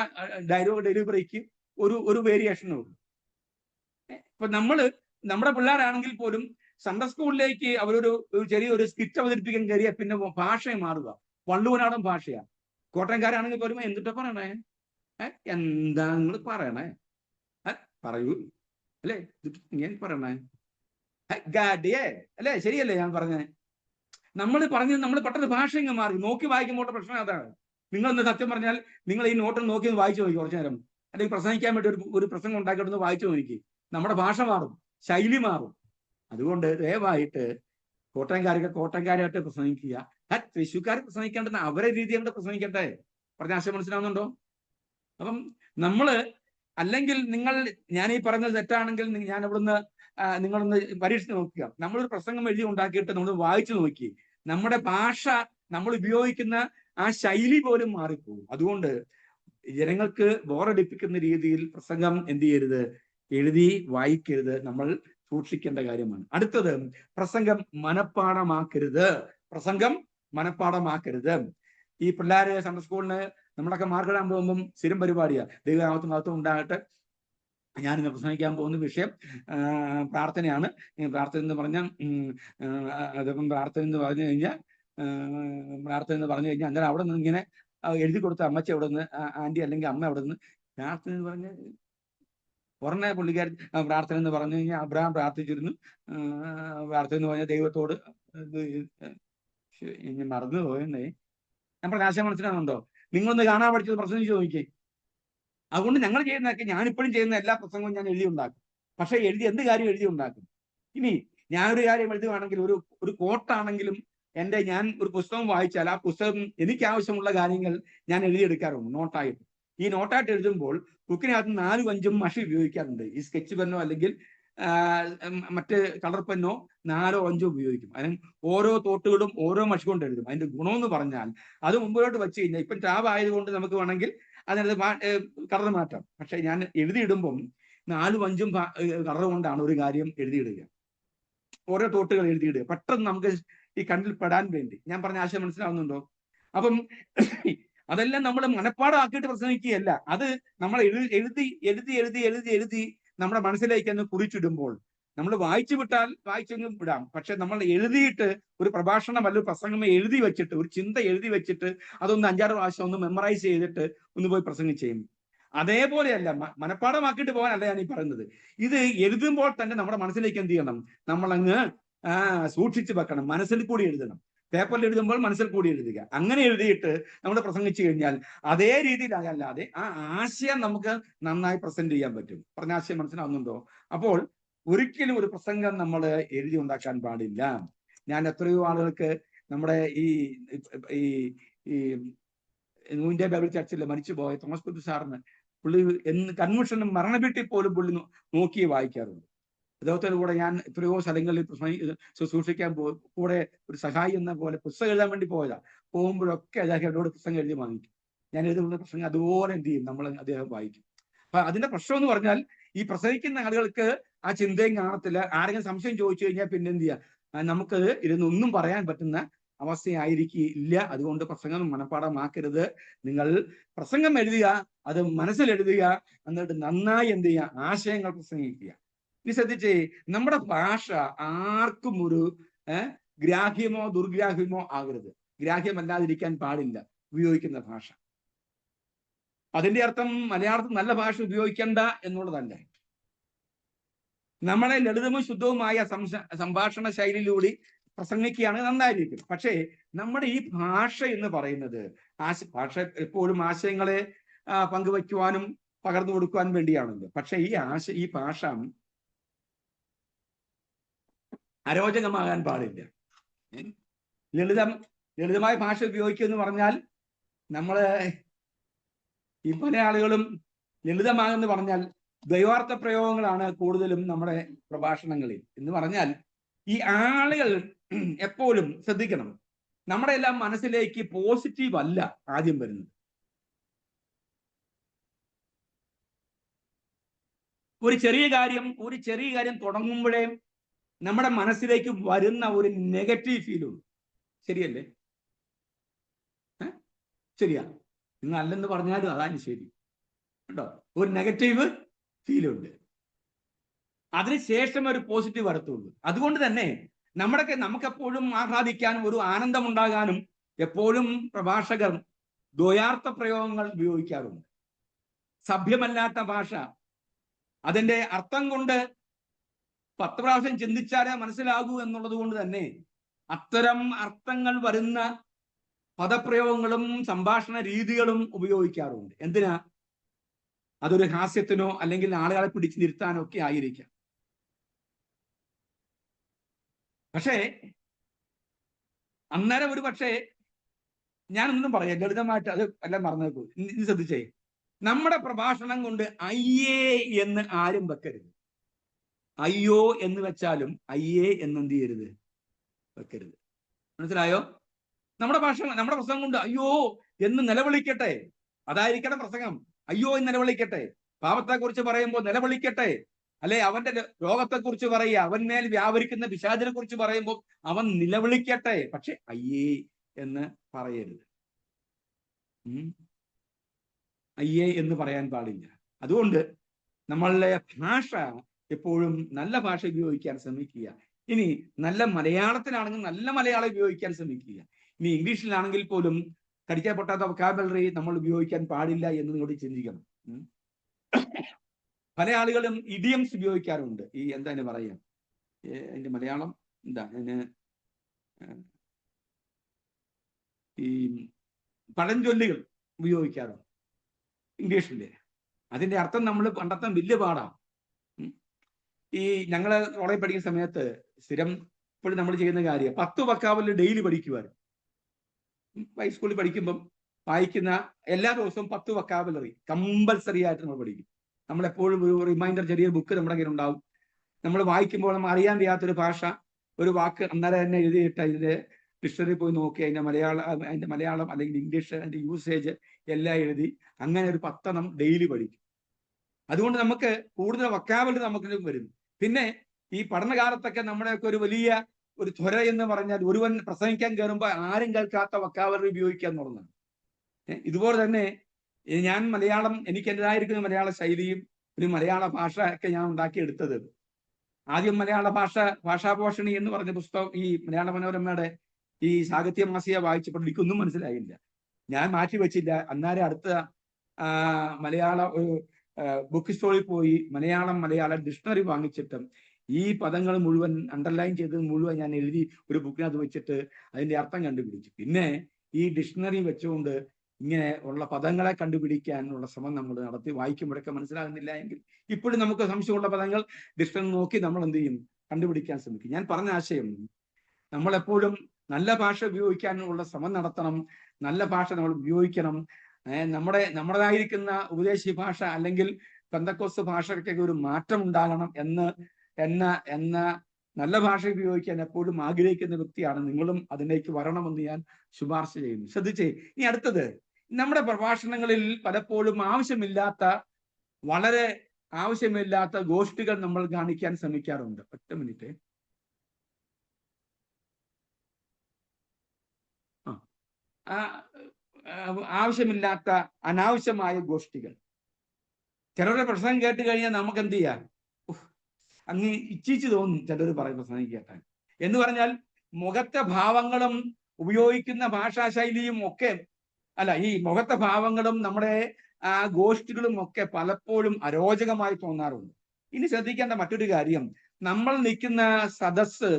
ഡയലോഗ് ഡെലിവറിക്ക് ഒരു വേരിയേഷനേ ഉള്ളൂ. ഇപ്പൊ നമ്മുടെ പിള്ളേരാണെങ്കിൽ പോലും സൺഡേ സ്കൂളിലേക്ക് അവരൊരു ചെറിയൊരു സ്കിറ്റ് അവതരിപ്പിക്കാൻ കയറിയ പിന്നെ ഭാഷയെ മാറുക, വള്ളുവനാടൻ ഭാഷയാണ്. കോട്ടയംകാരാണെങ്കിൽ പോലും എന്തിട്ടാ പറയണേ, എന്താ നിങ്ങൾ പറയണേ, പറയൂ അല്ലേ, ഞാൻ പറയണേ ഗാഡിയേ അല്ലേ, ശരിയല്ലേ ഞാൻ പറഞ്ഞേ? നമ്മൾ പെട്ടെന്ന് ഭാഷ ഇങ്ങ് മാറി. നോക്കി വായിക്കുമ്പോൾ പ്രശ്നം അതാണ്. നിങ്ങളൊന്ന് സത്യം പറഞ്ഞാൽ നിങ്ങൾ ഈ നോട്ട് നോക്കി വായിച്ചു നോക്കി കുറച്ചു നേരം, അല്ലെങ്കിൽ പ്രസംഗിക്കാൻ വേണ്ടി ഒരു പ്രസംഗം ഉണ്ടാക്കിയിട്ടൊന്ന് വായിച്ചു നോക്കി, നമ്മുടെ ഭാഷ മാറും, ശൈലി മാറും. അതുകൊണ്ട് ദയവായിട്ട് കോട്ടയംകാരായിട്ട് പ്രസംഗിക്കുക. തൃശ്ശൂർക്കാർ പ്രസംഗിക്കേണ്ടത് അവരെ രീതി കൊണ്ട് പ്രസംഗിക്കട്ടെ. പറഞ്ഞ ആശയം മനസ്സിലാവുന്നുണ്ടോ? അപ്പം അല്ലെങ്കിൽ ഞാൻ ഈ പറഞ്ഞത് തെറ്റാണെങ്കിൽ ഞാൻ ഇവിടുന്ന് നിങ്ങളൊന്ന് പരീക്ഷിച്ച് നോക്കുക. നമ്മളൊരു പ്രസംഗം എഴുതി ഉണ്ടാക്കിയിട്ട് നമ്മൾ വായിച്ചു നോക്കി, നമ്മുടെ ഭാഷ, നമ്മൾ ഉപയോഗിക്കുന്ന ആ ശൈലി പോലും മാറിപ്പോകും. അതുകൊണ്ട് ജനങ്ങൾക്ക് ബോറടിപ്പിക്കുന്ന രീതിയിൽ പ്രസംഗം എന്ത് ചെയ്യരുത്, എഴുതി വായിക്കരുത്, നമ്മൾ സൂക്ഷിക്കേണ്ട കാര്യമാണ്. അടുത്തത്, പ്രസംഗം മനഃപ്പാടമാക്കരുത്. ഈ പിള്ളേര് സൺഡേ സ്കൂളിന് നമ്മളൊക്കെ മാർക്കിടാൻ പോകുമ്പം സ്ഥിരം പരിപാടിയാണ്, ദൈവനാമത്തും ഉണ്ടാകട്ടെ. ഞാനിന്ന് പ്രസംഗിക്കാൻ പോകുന്ന വിഷയം പ്രാർത്ഥനയാണ്. പ്രാർത്ഥന എന്ന് പറഞ്ഞാൽ പ്രാർത്ഥന എന്ന് പറഞ്ഞു കഴിഞ്ഞാൽ അങ്ങനെ അവിടെ നിന്ന് ഇങ്ങനെ എഴുതി കൊടുത്ത അമ്മച്ചി അവിടെ നിന്ന്, ആന്റി അല്ലെങ്കിൽ അമ്മ അവിടെ നിന്ന് പ്രാർത്ഥന എന്ന് പറഞ്ഞ ഉടനെ പുള്ളിക്കാരി പ്രാർത്ഥന എന്ന് പറഞ്ഞു കഴിഞ്ഞാൽ അബ്രഹാം പ്രാർത്ഥിച്ചിരുന്നു. പ്രാർത്ഥന എന്ന് പറഞ്ഞാൽ ദൈവത്തോട് ഇനി മറന്നു പോയെന്നേ. ഞാൻ പറഞ്ഞ ആശയം മനസ്സിലാവുന്നുണ്ടോ? നിങ്ങളൊന്ന് കാണാൻ പഠിച്ചത് പ്രസംഗിച്ച് നോക്കിക്കേ. അതുകൊണ്ട് ഞങ്ങൾ ചെയ്യുന്നതൊക്കെ, ഞാനിപ്പോഴും ചെയ്യുന്ന എല്ലാ പ്രസംഗവും ഞാൻ എഴുതി ഉണ്ടാക്കും. പക്ഷെ എന്ത് കാര്യം എഴുതി ഉണ്ടാക്കും. ഇനി ഞാനൊരു കാര്യം എഴുതുകയാണെങ്കിൽ, ഒരു കോട്ടാണെങ്കിലും ഞാൻ ഒരു പുസ്തകം വായിച്ചാൽ ആ പുസ്തകം എനിക്ക് ആവശ്യമുള്ള കാര്യങ്ങൾ ഞാൻ എഴുതിയെടുക്കാറുണ്ട് നോട്ടായിട്ട്. ഈ നോട്ടായിട്ട് എഴുതുമ്പോൾ ബുക്കിനകത്ത് 4-5 മഷി ഉപയോഗിക്കാറുണ്ട്. ഈ സ്കെച്ച് പെന്നോ അല്ലെങ്കിൽ മറ്റ് കളർ പെന്നോ 4-5 ഉപയോഗിക്കും. അതിന് ഓരോ തോട്ടുകളും ഓരോ മഷി കൊണ്ട് എഴുതും. അതിന്റെ ഗുണമെന്ന് പറഞ്ഞാൽ അത് മുമ്പോട്ട് വെച്ച് കഴിഞ്ഞാൽ, ഇപ്പം ടാബ് ആയതുകൊണ്ട് നമുക്ക് വേണമെങ്കിൽ അതിനകത്ത് കളർ മാറ്റാം. പക്ഷെ ഞാൻ എഴുതിയിടുമ്പം 4-5 കളർ കൊണ്ടാണ് ഒരു കാര്യം എഴുതിയിടുക, ഓരോ തോട്ടുകൾ എഴുതിയിടുക, പെട്ടെന്ന് നമുക്ക് ഈ കണ്ണിൽ പെടാൻ വേണ്ടി. ഞാൻ പറഞ്ഞ ആശയം മനസ്സിലാവുന്നുണ്ടോ? അപ്പം അതെല്ലാം നമ്മൾ മനഃപ്പാടമാക്കിയിട്ട് പ്രസംഗിക്കുകയല്ല, അത് നമ്മൾ എഴുതി നമ്മുടെ മനസ്സിലേക്ക് ഒന്ന് കുറിച്ചിടുമ്പോൾ, നമ്മൾ വായിച്ചെങ്കിലും വിടാം. പക്ഷെ നമ്മൾ എഴുതിയിട്ട് ഒരു പ്രഭാഷണം അല്ലെങ്കിൽ പ്രസംഗം എഴുതി വെച്ചിട്ട്, ഒരു ചിന്ത എഴുതി വെച്ചിട്ട് അതൊന്ന് 5-6 പ്രാവശ്യം ഒന്ന് മെമ്മറൈസ് ചെയ്തിട്ട് ഒന്ന് പോയി പ്രസംഗിച്ചു. അതേപോലെയല്ല, മനഃപ്പാടമാക്കിയിട്ട് പോകാനല്ല ഞാൻ ഈ പറയുന്നത്. ഇത് എഴുതുമ്പോൾ തന്നെ നമ്മുടെ മനസ്സിലേക്ക് എന്ത് ചെയ്യണം, നമ്മളങ്ങ് സൂക്ഷിച്ചു വെക്കണം, മനസ്സിൽ കൂടി എഴുതണം. പേപ്പറിൽ എഴുതുമ്പോൾ മനസ്സിൽ കൂടി എഴുതുക. അങ്ങനെ എഴുതിയിട്ട് നമ്മൾ പ്രസംഗിച്ചു കഴിഞ്ഞാൽ അതേ രീതിയിലല്ലാതെ ആ ആശയം നമുക്ക് നന്നായി പ്രസന്റ് ചെയ്യാൻ പറ്റും. പറഞ്ഞ ആശയം മനസ്സിലാവുന്നുണ്ടോ? അപ്പോൾ ഒരിക്കലും ഒരു പ്രസംഗം നമ്മൾ എഴുതി ഉണ്ടാക്കാൻ പാടില്ല. ഞാൻ എത്രയോ ആളുകൾക്ക് നമ്മുടെ ഈ ന്യൂഇന്ത്യ ബൈബിൾ ചർച്ചിൽ മരിച്ചുപോയ തോമസ് കുട്ടി സാറിന്, പുള്ളി കൺവെൻഷനും മരണ വീട്ടിൽ പോലും പുള്ളി നോക്കി വായിക്കാറുണ്ട്. അദ്ദേഹത്തോട് കൂടെ ഞാൻ എത്രയോ സ്ഥലങ്ങളിൽ ശുശ്രൂഷിക്കാൻ കൂടെ ഒരു സഹായി എന്ന പോലെ പുസ്തകം എഴുതാൻ വേണ്ടി പോയതാ. പോകുമ്പോഴൊക്കെ അദ്ദേഹം എന്നോട് പുസ്തകം എഴുതി വാങ്ങിക്കും. ഞാൻ എഴുതുന്ന പ്രസംഗം അതുപോലെ എന്ത് ചെയ്യും, നമ്മൾ അദ്ദേഹം വായിക്കും. അപ്പൊ അതിന്റെ പ്രശ്നം എന്ന് പറഞ്ഞാൽ, ഈ പ്രസംഗിക്കുന്ന ആളുകൾക്ക് ആ ചിന്തയും കാണത്തില്ല. ആരെങ്കിലും സംശയം ചോദിച്ചു കഴിഞ്ഞാൽ പിന്നെ എന്ത് ചെയ്യാം, നമുക്ക് ഇരുന്നൊന്നും പറയാൻ പറ്റുന്ന അവസ്ഥയായിരിക്കില്ല. അതുകൊണ്ട് പ്രസംഗം മനഃപ്പാടമാക്കരുത്. നിങ്ങൾ പ്രസംഗം എഴുതുക, അത് മനസ്സിലെഴുതുക, എന്നിട്ട് നന്നായി എന്ത് ചെയ്യുക, ആശയങ്ങൾ പ്രസംഗിക്കുക. ഇനി ശ്രദ്ധിച്ചേ, നമ്മുടെ ഭാഷ ആർക്കും ഒരു ഗ്രാഹ്യമോ ദുർഗ്രാഹ്യമോ ആകരുത്. ഗ്രാഹ്യമല്ലാതിരിക്കാൻ പാടില്ല ഉപയോഗിക്കുന്ന ഭാഷ. അതിന്റെ അർത്ഥം മലയാളത്തിൽ നല്ല ഭാഷ ഉപയോഗിക്കണ്ട എന്നുള്ളതല്ല. നമ്മളെ ലളിതവും ശുദ്ധവുമായ സംഭാഷണ ശൈലിയിലൂടെ പ്രസംഗിക്കുകയാണ് നന്നായിരിക്കും. പക്ഷേ നമ്മുടെ ഈ ഭാഷ എന്ന് പറയുന്നത്, ഭാഷ എപ്പോഴും ആശയങ്ങളെ പങ്കുവയ്ക്കുവാനും പകർന്നു കൊടുക്കുവാൻ വേണ്ടിയാണല്ലോ. പക്ഷെ ഈ ഭാഷ അരോചകമാകാൻ പാടില്ല. ലളിതമായ ഭാഷ ഉപയോഗിക്കുക എന്ന് പറഞ്ഞാൽ നമ്മള് ഈ പല ആളുകളും ലളിതമാണെന്ന് പറഞ്ഞാൽ ദ്വൈവാർത്ഥ പ്രയോഗങ്ങളാണ് കൂടുതലും നമ്മുടെ പ്രഭാഷണങ്ങളിൽ എന്ന് പറഞ്ഞാൽ ഈ ആളുകൾ എപ്പോഴും ശ്രദ്ധിക്കണം, നമ്മുടെ എല്ലാം മനസ്സിലേക്ക് പോസിറ്റീവ് അല്ല ആദ്യം വരുന്നത്. ഒരു ചെറിയ കാര്യം തുടങ്ങുമ്പോഴേ നമ്മുടെ മനസ്സിലേക്ക് വരുന്ന ഒരു നെഗറ്റീവ് ഫീലുണ്ട്. ശരിയല്ലേ? ശരിയാ, നിങ്ങൾ അല്ലെന്ന് പറഞ്ഞാലും അതാണ് ശരി കേട്ടോ. ഒരു നെഗറ്റീവ് ഫീലുണ്ട്, അതിനുശേഷം ഒരു പോസിറ്റീവ് വരത്തുള്ളൂ. അതുകൊണ്ട് തന്നെ നമുക്കെപ്പോഴും ആഹ്ലാദിക്കാനും ഒരു ആനന്ദമുണ്ടാകാനും എപ്പോഴും പ്രഭാഷകർ ദ്വയാർത്ഥ പ്രയോഗങ്ങൾ ഉപയോഗിക്കാറുണ്ട്. സഭ്യമല്ലാത്ത ഭാഷ, അതിന്റെ അർത്ഥം കൊണ്ട് 10 പ്രാവശ്യം ചിന്തിച്ചാലേ മനസ്സിലാകൂ എന്നുള്ളത് കൊണ്ട് തന്നെ അത്തരം അർത്ഥങ്ങൾ വരുന്ന പദപ്രയോഗങ്ങളും സംഭാഷണ രീതികളും ഉപയോഗിക്കാറുണ്ട്. എന്തിനാ? അതൊരു ഹാസ്യത്തിനോ അല്ലെങ്കിൽ ആളുകളെ പിടിച്ചു നിർത്താനോ ഒക്കെ ആയിരിക്കാം. പക്ഷേ അന്നേരം ഒരു പക്ഷേ ഞാനൊന്നും പറയാം, ലളിതമായിട്ട് അത് എല്ലാം മറന്നേക്കൂ. ഇത് ശ്രദ്ധിച്ചേ, നമ്മുടെ പ്രഭാഷണം കൊണ്ട് അയ്യേ എന്ന് ആരും വെക്കരുത്. അയ്യോ എന്ന് വെച്ചാലും അയ്യേ എന്ന് എന്ത് ചെയ്യരുത്, വെക്കരുത്. മനസ്സിലായോ? നമ്മുടെ പ്രസംഗം കൊണ്ട് അയ്യോ എന്ന് നിലവിളിക്കട്ടെ, അതായിരിക്കണം പ്രസംഗം. അയ്യോ എന്ന് നിലവിളിക്കട്ടെ. പാപത്തെക്കുറിച്ച് പറയുമ്പോൾ നിലവിളിക്കട്ടെ, അല്ലെ അവന്റെ രോഗത്തെക്കുറിച്ച് പറയുക, അവന്മേൽ വ്യാപരിക്കുന്ന പിശാചിനെ കുറിച്ച് പറയുമ്പോൾ അവൻ നിലവിളിക്കട്ടെ. പക്ഷെ അയ്യേ എന്ന് പറയരുത്. അയ്യേ എന്ന് പറയാൻ പാടില്ല. അതുകൊണ്ട് നമ്മളുടെ ഭാഷ എപ്പോഴും നല്ല ഭാഷ ഉപയോഗിക്കാൻ ശ്രമിക്കുക. ഇനി നല്ല മലയാളത്തിലാണെങ്കിൽ നല്ല മലയാളം ഉപയോഗിക്കാൻ ശ്രമിക്കുക. ഇനി ഇംഗ്ലീഷിലാണെങ്കിൽ പോലും കടിക്കാൻ പൊട്ടാത്ത വൊക്കാബുലറി നമ്മൾ ഉപയോഗിക്കാൻ പാടില്ല എന്ന് കൂടി ചിന്തിക്കണം. പല ആളുകളും ഇഡിയംസ് ഉപയോഗിക്കാറുണ്ട്. ഈ എന്താണ് പറയാ, അതിന്റെ മലയാളം എന്താ, ഈ പഴഞ്ചൊല്ലുകൾ ഉപയോഗിക്കാറുണ്ട് ഇംഗ്ലീഷില്. അതിന്റെ അർത്ഥം നമ്മൾ കണ്ടെത്താൻ വലിയ പാടാണ്. ഈ ഞങ്ങള് കോളേജ് പഠിക്കുന്ന സമയത്ത് സ്ഥിരം ഇപ്പോഴും നമ്മൾ ചെയ്യുന്ന കാര്യം 10 വൊക്കാബുലറി ഡെയിലി പഠിക്കുവായിരുന്നു. ഹൈസ്കൂളിൽ പഠിക്കുമ്പം വായിക്കുന്ന എല്ലാ ദിവസവും 10 വൊക്കാബുലറി കമ്പൽസറി ആയിട്ട് നമ്മൾ പഠിക്കും. നമ്മളെപ്പോഴും ഒരു റിമൈൻഡർ, ചെറിയ ബുക്ക് നമ്മുടെ കയ്യിൽ ഉണ്ടാവും. നമ്മൾ വായിക്കുമ്പോൾ നമ്മൾ അറിയാൻ വയ്യാത്തൊരു ഭാഷ, ഒരു വാക്ക് അന്നേരം തന്നെ എഴുതിയിട്ട് അതിന്റെ ഡിക്ഷണറി പോയി നോക്കി അതിന്റെ മലയാളം അല്ലെങ്കിൽ ഇംഗ്ലീഷ്, അതിന്റെ യൂസേജ് എല്ലാം എഴുതി അങ്ങനെ ഒരു 10 ഡെയിലി പഠിക്കും. അതുകൊണ്ട് നമുക്ക് കൂടുതൽ വൊക്കാബുലറി നമുക്ക് വരും. പിന്നെ ഈ പഠനകാലത്തൊക്കെ നമ്മുടെയൊക്കെ ഒരു വലിയ ഒരു ത്വര എന്ന് പറഞ്ഞാൽ ഒരുവൻ പ്രസംഗിക്കാൻ കയറുമ്പോൾ ആരും കേൾക്കാത്ത വൊക്കാബുലറി ഉപയോഗിക്കുക എന്നുള്ളതാണ്. ഇതുപോലെ തന്നെ ഞാൻ മലയാളം, എനിക്ക് എൻ്റെതായിരിക്കുന്ന മലയാള ശൈലിയും ഒരു മലയാള ഭാഷ ഒക്കെ ഞാൻ ഉണ്ടാക്കിയെടുത്തത് ആദ്യം ഭാഷാപോഷണി എന്ന് പറഞ്ഞ പുസ്തകം ഈ മലയാള മനോരമയുടെ ഈ സാഹിത്യ മാസിക വായിച്ചപ്പോൾ എനിക്കൊന്നും മനസ്സിലായില്ല. ഞാൻ മാറ്റിവെച്ചില്ല. അന്നേരം അടുത്ത മലയാള ഒരു ബുക്ക് സ്റ്റോറിൽ പോയി മലയാള ഡിക്ഷണറി വാങ്ങിച്ചിട്ടും ഈ പദങ്ങൾ മുഴുവൻ അണ്ടർലൈൻ ചെയ്തത് മുഴുവൻ ഞാൻ എഴുതി ഒരു ബുക്കിനകത്ത് വെച്ചിട്ട് അതിന്റെ അർത്ഥം കണ്ടുപിടിച്ചു. പിന്നെ ഈ ഡിക്ഷണറി വെച്ചുകൊണ്ട് ഇങ്ങനെ ഉള്ള പദങ്ങളെ കണ്ടുപിടിക്കാനുള്ള ശ്രമം നമ്മൾ നടത്തി. വായിക്കുമ്പോഴൊക്കെ മനസ്സിലാകുന്നില്ല എങ്കിൽ ഇപ്പോഴും നമുക്ക് സംശയമുള്ള പദങ്ങൾ ഡിക്ഷണറി നോക്കി നമ്മൾ എന്ത് ചെയ്യും, കണ്ടുപിടിക്കാൻ ശ്രമിക്കും. ഞാൻ പറഞ്ഞ ആശയം, നമ്മളെപ്പോഴും നല്ല ഭാഷ ഉപയോഗിക്കാനുള്ള ശ്രമം നടത്തണം. നല്ല ഭാഷ നമ്മൾ ഉപയോഗിക്കണം. നമ്മുടേതായിരിക്കുന്ന ഉപദേശി ഭാഷ അല്ലെങ്കിൽ പെന്തക്കോസ്ത് ഭാഷയ്ക്കൊക്കെ ഒരു മാറ്റം ഉണ്ടാകണം എന്ന നല്ല ഭാഷ ഉപയോഗിക്കാൻ എപ്പോഴും ആഗ്രഹിക്കുന്ന വ്യക്തിയാണ്. നിങ്ങളും അതിലേക്ക് വരണമെന്ന് ഞാൻ ശുപാർശ ചെയ്യുന്നു. ശ്രദ്ധിച്ചേ. ഇനി അടുത്തത്, നമ്മുടെ പ്രഭാഷണങ്ങളിൽ പലപ്പോഴും വളരെ ആവശ്യമില്ലാത്ത ഗോഷ്ഠികൾ നമ്മൾ കാണിക്കാൻ ശ്രമിക്കാറുണ്ട്. 1 മിനിറ്റ്. ആവശ്യമില്ലാത്ത അനാവശ്യമായ ഗോഷ്ഠികൾ. ചിലരുടെ പ്രസംഗം കേട്ട് കഴിഞ്ഞാൽ നമുക്ക് എന്ത് ചെയ്യാം, അങ്ങ് ഇച്ഛിച്ചു തോന്നും ചിലർ പറയും പ്രസംഗം കേട്ടാൽ. എന്ന് പറഞ്ഞാൽ മുഖത്തെ ഭാവങ്ങളും ഉപയോഗിക്കുന്ന ഭാഷാശൈലിയും ഒക്കെ ഈ മുഖത്തെ ഭാവങ്ങളും നമ്മുടെ ഗോഷ്ഠികളും ഒക്കെ പലപ്പോഴും അരോചകമായി തോന്നാറുണ്ട്. ഇനി ശ്രദ്ധിക്കേണ്ട മറ്റൊരു കാര്യം, നമ്മൾ നിൽക്കുന്ന സദസ്സ്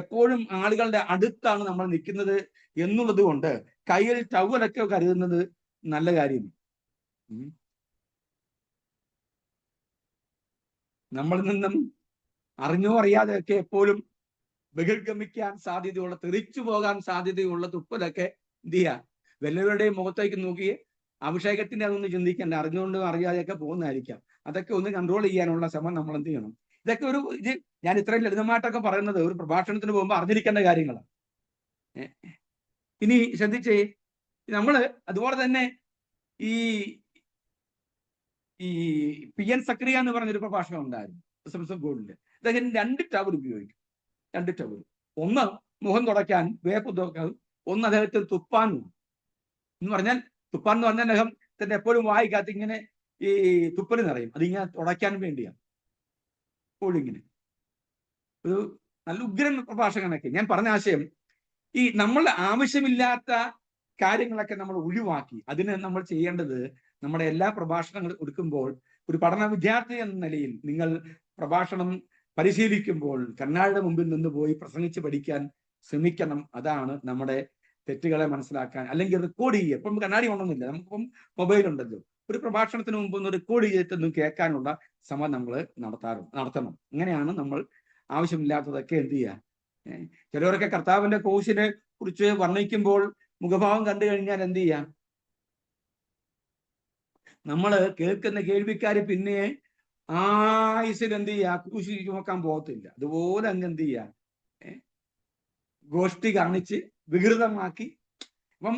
എപ്പോഴും ആളുകളുടെ അടുത്താണ് നമ്മൾ നിൽക്കുന്നത് എന്നുള്ളത് കൊണ്ട് കയ്യിൽ ടവലൊക്കെ കരുതുന്നത് നല്ല കാര്യമാണ്. നമ്മളിൽ നിന്നും അറിഞ്ഞോ അറിയാതെയൊക്കെ എപ്പോഴും ബഹിർഗമിക്കാൻ സാധ്യതയുള്ള, തെറിച്ചു പോകാൻ സാധ്യതയുള്ള തുപ്പലൊക്കെ എന്ത് ചെയ്യുക, വല്ലവരുടെയും മുഖത്തേക്ക് നോക്കി അഭിഷേകത്തിന്റെ അതൊന്നും ചിന്തിക്കേണ്ട, അറിഞ്ഞുകൊണ്ടും അറിയാതെയൊക്കെ പോകുന്നതായിരിക്കാം. അതൊക്കെ ഒന്ന് കൺട്രോൾ ചെയ്യാനുള്ള ശ്രമം നമ്മൾ എന്ത് ചെയ്യണം. ഇതൊക്കെ ഇത് ഞാൻ ഇത്രയും ലളിതമായിട്ടൊക്കെ പറയുന്നത് ഒരു പ്രഭാഷണത്തിന് പോകുമ്പോൾ അറിഞ്ഞിരിക്കേണ്ട കാര്യങ്ങളാണ്. ഇനി ശ്രദ്ധിച്ചേ, നമ്മള് അതുപോലെ തന്നെ ഈ PN സക്രിയ എന്ന് പറഞ്ഞൊരു പ്രഭാഷണം ഉണ്ടായിരുന്നു ഗോൾഡില്. അദ്ദേഹം 2 ടവൽ ഉപയോഗിക്കും. 2 ടവൽ, ഒന്ന് മുഖം തുടയ്ക്കാൻ വേപ്പ് തുടക്കാൻ, ഒന്ന് അദ്ദേഹത്തിന് തുപ്പാനും. എന്ന് പറഞ്ഞാൽ തുപ്പാൻ എന്ന് പറഞ്ഞാൽ അദ്ദേഹത്തിന്റെ എപ്പോഴും വായിക്കാത്ത ഇങ്ങനെ ഈ തുപ്പല് നിറയും, അതിങ്ങനെ തുടയ്ക്കാൻ വേണ്ടിയാണ് എപ്പോഴും ഇങ്ങനെ. ഒരു നല്ല ഉഗ്രൻ പ്രഭാഷകനൊക്കെ. ഞാൻ പറഞ്ഞ ആശയം, ഈ നമ്മൾ ആവശ്യമില്ലാത്ത കാര്യങ്ങളൊക്കെ നമ്മൾ ഒഴിവാക്കി, അതിന് നമ്മൾ ചെയ്യേണ്ടത്, നമ്മുടെ എല്ലാ പ്രഭാഷണങ്ങളും എടുക്കുമ്പോൾ ഒരു പഠന വിദ്യാർത്ഥി എന്ന നിലയിൽ നിങ്ങൾ പ്രഭാഷണം പരിശീലിക്കുമ്പോൾ കണ്ണാടിയുടെ മുമ്പിൽ നിന്ന് പോയി പ്രസംഗിച്ച് പഠിക്കാൻ ശ്രമിക്കണം. അതാണ് നമ്മുടെ തെറ്റുകളെ മനസ്സിലാക്കാൻ. അല്ലെങ്കിൽ റെക്കോർഡ് ചെയ്യുക. ഇപ്പം കണ്ണാടി കൊണ്ടൊന്നുമില്ല, നമുക്കിപ്പം മൊബൈൽ ഉണ്ടല്ലോ. ഒരു പ്രഭാഷണത്തിന് മുമ്പ് ഒന്ന് റെക്കോർഡ് ചെയ്തിട്ടൊന്നും കേൾക്കാനുള്ള ശ്രമം നമ്മൾ നടത്തണം. ഇങ്ങനെയാണ് നമ്മൾ ആവശ്യമില്ലാത്തതൊക്കെ എന്ത് ചെയ്യുക. ചിലവരൊക്കെ കർത്താവിന്റെ കോഴ്സിനെ കുറിച്ച് വർണ്ണിക്കുമ്പോൾ മുഖഭാവം കണ്ടു കഴിഞ്ഞാൽ എന്ത് ചെയ്യാം, നമ്മൾ കേൾക്കുന്ന കേൾവിക്കാര് പിന്നെ ആയുസിൽ എന്ത് ചെയ്യുക, ക്രൂശിൽ നോക്കാൻ പോകത്തില്ല. അതുപോലെ അങ്ങ് എന്ത് ചെയ്യുക, ഗോഷ്ഠി കാണിച്ച് വികൃതമാക്കി. അപ്പം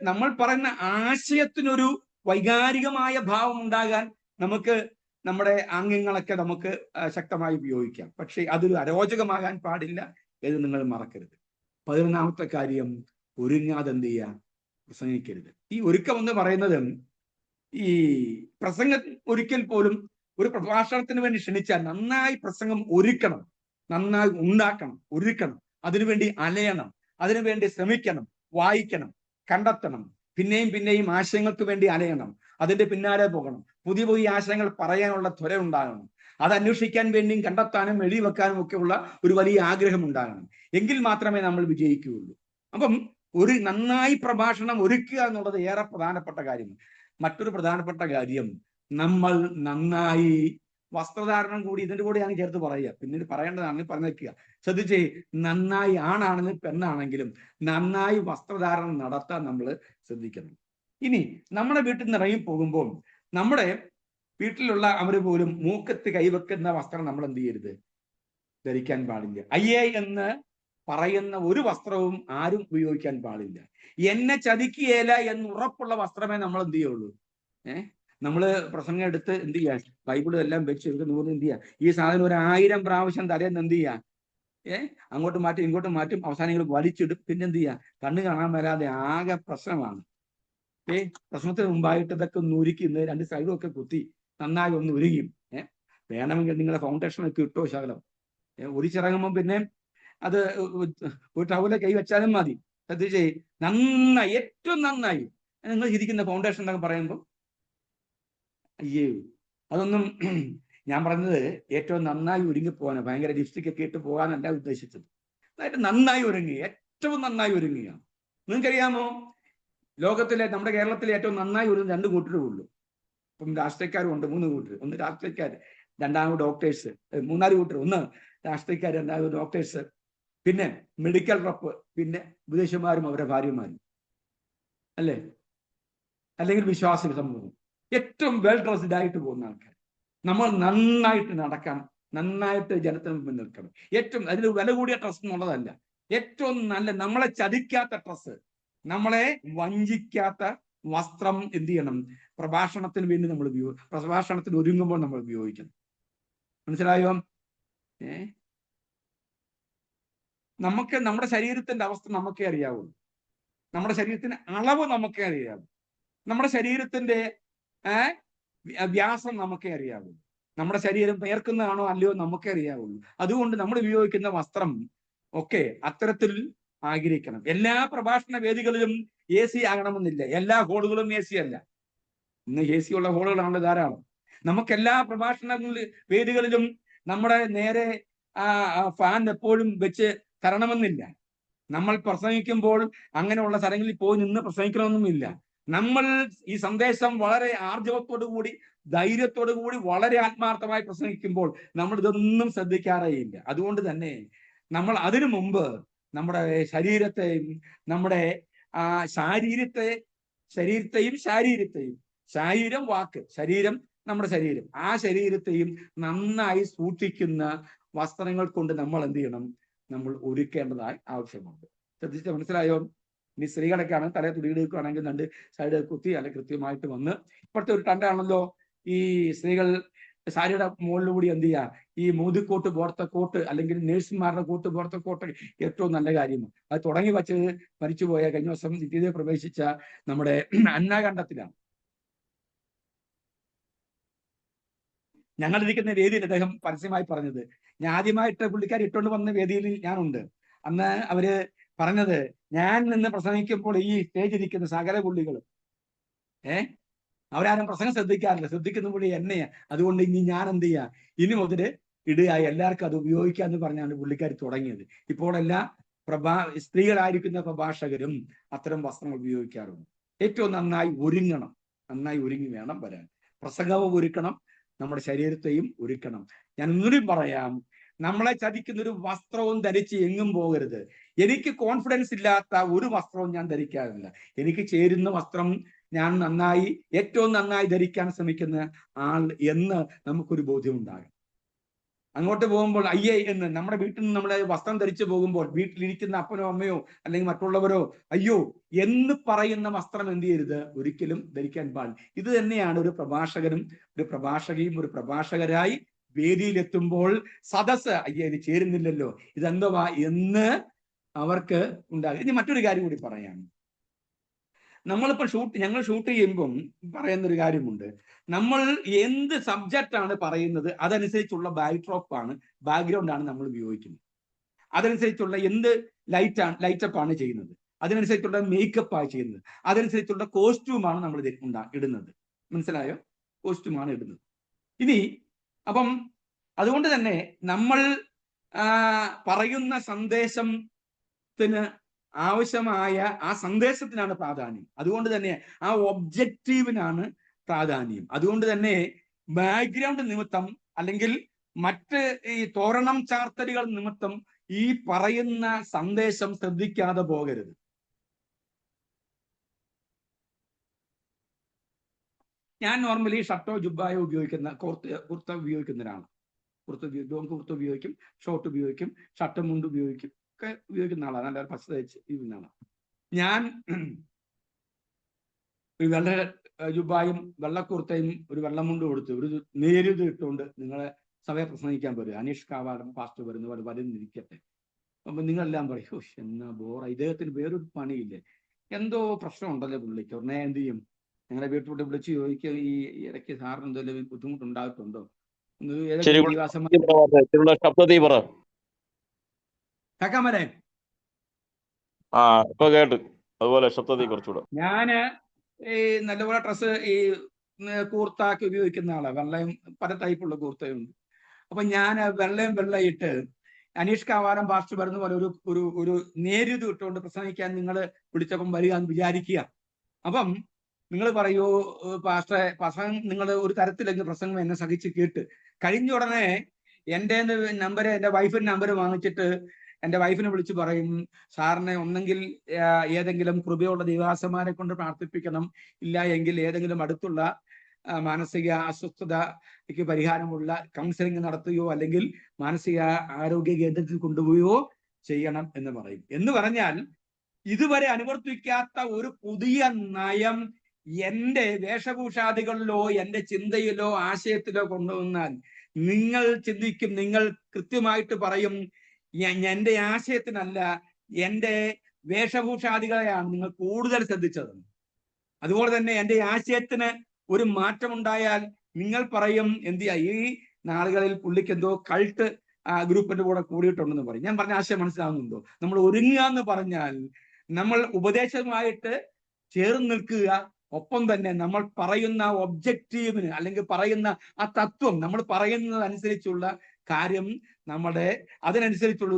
നമ്മൾ പറയുന്ന ആശയത്തിനൊരു വൈകാരികമായ ഭാവം ഉണ്ടാകാൻ നമുക്ക് നമ്മുടെ ആംഗ്യങ്ങളൊക്കെ നമുക്ക് ശക്തമായി ഉപയോഗിക്കാം. പക്ഷെ അതൊരു അരോചകമാകാൻ പാടില്ല എന്ന് നിങ്ങൾ മറക്കരുത്. 11ാമത്തെ കാര്യം, ഒരുങ്ങാതെ എന്ത് ചെയ്യുക, പ്രസംഗിക്കരുത്. ഈ ഒരുക്കം എന്ന് പറയുന്നത്, ഈ പ്രസംഗം ഒരിക്കൽ പോലും ഒരു പ്രഭാഷണത്തിന് വേണ്ടി ക്ഷണിച്ചാൽ നന്നായി പ്രസംഗം ഒരുക്കണം, നന്നായി ഉണ്ടാക്കണം, ഒരുക്കണം. അതിനുവേണ്ടി അലയണം, അതിനുവേണ്ടി ശ്രമിക്കണം, വായിക്കണം, കണ്ടെത്തണം, പിന്നെയും ആശയങ്ങൾക്ക് വേണ്ടി അലയണം, അതിന്റെ പിന്നാലെ പോകണം, പുതിയ പുതിയ ആശയങ്ങൾ പറയാനുള്ള ത്വര ഉണ്ടാകണം, അത് അന്വേഷിക്കാൻ വേണ്ടിയും കണ്ടെത്താനും എഴുതി വെക്കാനും ഒക്കെ ഉള്ള ഒരു വലിയ ആഗ്രഹം ഉണ്ടാകണം. എങ്കിൽ മാത്രമേ നമ്മൾ വിജയിക്കുകയുള്ളൂ. അപ്പം ഒരു നന്നായി പ്രഭാഷണം ഒരുക്കുക എന്നുള്ളത് ഏറെ പ്രധാനപ്പെട്ട കാര്യമാണ്. മറ്റൊരു പ്രധാനപ്പെട്ട കാര്യം, നമ്മൾ നന്നായി വസ്ത്രധാരണം കൂടി ഇതിന്റെ കൂടെയാണ് ചേർത്ത് പറയുക. പിന്നീട് പറയേണ്ടതാണെങ്കിൽ പറഞ്ഞേക്കുക. ശ്രദ്ധിച്ചേ, നന്നായി ആണാണെങ്കിലും പെണ്ണാണെങ്കിലും നന്നായി വസ്ത്രധാരണം നടത്താൻ നമ്മൾ ശ്രദ്ധിക്കണം. ഇനി നമ്മുടെ വീട്ടിൽ നിന്ന് ഇറങ്ങി പോകുമ്പോൾ നമ്മുടെ വീട്ടിലുള്ള അവര് പോലും മൂക്കത്ത് കൈവെക്കുന്ന വസ്ത്രം നമ്മൾ എന്ത് ചെയ്യരുത്, ധരിക്കാൻ പാടില്ല. അയ്യേ എന്ന് പറയുന്ന ഒരു വസ്ത്രവും ആരും ഉപയോഗിക്കാൻ പാടില്ല. എന്നെ ചതിക്കുകയില്ല എന്ന് ഉറപ്പുള്ള വസ്ത്രമേ നമ്മൾ എന്ത് ചെയ്യുള്ളൂ. നമ്മള് പ്രസംഗം എടുത്ത് എന്ത് ചെയ്യാ, ബൈബിളും എല്ലാം വെച്ച് എടുക്കുന്ന എന്ത് ചെയ്യാ, ഈ സാധനം 1000 പ്രാവശ്യം തലേന്ന് എന്ത് ചെയ്യാ, അങ്ങോട്ട് മാറ്റും ഇങ്ങോട്ട് മാറ്റും, അവസാനങ്ങൾ വലിച്ചിടും. പിന്നെ എന്ത് ചെയ്യാ, കണ്ണ് കാണാൻ വരാതെ ആകെ പ്രശ്നമാണ്. പ്രശ്നത്തിന് മുമ്പായിട്ട് ഇതൊക്കെ ഒന്ന് ഉരുക്കി 2 സൈഡും ഒക്കെ കുത്തി നന്നായി ഒന്ന് ഉരുകി. വേണമെങ്കിൽ നിങ്ങളുടെ ഫൗണ്ടേഷനൊക്കെ ഇട്ടോ ശകലം. ഒരിച്ചിറങ്ങുമ്പോൾ പിന്നെ അത് ഒരു ടവലെ കൈ വെച്ചാലും മതി. ശ്രദ്ധിച്ചേ, നന്നായി, ഏറ്റവും നന്നായി നിങ്ങൾ ഇരിക്കുന്ന ഫൗണ്ടേഷൻ എന്നൊക്കെ പറയുമ്പോൾ അയ്യേ, അതൊന്നും ഞാൻ പറഞ്ഞത് ഏറ്റവും നന്നായി ഒരുങ്ങി പോകാനാണ്. ഭയങ്കര ലിപ്സ്റ്റിക് ഒക്കെ ഇട്ട് പോകാനല്ല ഉദ്ദേശിച്ചത്. അതായത് നന്നായി ഒരുങ്ങുക, ഏറ്റവും നന്നായി ഒരുങ്ങുക. നിങ്ങൾക്കറിയാമോ, ലോകത്തിലെ, നമ്മുടെ കേരളത്തിലെ ഏറ്റവും നന്നായി ഒരുങ്ങുന്ന 2 കൂട്ടരേ ഉള്ളൂ. ഇപ്പം രാഷ്ട്രീയക്കാരും ഉണ്ട് 3 കൂട്ടർ. ഒന്ന് രാഷ്ട്രീയക്കാർ, 2 ഡോക്ടേഴ്സ്, 3 കൂട്ടർ. ഒന്ന് രാഷ്ട്രീയക്കാർ, 2 ഡോക്ടേഴ്സ്, പിന്നെ മെഡിക്കൽ റപ്പ്, പിന്നെ വിദേശമാരും അവരുടെ ഭാര്യമാരും, അല്ലേ? അല്ലെങ്കിൽ വിശ്വാസി സമൂഹം. ഏറ്റവും വെൽ ഡ്രസ്ഡ് ആയിട്ട് പോകുന്ന ആൾക്കാർ. നമ്മൾ നന്നായിട്ട് നടക്കാൻ, നന്നായിട്ട് ജനത്തിന് മുമ്പിൽ നിൽക്കണം. ഏറ്റവും അതിന് വില കൂടിയ ഡ്രസ് എന്നുള്ളതല്ല, ഏറ്റവും നല്ല, നമ്മളെ ചതിക്കാത്ത ഡ്രസ്സ്, നമ്മളെ വഞ്ചിക്കാത്ത വസ്ത്രം എന്ത് ചെയ്യണം, പ്രഭാഷണത്തിന് വേണ്ടി നമ്മൾ പ്രഭാഷണത്തിന് ഒരുങ്ങുമ്പോൾ നമ്മൾ ഉപയോഗിക്കണം. മനസ്സിലായോ? നമുക്ക് നമ്മുടെ ശരീരത്തിന്റെ അവസ്ഥ നമുക്കേ അറിയാവുള്ളൂ. നമ്മുടെ ശരീരത്തിന്റെ അളവ് നമുക്കേ അറിയാവൂ. നമ്മുടെ ശരീരത്തിന്റെ വ്യാസം നമുക്കേ അറിയാവുള്ളൂ. നമ്മുടെ ശരീരം പേർക്കുന്നതാണോ അല്ലയോ നമുക്കേ അറിയാവുള്ളൂ. അതുകൊണ്ട് നമ്മൾ ഉപയോഗിക്കുന്ന വസ്ത്രം ഒക്കെ അത്തരത്തിൽ ആഗ്രഹിക്കണം. എല്ലാ പ്രഭാഷണ വേദികളിലും AC ആകണമെന്നില്ല. എല്ലാ ഹോളുകളും AC അല്ല. ഇന്ന് AC ഉള്ള ഹോളുകളാണ് ധാരാളം. നമുക്ക് എല്ലാ പ്രഭാഷണ വേദികളിലും നമ്മുടെ നേരെ ഫാൻ എപ്പോഴും വെച്ച് തരണമെന്നില്ല. നമ്മൾ പ്രസംഗിക്കുമ്പോൾ അങ്ങനെയുള്ള സ്ഥലങ്ങളിൽ പോയി നിന്ന് പ്രസംഗിക്കണമെന്നുമില്ല. നമ്മൾ ഈ സന്ദേശം വളരെ ആർജവത്തോടു കൂടി, ധൈര്യത്തോടു കൂടി, വളരെ ആത്മാർത്ഥമായി പ്രസംഗിക്കുമ്പോൾ നമ്മൾ ഇതൊന്നും ശ്രദ്ധിക്കാറേയില്ല. അതുകൊണ്ട് തന്നെ നമ്മൾ അതിനു മുമ്പ് നമ്മുടെ ശരീരത്തെയും നമ്മുടെ ശരീരത്തെയും ശരീരം വാക്ക്, ശരീരം നമ്മുടെ ശരീരം, ആ ശരീരത്തെയും നന്നായി സൂക്ഷിക്കുന്ന വസ്ത്രങ്ങൾ കൊണ്ട് നമ്മൾ എന്ത് ചെയ്യണം? നമ്മൾ ഒരുക്കേണ്ടതായി ആവശ്യമുണ്ട്. ശ്രദ്ധിച്ച് മനസ്സിലായോ? ഇനി സ്ത്രീകളൊക്കെ ആണെങ്കിൽ തലേ തുടിയെടുക്കുകയാണെങ്കിൽ രണ്ട് സൈഡ് കുത്തി അല്ലെങ്കിൽ കൃത്യമായിട്ട് വന്ന്, ഇപ്പോഴത്തെ ഒരു ട്രെൻഡാണല്ലോ ഈ സ്ത്രീകൾ സാരിയുടെ മുകളിലൂടി എന്ത് ചെയ്യുക, ഈ മോദിക്കോട്ട് പോലത്തെ കോട്ട് അല്ലെങ്കിൽ നേഴ്സുമാരുടെ കോട്ട് പോലത്തെ കോട്ട് ഏറ്റവും നല്ല കാര്യമാണ്. അത് തുടങ്ങി വച്ച് മരിച്ചുപോയ കഴിഞ്ഞ ദിവസം നിത്യതയെ പ്രവേശിച്ച നമ്മുടെ അന്നാകണ്ഠത്തിലാണ്. ഞങ്ങളിരിക്കുന്ന വേദിയിൽ അദ്ദേഹം പരസ്യമായി പറഞ്ഞത്, ഞാൻ ആദ്യമായിട്ട് പുള്ളിക്കാർ ഇട്ടുകൊണ്ട് വന്ന വേദിയിൽ ഞാനുണ്ട്. അന്ന് അവര് പറഞ്ഞത്, ഞാൻ നിന്ന് പ്രസംഗിക്കുമ്പോൾ ഈ സ്റ്റേജ് ഇരിക്കുന്ന സകല പുള്ളികളും അവരാരും പ്രസംഗം ശ്രദ്ധിക്കാറില്ല, ശ്രദ്ധിക്കുന്ന പുള്ളി എന്നെയാ. അതുകൊണ്ട് ഇനി ഞാൻ എന്ത് ചെയ്യാ, ഇനി മുതൽ ഇടുക, എല്ലാവർക്കും അത് ഉപയോഗിക്കാന്ന് പറഞ്ഞാണ് പുള്ളിക്കാർ തുടങ്ങിയത്. ഇപ്പോൾ എല്ലാ സ്ത്രീകളായിരിക്കുന്ന പ്രഭാഷകരും അത്തരം വസ്ത്രങ്ങൾ ഉപയോഗിക്കാറുണ്ട്. ഏറ്റവും നന്നായി ഒരുങ്ങണം, നന്നായി ഒരുങ്ങി വേണം വരാൻ. പ്രസംഗവും ഒരുക്കണം, നമ്മുടെ ശരീരത്തെയും ഒരുക്കണം. ഞാൻ ഒന്നുകൂടി പറയാം, നമ്മളെ ചതിക്കുന്ന ഒരു വസ്ത്രവും ധരിച്ച് എങ്ങും പോകരുത്. എനിക്ക് കോൺഫിഡൻസ് ഇല്ലാത്ത ഒരു വസ്ത്രവും ഞാൻ ധരിക്കാറില്ല. എനിക്ക് ചേരുന്ന വസ്ത്രം ഞാൻ ഏറ്റവും നന്നായി ധരിക്കാൻ ശ്രമിക്കുന്ന ആൾ എന്ന് നമുക്കൊരു ബോധ്യമുണ്ടാകും. അങ്ങോട്ട് പോകുമ്പോൾ അയ്യേ എന്ന് നമ്മുടെ വീട്ടിൽ നിന്ന് നമ്മളെ വസ്ത്രം ധരിച്ചു പോകുമ്പോൾ വീട്ടിലിരിക്കുന്ന അപ്പനോ അമ്മയോ അല്ലെങ്കിൽ മറ്റുള്ളവരോ അയ്യോ എന്ന് പറയുന്ന വസ്ത്രം എന്ത് ചെയ്യരുത്, ഒരിക്കലും ധരിക്കാൻ പാടില്ല. ഇത് തന്നെയാണ് ഒരു പ്രഭാഷകനും ഒരു പ്രഭാഷകയും ഒരു പ്രഭാഷകരായി വേദിയിലെത്തുമ്പോൾ സദസ് അയ്യേ ഇത് ചേരുന്നില്ലല്ലോ, ഇതെന്തുവാ എന്ന് അവർക്ക് ഉണ്ടാകും. ഇനി മറ്റൊരു കാര്യം കൂടി പറയാം. നമ്മളിപ്പോൾ ഞങ്ങൾ ഷൂട്ട് ചെയ്യുമ്പം പറയുന്നൊരു കാര്യമുണ്ട്. നമ്മൾ എന്ത് സബ്ജക്റ്റാണ് പറയുന്നത് അതനുസരിച്ചുള്ള ബാക്ക്ഗ്രൗണ്ട് ആണ് നമ്മൾ ഉപയോഗിക്കുന്നത്. അതനുസരിച്ചുള്ള എന്ത് ലൈറ്റപ്പാണ് ചെയ്യുന്നത്, അതിനനുസരിച്ചുള്ള മേക്കപ്പാണ് ചെയ്യുന്നത്, അതനുസരിച്ചുള്ള കോസ്റ്റ്യൂമാണ് നമ്മൾ ഇടുന്നത്. മനസ്സിലായോ? കോസ്റ്റ്യൂമാണ് ഇടുന്നത്. ഇനി അപ്പം അതുകൊണ്ട് തന്നെ നമ്മൾ പറയുന്ന സന്ദേശത്തിന് ആവശ്യമായ ആ സന്ദേശത്തിനാണ് പ്രാധാന്യം. അതുകൊണ്ട് തന്നെ ആ ഒബ്ജക്റ്റീവിനാണ് പ്രാധാന്യം. അതുകൊണ്ട് തന്നെ ബാക്ക്ഗ്രൗണ്ട് നിമിത്തം അല്ലെങ്കിൽ മറ്റ് ഈ തോരണം ചാർത്തലുകൾ നിമിത്തം ഈ പറയുന്ന സന്ദേശം ശ്രദ്ധിക്കാതെ പോകരുത്. ഞാൻ നോർമലി ഷർട്ടോ ജുബായോ ഉപയോഗിക്കുന്ന കുർത്ത ഉപയോഗിക്കുന്ന ഒരാളാണ്. കുർത്ത ഉപയോഗിക്കും, ഷോർട്ട് ഉപയോഗിക്കും, ഷർട്ടും മുണ്ട് ഉപയോഗിക്കും, ഒക്കെ ഉപയോഗിക്കുന്ന ആളാണ്. നല്ല പച്ച തയ്ച്ച് ഇരിക്കുന്ന ആളാണ്. ഞാൻ ഒരു വെള്ള ജുബായും വെള്ളക്കുർത്തയും ഒരു വെള്ളമുണ്ട് കൊടുത്ത് ഒരു നേരിത് ഇട്ടുകൊണ്ട് നിങ്ങളെ സഭയെ പ്രസംഗിക്കാൻ വരും. അനീഷ് കാവാലം പാസ്റ്റർ വരുന്ന പോലെ വരുന്നിരിക്കട്ടെ. അപ്പൊ നിങ്ങളെല്ലാം പറയും, എന്നാ ബോറ, ഇദ്ദേഹത്തിന് വേറൊരു പണിയില്ലേ, എന്തോ പ്രശ്നമുണ്ടല്ലോ പുള്ളിക്ക്. ഉടനെ എന്ത് ചെയ്യും, ഞങ്ങളുടെ വീട്ടിലോട്ട് വിളിച്ച് ചോദിക്കുക, ഈ ഇടയ്ക്ക് സാറിന് എന്തെങ്കിലും ബുദ്ധിമുട്ടുണ്ടായിട്ടുണ്ടോ? ഞാന് ഈ നല്ലപോലെ ഡ്രസ്സ് ഈ കൂർത്താക്കി ഉപയോഗിക്കുന്ന ആളാണ്. വെള്ളയും പല ടൈപ്പുള്ള കൂർത്തയുണ്ട്. അപ്പൊ ഞാൻ വെള്ളയിട്ട് അനീഷ് കാവാലം പാസ്റ്റർ വരുന്ന പോലെ ഒരു നേരിത് ഇട്ടുകൊണ്ട് പ്രസംഗിക്കാൻ നിങ്ങൾ വിളിച്ചപ്പം വരിക എന്ന് വിചാരിക്കുക. അപ്പം നിങ്ങൾ പറയൂ, പ്രസംഗം നിങ്ങൾ ഒരു തരത്തിലെങ്കിൽ പ്രസംഗം എന്നെ സഹിച്ച് കേട്ട് കഴിഞ്ഞ ഉടനെ എൻ്റെ വൈഫിന്റെ നമ്പർ വാങ്ങിച്ചിട്ട് എൻ്റെ വൈഫിനെ വിളിച്ച് പറയും, സാറിനെ ഒന്നെങ്കിൽ ഏതെങ്കിലും കൃപയുള്ള ദൈവദാസന്മാരെ കൊണ്ട് പ്രാർത്ഥിപ്പിക്കണം, ഇല്ല എങ്കിൽ ഏതെങ്കിലും അടുത്തുള്ള മാനസിക അസ്വസ്ഥതയ്ക്ക് പരിഹാരമുള്ള കൗൺസിലിംഗ് നടത്തുകയോ അല്ലെങ്കിൽ മാനസിക ആരോഗ്യ കേന്ദ്രത്തിൽ കൊണ്ടുപോവുകയോ ചെയ്യണം എന്ന് പറയും. എന്ന് പറഞ്ഞാൽ ഇതുവരെ അനുവർത്തിക്കാത്ത ഒരു പുതിയ നയം എൻ്റെ വേഷഭൂഷാദികളിലോ എൻ്റെ ചിന്തയിലോ ആശയത്തിലോ കൊണ്ടുവന്നാൽ നിങ്ങൾ ചിന്തിക്കും, നിങ്ങൾ കൃത്യമായിട്ട് പറയും, എൻ്റെ ആശയത്തിനല്ല എൻ്റെ വേഷഭൂഷാദികളെയാണ് നിങ്ങൾ കൂടുതൽ ശ്രദ്ധിച്ചത്. അതുപോലെ തന്നെ എൻ്റെ ആശയത്തിന് ഒരു മാറ്റമുണ്ടായാൽ നിങ്ങൾ പറയും, എന്തിയാ ഈ നാളുകളിൽ പുള്ളിക്ക് എന്തോ കൾട്ട് ഗ്രൂപ്പിന്റെ കൂടെ കൂടിയിട്ടുണ്ടെന്ന് പറയും. ഞാൻ പറഞ്ഞ ആശയം മനസ്സിലാവുന്നുണ്ടോ? നമ്മൾ ഒരുങ്ങുക എന്ന് പറഞ്ഞാൽ നമ്മൾ ഉപദേശമായിട്ട് ചേർന്ന് നിൽക്കുക, ഒപ്പം തന്നെ നമ്മൾ പറയുന്ന ഒബ്ജക്റ്റീവിന് അല്ലെങ്കിൽ പറയുന്ന ആ തത്വം, നമ്മൾ പറയുന്നതനുസരിച്ചുള്ള കാര്യം അതിനനുസരിച്ചുള്ള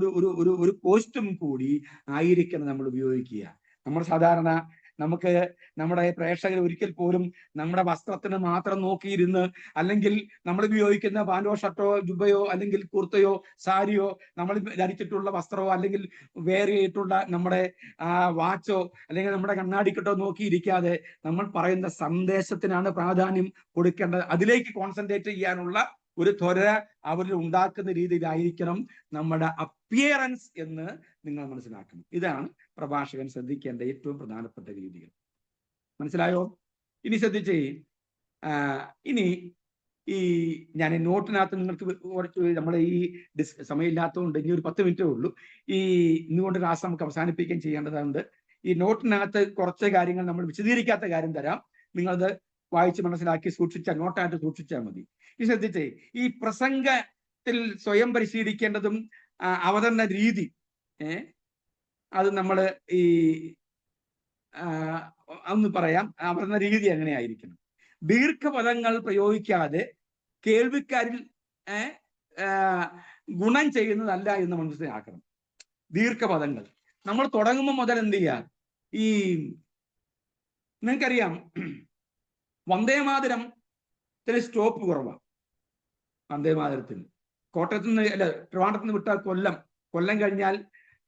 ഒരു കോസ്റ്റ്യൂം കൂടി ആയിരിക്കണം നമ്മൾ ഉപയോഗിക്കുക. നമ്മൾ സാധാരണ നമുക്ക് നമ്മുടെ പ്രേക്ഷകർ ഒരിക്കൽ പോലും നമ്മുടെ വസ്ത്രത്തിന് മാത്രം നോക്കിയിരുന്ന്, അല്ലെങ്കിൽ നമ്മൾ ഉപയോഗിക്കുന്ന പാൻറ്റോ ഷർട്ടോ ജുബയോ അല്ലെങ്കിൽ കുർത്തയോ സാരിയോ നമ്മൾ ധരിച്ചിട്ടുള്ള വസ്ത്രമോ അല്ലെങ്കിൽ വേറെ ചെയ്തിട്ടുള്ള നമ്മുടെ വാച്ചോ അല്ലെങ്കിൽ നമ്മുടെ കണ്ണാടിക്കട്ടോ നോക്കിയിരിക്കാതെ നമ്മൾ പറയുന്ന സന്ദേശത്തിനാണ് പ്രാധാന്യം കൊടുക്കേണ്ടത്. അതിലേക്ക് കോൺസെൻട്രേറ്റ് ചെയ്യാനുള്ള ഒരു ത്വര അവരിൽ ഉണ്ടാക്കുന്ന രീതിയിലായിരിക്കണം നമ്മുടെ അപ്പിയറൻസ് എന്ന് നിങ്ങൾ മനസ്സിലാക്കണം. ഇതാണ് പ്രഭാഷകൻ ശ്രദ്ധിക്കേണ്ട ഏറ്റവും പ്രധാനപ്പെട്ട രീതികൾ. മനസ്സിലായോ? ഇനി ശ്രദ്ധിച്ചേ, ഇനി ഈ ഞാൻ നോട്ടിനകത്ത് നിങ്ങൾക്ക് കുറച്ച് നമ്മുടെ ഈ സമയമില്ലാത്തതുകൊണ്ട് ഇനി ഒരു 10 മിനിറ്റേ ഉള്ളൂ. ഈ ഇന്നുകൊണ്ട് ക്ലാസ് നമുക്ക് അവസാനിപ്പിക്കാൻ ചെയ്യേണ്ടതുണ്ട്. ഈ നോട്ടിനകത്ത് കുറച്ച് കാര്യങ്ങൾ നമ്മൾ വിശദീകരിക്കാത്ത കാര്യം തരാം. നിങ്ങളത് വായിച്ച് മനസ്സിലാക്കി സൂക്ഷിച്ചാൽ, നോട്ടായിട്ട് സൂക്ഷിച്ചാൽ മതി. ഈ ശ്രദ്ധിച്ചേ, ഈ പ്രസംഗത്തിൽ സ്വയം പരിശീലിക്കേണ്ടതും അവതരണ രീതി, അത് നമ്മൾ ഈ ഒന്ന് പറയാം. അവതരണ രീതി എങ്ങനെയായിരിക്കണം? ദീർഘപദങ്ങൾ പ്രയോഗിക്കാതെ കേൾവിക്കാരിൽ ഗുണം ചെയ്യുന്നതല്ല എന്ന് മനസ്സിലാക്കണം. ദീർഘപദങ്ങൾ നമ്മൾ തുടങ്ങുമ്പോൾ മുതൽ എന്ത് ചെയ്യാം? ഈ നിങ്ങൾക്കറിയാം, വന്ദേമാതരത്തിന് സ്റ്റോപ്പ് കുറവാണ്. വന്ദേമാതരത്തിന് കോട്ടയത്ത് നിന്ന് അല്ല ട്രിവാൻഡ്രത്ത് നിന്ന് വിട്ടാൽ കൊല്ലം കഴിഞ്ഞാൽ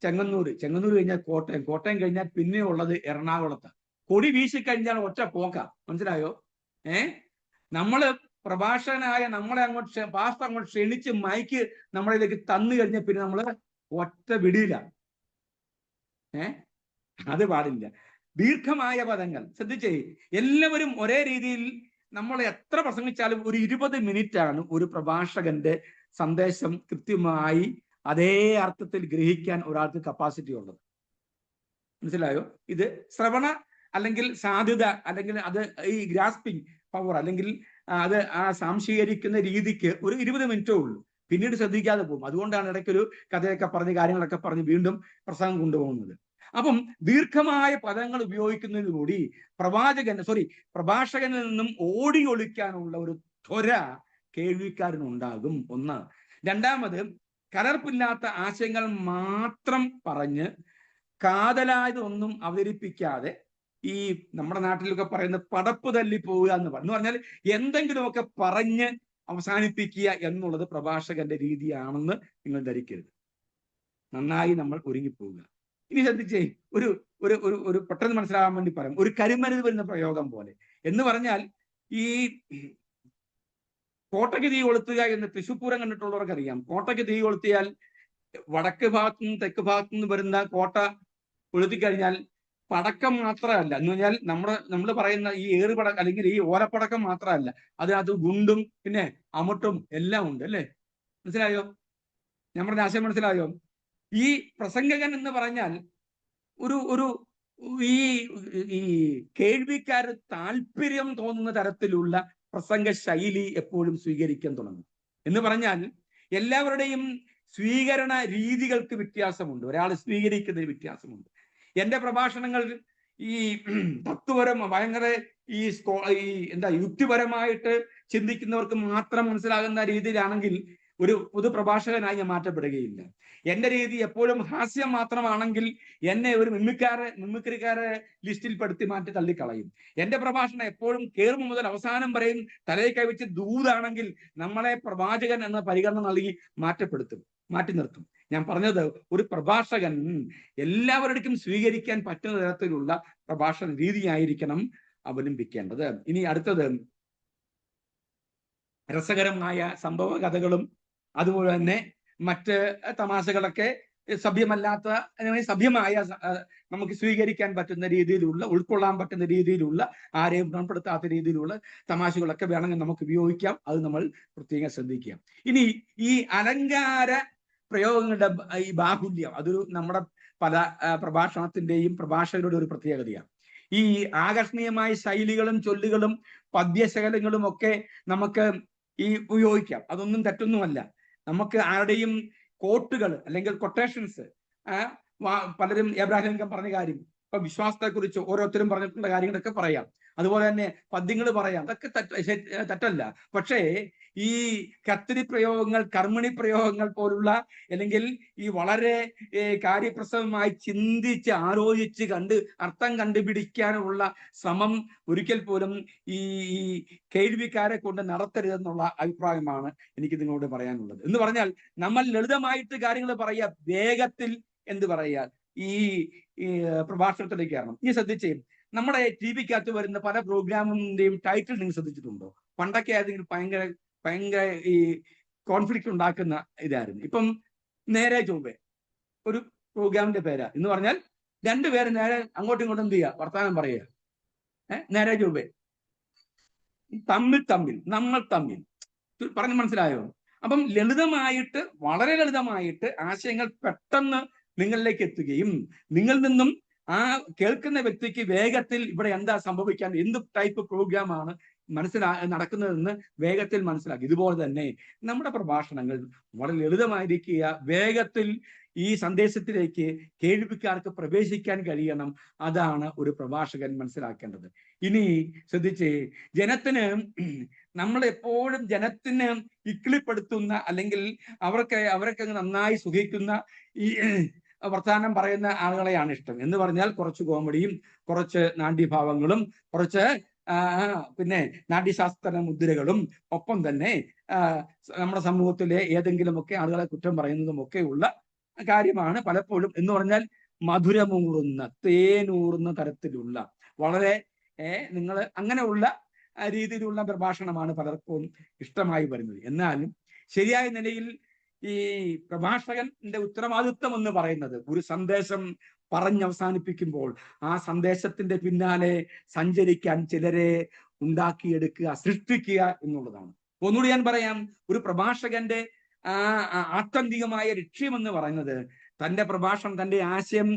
ചെങ്ങന്നൂർ കഴിഞ്ഞാൽ കോട്ടയം കഴിഞ്ഞാൽ പിന്നെ ഉള്ളത് എറണാകുളത്ത്. കൊടി വീശിക്കഴിഞ്ഞാൽ ഒറ്റ പോക്ക. മനസ്സിലായോ? നമ്മള് പ്രഭാഷകനായ നമ്മളെ പാസ്റ്റർ അങ്ങോട്ട് ക്ഷണിച്ച് മൈക്ക് നമ്മളിലേക്ക് തന്നു കഴിഞ്ഞാൽ പിന്നെ നമ്മള് ഒറ്റ വിടിയില്ല. അത് പാടില്ല. ദീർഘമായ പദങ്ങൾ ശ്രദ്ധിച്ചേ. എല്ലാവരും ഒരേ രീതിയിൽ നമ്മൾ എത്ര പ്രസംഗിച്ചാലും ഒരു 20 മിനിറ്റ് ആണ് ഒരു പ്രഭാഷകന്റെ സന്ദേശം കൃത്യമായി അതേ അർത്ഥത്തിൽ ഗ്രഹിക്കാൻ ഒരാൾക്ക് കപ്പാസിറ്റി ഉള്ളത്. മനസ്സിലായോ? ഇത് ശ്രവണ അല്ലെങ്കിൽ സാധ്യത അല്ലെങ്കിൽ അത് ഈ ഗ്രാസ്പിംഗ് പവർ അല്ലെങ്കിൽ അത് സാംശീകരിക്കുന്ന രീതിക്ക് ഒരു 20 മിനിറ്റേ ഉള്ളൂ. പിന്നീട് ശ്രദ്ധിക്കാതെ പോകും. അതുകൊണ്ടാണ് ഇടയ്ക്കൊരു കഥയൊക്കെ പറഞ്ഞ് കാര്യങ്ങളൊക്കെ പറഞ്ഞ് വീണ്ടും പ്രസംഗം കൊണ്ടുപോകുന്നത്. അപ്പം ദീർഘമായ പദങ്ങൾ ഉപയോഗിക്കുന്നതിലൂടെ പ്രഭാഷകനിൽ നിന്നും ഓടി ഒളിക്കാനുള്ള ഒരു ത്വര കേൾവിക്കാരനുണ്ടാകും. ഒന്ന്. രണ്ടാമത്, കലർപ്പില്ലാത്ത ആശയങ്ങൾ മാത്രം പറഞ്ഞ് കാതലായതൊന്നും അവതരിപ്പിക്കാതെ ഈ നമ്മുടെ നാട്ടിലൊക്കെ പറയുന്ന പടപ്പ് തല്ലി പോവുക എന്ന് പറഞ്ഞാൽ എന്തെങ്കിലുമൊക്കെ പറഞ്ഞ് അവസാനിപ്പിക്കുക എന്നുള്ളത് പ്രഭാഷകന്റെ രീതിയാണെന്ന് നിങ്ങൾ ധരിക്കരുത്. നന്നായി നമ്മൾ ഒരുങ്ങിപ്പോവുക. ഇനി ശ്രദ്ധിച്ചേ, ഒരു ഒരു ഒരു ഒരു പെട്ടെന്ന് മനസ്സിലാകാൻ വേണ്ടി പറയാം. ഒരു കരിമരുന്ന് വരുന്ന പ്രയോഗം പോലെ എന്ന് പറഞ്ഞാൽ, ഈ കോട്ടയ്ക്ക് തീ കൊളുത്തുക എന്ന് തൃശ്ശൂർ കണ്ടിട്ടുള്ളവർക്ക് അറിയാം. കോട്ടയ്ക്ക് തീ കൊളുത്തിയാൽ വടക്ക് ഭാഗത്തുനിന്ന് തെക്ക് ഭാഗത്തുനിന്ന് വരുന്ന കോട്ട കൊളുത്തിക്കഴിഞ്ഞാൽ പടക്കം മാത്രമല്ല, എന്ന് പറഞ്ഞാൽ നമ്മൾ പറയുന്ന ഈ ഏറുപടക്കം അല്ലെങ്കിൽ ഈ ഓലപ്പടക്കം മാത്രമല്ല, അതിനകത്ത് ഗുണ്ടും പിന്നെ അമുട്ടും എല്ലാം ഉണ്ട്. അല്ലേ? മനസ്സിലായോ? നമ്മുടെ ആശയം മനസ്സിലായോ? ഈ പ്രസംഗകൻ എന്ന് പറഞ്ഞാൽ ഒരു ഒരു ഈ കേൾവിക്കാർ താല്പര്യം തോന്നുന്ന തരത്തിലുള്ള പ്രസംഗ ശൈലി എപ്പോഴും സ്വീകരിക്കാൻ തുടങ്ങും. എന്ന് പറഞ്ഞാൽ എല്ലാവരുടെയും സ്വീകരണ രീതികൾക്ക് വ്യത്യാസമുണ്ട്. ഒരാൾ സ്വീകരിക്കുന്നതിന് വ്യത്യാസമുണ്ട്. എൻ്റെ പ്രഭാഷണങ്ങൾ ഈ ഭയങ്കര ഈ യുക്തിപരമായിട്ട് ചിന്തിക്കുന്നവർക്ക് മാത്രം മനസ്സിലാകുന്ന രീതിയിലാണെങ്കിൽ ഒരു പൊതു പ്രഭാഷകനായി ഞാൻ മാറ്റപ്പെടുകയില്ല. എൻ്റെ രീതി എപ്പോഴും ഹാസ്യം മാത്രമാണെങ്കിൽ എന്നെ ഒരു മിമിക്രിക്കാരെ ലിസ്റ്റിൽ പെടുത്തി മാറ്റി തള്ളിക്കളയും. എൻ്റെ പ്രഭാഷണം എപ്പോഴും കേറും മുതൽ അവസാനം വരെയും തലയിൽ കൈവച്ച് ദൂതാണെങ്കിൽ നമ്മളെ പ്രവാചകൻ എന്ന പരിഗണന നൽകി മാറ്റി നിർത്തും. ഞാൻ പറഞ്ഞത്, ഒരു പ്രഭാഷകൻ എല്ലാവരുടെയും സ്വീകരിക്കാൻ പറ്റുന്ന തരത്തിലുള്ള പ്രഭാഷണ രീതിയായിരിക്കണം അവലംബിക്കേണ്ടത്. ഇനി അടുത്തത്, രസകരമായ സംഭവ കഥകളും അതുപോലെ തന്നെ മറ്റ് തമാശകളൊക്കെ സഭ്യമായ നമുക്ക് സ്വീകരിക്കാൻ പറ്റുന്ന രീതിയിലുള്ള, ഉൾക്കൊള്ളാൻ പറ്റുന്ന രീതിയിലുള്ള, ആരെയും ഭ്രമപ്പെടുത്താത്ത രീതിയിലുള്ള തമാശകളൊക്കെ വേണമെങ്കിൽ നമുക്ക് ഉപയോഗിക്കാം. അത് നമ്മൾ പ്രത്യേകം ശ്രദ്ധിക്കുക. ഇനി ഈ അലങ്കാര പ്രയോഗങ്ങളുടെ ഈ ബാഹുല്യം, അതൊരു നമ്മുടെ പല പ്രഭാഷണത്തിന്റെയും പ്രഭാഷകരുടെ ഒരു പ്രത്യേകതയാണ്. ഈ ആകർഷണീയമായ ശൈലികളും ചൊല്ലുകളും പദ്യശകലങ്ങളും ഒക്കെ നമുക്ക് ഈ ഉപയോഗിക്കാം. അതൊന്നും തെറ്റൊന്നുമല്ല. നമുക്ക് ആരുടെയും കോട്ടുകൾ അല്ലെങ്കിൽ കൊട്ടേഷൻസ്, പലരും എബ്രാഹിം ലിങ്കൻ പറഞ്ഞ കാര്യം, ഇപ്പൊ വിശ്വാസത്തെക്കുറിച്ച് ഓരോരുത്തരും പറഞ്ഞിട്ടുള്ള കാര്യങ്ങളൊക്കെ പറയാം. അതുപോലെ തന്നെ പദ്യങ്ങൾ പറയാം. അതൊക്കെ തെറ്റല്ല. പക്ഷേ ഈ കർത്തരി പ്രയോഗങ്ങൾ, കർമ്മിണി പ്രയോഗങ്ങൾ പോലുള്ള, അല്ലെങ്കിൽ ഈ വളരെ കാര്യപ്രസവമായി ചിന്തിച്ച് ആലോചിച്ച് അർത്ഥം കണ്ടുപിടിക്കാനുള്ള ശ്രമം ഒരിക്കൽ പോലും ഈ കേൾവിക്കാരെ കൊണ്ട് നടത്തരുതെന്നുള്ള അഭിപ്രായമാണ് എനിക്ക് നിങ്ങളോട് പറയാനുള്ളത്. എന്ന് പറഞ്ഞാൽ നമ്മൾ ലളിതമായിട്ട് കാര്യങ്ങൾ പറയുക, വേഗത്തിൽ എന്ത് പറയുക, ഈ പ്രഭാഷണത്തിലേക്ക് കയറണം. ഈ ശ്രദ്ധിച്ചേ, നമ്മുടെ TV-ക്കകത്ത് വരുന്ന പല പ്രോഗ്രാമിന്റെയും ടൈറ്റിൽ നിങ്ങൾ ശ്രദ്ധിച്ചിട്ടുണ്ടോ? പണ്ടൊക്കെ ആയിരുന്നെങ്കിൽ ഭയങ്കര ഈ കോൺഫ്ലിക്റ്റ് ഉണ്ടാക്കുന്ന ഇതായിരുന്നു. ഇപ്പം നേരെ ചൊവ്വേ ഒരു പ്രോഗ്രാമിന്റെ പേരാ എന്ന് പറഞ്ഞാൽ രണ്ടുപേര് നേരെ അങ്ങോട്ടും ഇങ്ങോട്ടും എന്ത് ചെയ്യുക, വർത്തമാനം പറയുക. നേരെ ചൊവ്വേ, നമ്മൾ തമ്മിൽ പറഞ്ഞ് മനസ്സിലായോ? അപ്പം ലളിതമായിട്ട്, വളരെ ലളിതമായിട്ട് ആശയങ്ങൾ പെട്ടെന്ന് നിങ്ങളിലേക്ക് എത്തുകയും നിങ്ങളിൽ നിന്നും ആ കേൾക്കുന്ന വ്യക്തിക്ക് വേഗത്തിൽ ഇവിടെ എന്താ സംഭവിക്കാൻ, എന്ത് ടൈപ്പ് പ്രോഗ്രാമാണ് നടക്കുന്നതെന്ന് വേഗത്തിൽ മനസ്സിലാക്കി. ഇതുപോലെ തന്നെ നമ്മുടെ പ്രഭാഷണങ്ങൾ വളരെ ലളിതമായിരിക്കുക, വേഗത്തിൽ ഈ സന്ദേശത്തിലേക്ക് കേൾവിക്കാർക്ക് പ്രവേശിക്കാൻ കഴിയണം. അതാണ് ഒരു പ്രഭാഷകൻ മനസ്സിലാക്കേണ്ടത്. ഇനി ശ്രദ്ധിച്ച്, ജനത്തിന്, നമ്മളെപ്പോഴും ജനത്തിന് ഇക്കിളിപ്പെടുത്തുന്ന, അല്ലെങ്കിൽ അവർക്ക് നന്നായി സുഖിക്കുന്ന ഈ വർത്തമാനം പറയുന്ന ആളുകളെയാണ് ഇഷ്ടം. എന്ന് പറഞ്ഞാൽ കുറച്ച് കോമഡിയും കുറച്ച് നാട്യഭാവങ്ങളും കുറച്ച് പിന്നെ നാട്യശാസ്ത്ര മുദ്രകളും ഒപ്പം തന്നെ നമ്മുടെ സമൂഹത്തിലെ ഏതെങ്കിലുമൊക്കെ ആളുകളെ കുറ്റം പറയുന്നതും ഒക്കെയുള്ള കാര്യമാണ് പലപ്പോഴും. എന്ന് പറഞ്ഞാൽ മധുരമൂറുന്ന, തേനൂറുന്ന തരത്തിലുള്ള, വളരെ നിങ്ങൾ അങ്ങനെയുള്ള രീതിയിലുള്ള പ്രഭാഷണമാണ് പലർക്കും ഇഷ്ടമായി വരുന്നത്. എന്നാലും ശരിയായ നിലയിൽ ഈ പ്രഭാഷകന്റെ ഉത്തരവാദിത്വം എന്ന് പറയുന്നത് ഒരു സന്ദേശം പറഞ്ഞവസാനിപ്പിക്കുമ്പോൾ ആ സന്ദേശത്തിന്റെ പിന്നാലെ സഞ്ചരിക്കാൻ ചിലരെ ഉണ്ടാക്കിയെടുക്കുക, സൃഷ്ടിക്കുക എന്നുള്ളതാണ്. ഒന്നുകൂടി ഞാൻ പറയാം, ഒരു പ്രഭാഷകന്റെ ആത്യന്തികമായ ലക്ഷ്യമെന്ന് പറയുന്നത് തന്റെ പ്രഭാഷണം, തന്റെ ആശയം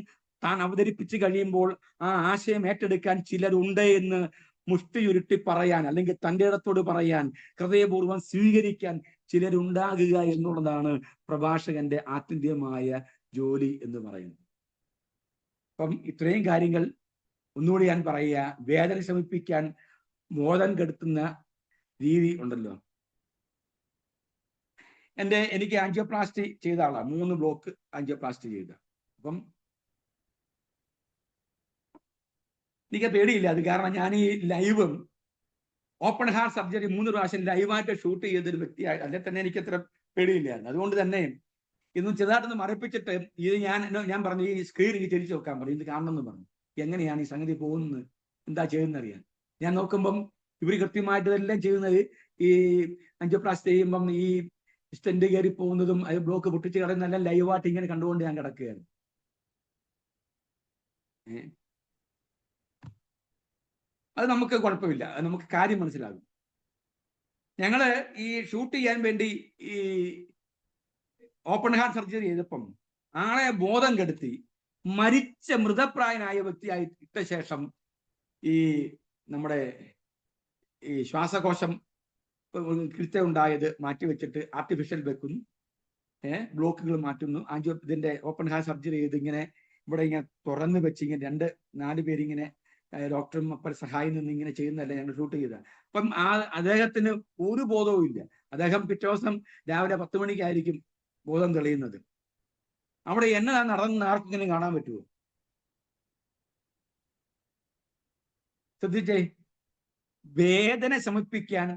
താൻ അവതരിപ്പിച്ചു കഴിയുമ്പോൾ ആ ആശയം ഏറ്റെടുക്കാൻ ചിലരുണ്ട് എന്ന് മുഷ്ടിയുരുട്ടി പറയാൻ, അല്ലെങ്കിൽ തൻ്റെ ഇടത്തോട് പറയാൻ, ഹൃദയപൂർവ്വം സ്വീകരിക്കാൻ ചിലരുണ്ടാകുക എന്നുള്ളതാണ് പ്രഭാഷകന്റെ ആത്യന്തികമായ ജോലി എന്ന് പറയുന്നത്. അപ്പം ഇത്രയും കാര്യങ്ങൾ ഒന്നുകൂടി ഞാൻ പറയുക, വേദന ശമിപ്പിക്കാൻ ബോധം കെടുത്തുന്ന രീതി ഉണ്ടല്ലോ. എനിക്ക് ആൻജിയോപ്ലാസ്റ്റി ചെയ്ത ആളാണ്, 3 ബ്ലോക്ക് ആൻജിയോപ്ലാസ്റ്റി ചെയ്ത. അപ്പം എനിക്ക് പേടിയില്ല അത്, കാരണം ഞാൻ ഈ ലൈവും ഓപ്പൺ ഹാർട്ട് സർജറി 3 പ്രാവശ്യം ലൈവായിട്ട് ഷൂട്ട് ചെയ്തൊരു വ്യക്തിയായി അല്ലെ തന്നെ എനിക്ക് അത്ര പേടിയില്ലായിരുന്നു. അതുകൊണ്ട് തന്നെ ഇന്നും ചെറുതായിട്ടൊന്ന് മറപ്പിച്ചിട്ട് ഇത് ഞാൻ പറഞ്ഞു, ഈ സ്ക്രീൻ എനിക്ക് തിരിച്ചു വെക്കാൻ പറഞ്ഞു, ഇത് കാണണമെന്ന് പറഞ്ഞു. എങ്ങനെയാണ് ഈ സംഗതി പോകുന്നത്, എന്താ ചെയ്യുന്നറിയാൻ. ഞാൻ നോക്കുമ്പം ഇവർ കൃത്യമായിട്ട് ഇതെല്ലാം ചെയ്യുന്നത് ഈ ആൻജിയോപ്ലാസ്റ്റി ചെയ്യുമ്പം ഈ സ്റ്റെന്റ് കയറി പോകുന്നതും ബ്ലോക്ക് പൊട്ടിച്ച് കളയുന്നതെല്ലാം ലൈവായിട്ട് ഇങ്ങനെ കണ്ടുകൊണ്ട് ഞാൻ കിടക്കുകയായിരുന്നു. അത് നമുക്ക് കുഴപ്പമില്ല, അത് നമുക്ക് കാര്യം മനസ്സിലാകും. ഞങ്ങള് ഈ ഷൂട്ട് ചെയ്യാൻ വേണ്ടി ഈ ഓപ്പൺ ഹാർട്ട് സർജറി ചെയ്തപ്പം ആളെ ബോധം കെടുത്തി മരിച്ച മൃതപ്രായനായ വ്യക്തിയായി ഇട്ട ശേഷം ഈ നമ്മുടെ ഈ ശ്വാസകോശം ഉണ്ടായത് മാറ്റിവെച്ചിട്ട് ആർട്ടിഫിഷ്യൽ വെക്കുന്നു, ബ്ലോക്കുകൾ മാറ്റുന്നു. ഇതിന്റെ ഓപ്പൺ ഹാർട്ട് സർജറി ചെയ്ത് ഇങ്ങനെ ഇവിടെ ഇങ്ങനെ തുറന്ന് വെച്ച് ഇങ്ങനെ 4 പേരിങ്ങനെ ഡോക്ടറും അപ്പം സഹായം നിന്ന് ഇങ്ങനെ ചെയ്യുന്നതല്ല ഞങ്ങൾ ഷൂട്ട് ചെയ്ത. അപ്പം അദ്ദേഹത്തിന് ഒരു ബോധവും ഇല്ല. അദ്ദേഹം പിറ്റേ ദിവസം രാവിലെ 10 മണിക്കായിരിക്കും ബോധം തെളിയുന്നത്. അവിടെ എന്നതാ നടന്ന് ആർക്കെങ്കിലും കാണാൻ പറ്റുമോ? ശ്രദ്ധിച്ചേ, വേദന ശമിപ്പിക്കാൻ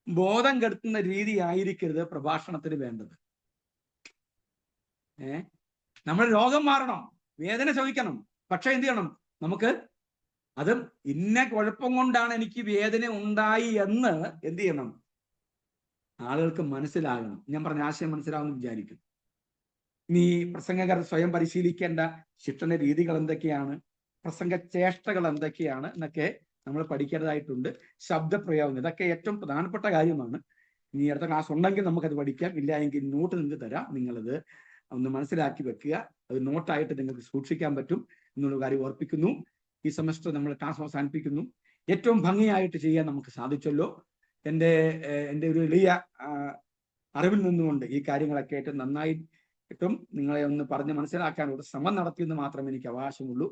ബോധം കെടുത്തുന്ന രീതി ആയിരിക്കരുത് പ്രഭാഷണത്തിന് വേണ്ടത്. നമ്മൾ രോഗം മാറണം, വേദന ശമിക്കണം, പക്ഷെ എന്ത് ചെയ്യണം, നമുക്ക് അത് ഇന്ന കുഴപ്പം കൊണ്ടാണ് എനിക്ക് വേദന ഉണ്ടായി എന്ന് എന്ത് ചെയ്യണം, ആളുകൾക്ക് മനസ്സിലാകണം. ഞാൻ പറഞ്ഞ ആശയം മനസ്സിലാവുമെന്ന് വിചാരിക്കും. ഇനി പ്രസംഗകർ സ്വയം പരിശീലിക്കേണ്ട ശിക്ഷണ രീതികൾ എന്തൊക്കെയാണ്, പ്രസംഗ ചേഷ്ടകൾ എന്തൊക്കെയാണ് എന്നൊക്കെ നമ്മൾ പഠിക്കേണ്ടതായിട്ടുണ്ട്. ശബ്ദപ്രയോഗം, ഇതൊക്കെ ഏറ്റവും പ്രധാനപ്പെട്ട കാര്യമാണ്. ഇനി അടുത്ത ക്ലാസ് ഉണ്ടെങ്കിൽ നമുക്കത് പഠിക്കാം, ഇല്ല എങ്കിൽ നോട്ട് നിങ്ങൾക്ക് തരാം. നിങ്ങളത് ഒന്ന് മനസ്സിലാക്കി വെക്കുക, അത് നോട്ടായിട്ട് നിങ്ങൾക്ക് സൂക്ഷിക്കാൻ പറ്റും എന്നുള്ള കാര്യം ഓർപ്പിക്കുന്നു. ഈ സെമസ്റ്റർ നമ്മൾ ക്ലാസ് അവസാനിപ്പിക്കുന്നു. ഏറ്റവും ഭംഗിയായിട്ട് ചെയ്യാൻ നമുക്ക് സാധിച്ചല്ലോ. എൻ്റെ ഒരു എളിയ അറിവിൽ നിന്നുകൊണ്ട് ഈ കാര്യങ്ങളൊക്കെ ഏറ്റവും നന്നായിട്ടും നിങ്ങളെ ഒന്ന് പറഞ്ഞ് മനസ്സിലാക്കാനുള്ള ശ്രമം നടത്തിയെന്ന് മാത്രമേ എനിക്ക് അവകാശമുള്ളൂ.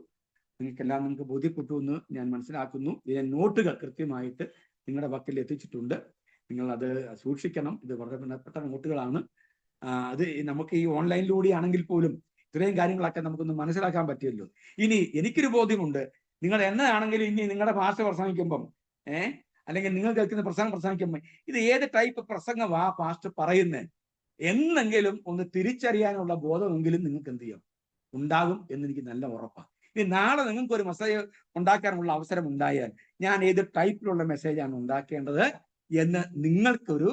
നിങ്ങൾക്കെല്ലാം നിങ്ങൾക്ക് ബോധ്യപ്പെട്ടു എന്ന് ഞാൻ മനസ്സിലാക്കുന്നു. ഇതിലെ നോട്ടുകൾ കൃത്യമായിട്ട് നിങ്ങളുടെ പക്കൽ എത്തിച്ചിട്ടുണ്ട്. നിങ്ങൾ അത് സൂക്ഷിക്കണം. ഇത് വളരെ ബന്ധപ്പെട്ട നോട്ടുകളാണ്. അത് നമുക്ക് ഈ ഓൺലൈനിലൂടെ ആണെങ്കിൽ പോലും ഇത്രയും കാര്യങ്ങളൊക്കെ നമുക്കൊന്ന് മനസ്സിലാക്കാൻ പറ്റിയല്ലോ. ഇനി എനിക്കൊരു ബോധ്യമുണ്ട്, നിങ്ങൾ എന്നാണെങ്കിലും ഇനി നിങ്ങളുടെ ഭാഷ പ്രസംഗിക്കുമ്പം അല്ലെങ്കിൽ നിങ്ങൾ കേൾക്കുന്ന പ്രസംഗിക്കുമ്പോൾ ഇത് ഏത് ടൈപ്പ് പ്രസംഗമാ പാസ്റ്റർ പറയുന്നത് എന്നെങ്കിലും ഒന്ന് തിരിച്ചറിയാനുള്ള ബോധമെങ്കിലും നിങ്ങൾക്ക് എന്ത് ചെയ്യും ഉണ്ടാകും എന്ന് എനിക്ക് നല്ല ഉറപ്പാണ്. ഇനി നാളെ നിങ്ങൾക്ക് ഒരു മെസ്സേജ് ഉണ്ടാക്കാനുള്ള അവസരം ഉണ്ടായാൽ ഞാൻ ഏത് ടൈപ്പിലുള്ള മെസ്സേജാണ് ഉണ്ടാക്കേണ്ടത് എന്ന് നിങ്ങൾക്കൊരു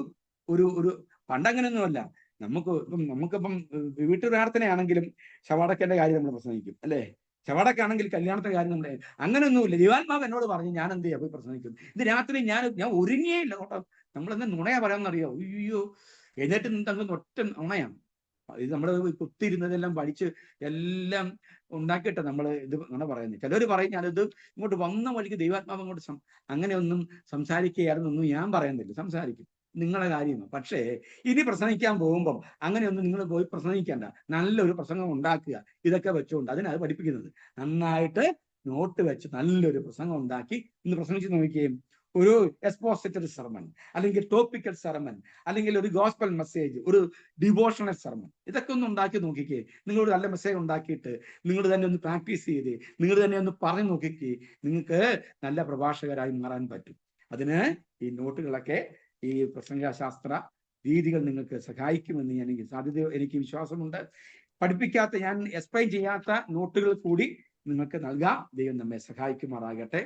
ഒരു ഒരു പണ്ടങ്ങനെയൊന്നുമല്ല. നമുക്കിപ്പം വീട്ടു പ്രാർത്ഥനയാണെങ്കിലും ശവാടക്കന്റെ കാര്യം നമ്മൾ പ്രസംഗിക്കും അല്ലേ, ശവാടക്കാണെങ്കിൽ കല്യാണത്തിന്റെ കാര്യം നമ്മൾ അങ്ങനെയൊന്നുമില്ല. ദൈവാത്മാവ് എന്നോട് പറഞ്ഞു ഞാൻ എന്ത് ചെയ്യാം പോയി പ്രസംഗിക്കും. ഇത് രാത്രി ഞാൻ ഒരുങ്ങിയേ ഇല്ല കേട്ടോ. നമ്മളെന്താ നുണയാ പറയാമെന്നറിയോ? അയ്യോ എന്നിട്ട് തങ്ങുന്ന ഒറ്റ നുണയാണ്. ഇത് നമ്മൾ കുത്തിയിരുന്നതെല്ലാം പഠിച്ച് എല്ലാം ഉണ്ടാക്കിയിട്ട് നമ്മൾ ഇത് നുണ പറയുന്നത്. ചിലർ പറയും ഞാനിത് ഇങ്ങോട്ട് വന്ന വഴിക്ക് ദൈവാത്മാവ് ഇങ്ങോട്ട് അങ്ങനെയൊന്നും സംസാരിക്കുകയാണെന്നൊന്നും ഞാൻ പറയുന്നില്ല, സംസാരിക്കും, നിങ്ങളുടെ കാര്യമാണ്. പക്ഷേ ഇനി പ്രസംഗിക്കാൻ പോകുമ്പം അങ്ങനെയൊന്നും നിങ്ങൾ പോയി പ്രസംഗിക്കേണ്ട, നല്ലൊരു പ്രസംഗം ഉണ്ടാക്കുക. ഇതൊക്കെ വെച്ചുകൊണ്ട് അതിനത് പഠിപ്പിക്കുന്നത്. നന്നായിട്ട് നോട്ട് വെച്ച് നല്ലൊരു പ്രസംഗം ഉണ്ടാക്കി ഇന്ന് പ്രസംഗിച്ച് നോക്കുകയും ഒരു എക്സ്പോസിറ്ററി സെർമൺ അല്ലെങ്കിൽ ടോപ്പിക്കൽ സെർമൺ അല്ലെങ്കിൽ ഒരു ഗോസ്പൽ മെസ്സേജ്, ഒരു ഡിവോഷണൽ സെർമൺ, ഇതൊക്കെ ഒന്ന് ഉണ്ടാക്കി നോക്കിക്കേ. നിങ്ങളൊരു നല്ല മെസ്സേജ് ഉണ്ടാക്കിയിട്ട് നിങ്ങൾ തന്നെ ഒന്ന് പ്രാക്ടീസ് ചെയ്ത് നിങ്ങൾ തന്നെ ഒന്ന് പറഞ്ഞു നോക്കിക്കേ, നിങ്ങൾക്ക് നല്ല പ്രഭാഷകരായി മാറാൻ പറ്റും. അതിന് ഈ നോട്ടുകളൊക്കെ, ഈ പ്രസംഗശാസ്ത്ര രീതികൾ നിങ്ങൾക്ക് സഹായിക്കുമെന്ന് എനിക്ക് വിശ്വാസമുണ്ട്. പഠിപ്പിക്കാത്ത, ഞാൻ എക്സ്പ്ലെയിൻ ചെയ്യാത്ത നോട്ടുകൾ കൂടി നിങ്ങൾക്ക് നൽകാം. ദൈവം നമ്മെ സഹായിക്കുമാറാകട്ടെ.